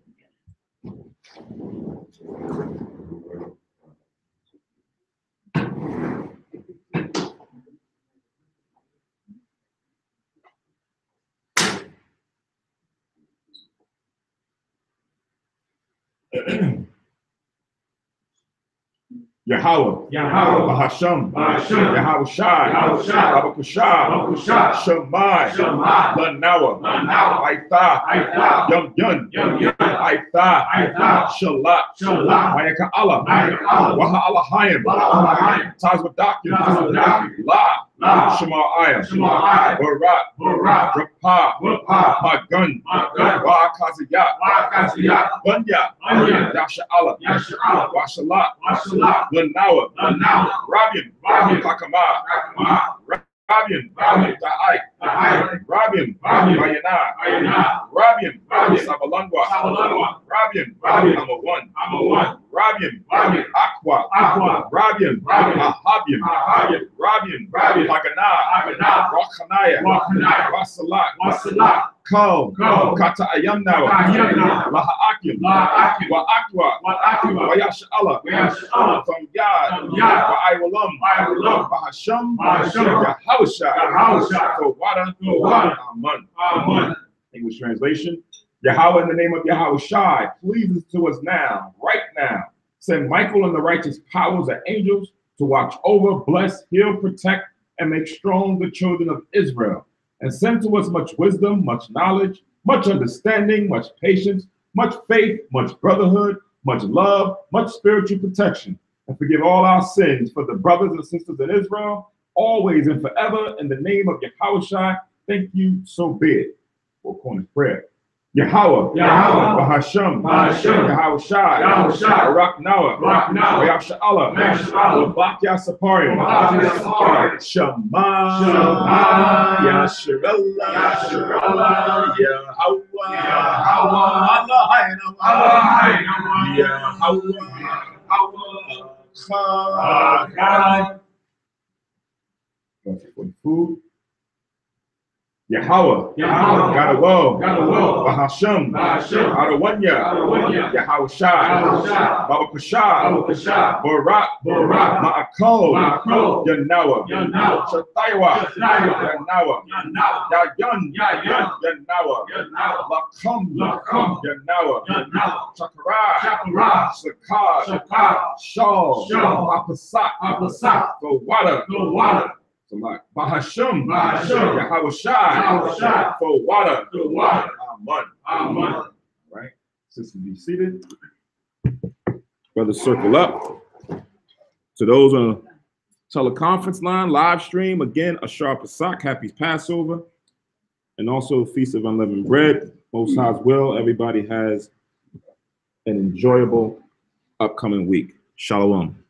Yahweh, Bahasham, Yahweh Shai, Abakushah, Shemai, Lanawa, Aitha, Yum Yun, Aitha, Shalat, Mayaka Allah, Waha Allahayim, Tazwadakim, La, Shemaiah, Barak, Rapah, Magun, Wakaziyat, Bunya, Dasha Allah, Washalat, Lanawa, Rabian, Kakama, Rabian, Ta'ai, Rabian, Bayana, Rabian, Sabalangwa, Rabian, I'm a one, Rabian, Aqua, Rabian, Ahabian, Rabian, Hagana, Rakhanaya, Wasalat, Kal, Kata Ayamnawa, Lahaakim, Wa Akwa, Wayash Allah, from Yad, Wa'iwalam, Bahasham, Yahawashah, for water, Aman. English translation. Yahweh, in the name of Yahweh Shai, pleases to us now, right now. Send Michael and the righteous powers of angels to watch over, bless, heal, protect, and make strong the children of Israel. And send to us much wisdom, much knowledge, much understanding, much patience, much faith, much brotherhood, much love, much spiritual protection. And forgive all our sins for the brothers and sisters in Israel, always and forever. In the name of Yahushua, thank you, so be it. Four corners prayer. Yahweh, Yahweh, Bahasham, Bahasham, Yahushua, Yahushua, Barak Noah, Barak Noah, Yahsha'Allah, Yahsha'Allah, Bakia Sapari, Bakia Sapari, Shema, Shema, Yasharallah, Yasharallah, Yahweh, Yahweh, food. Yahweh, Yahweh, Gadawah, Gadawah, Bahasham, Bahasham, Adawanya, Adawanya, Yahushua, Yahushua, Baba Kashah, Kasha, Barak, Barak, Ma'akol, Ma'akol, Yanawa, Yanawa, Shataiwa, Shataiwa, Yanawa, Yanawa, Yayan, Yayan, Yanawa, Yanawa, Lakum, Lakum, Yanawa, Yanawa, Chakara, Chakara, Sakar, Shakar, Shaw, Shaw, Apasak, Apasak, the water, the water, Bahasham, Bahasham, Yahushua, Yahushua, for water, the water, Amen. Amen. Right? Sisters, be seated. Brothers, circle up. To those on the teleconference line, live stream, again, Ashar Pasak, happy Passover, and also Feast of Unleavened Bread. Most High's will, everybody has an enjoyable upcoming week. Shalom.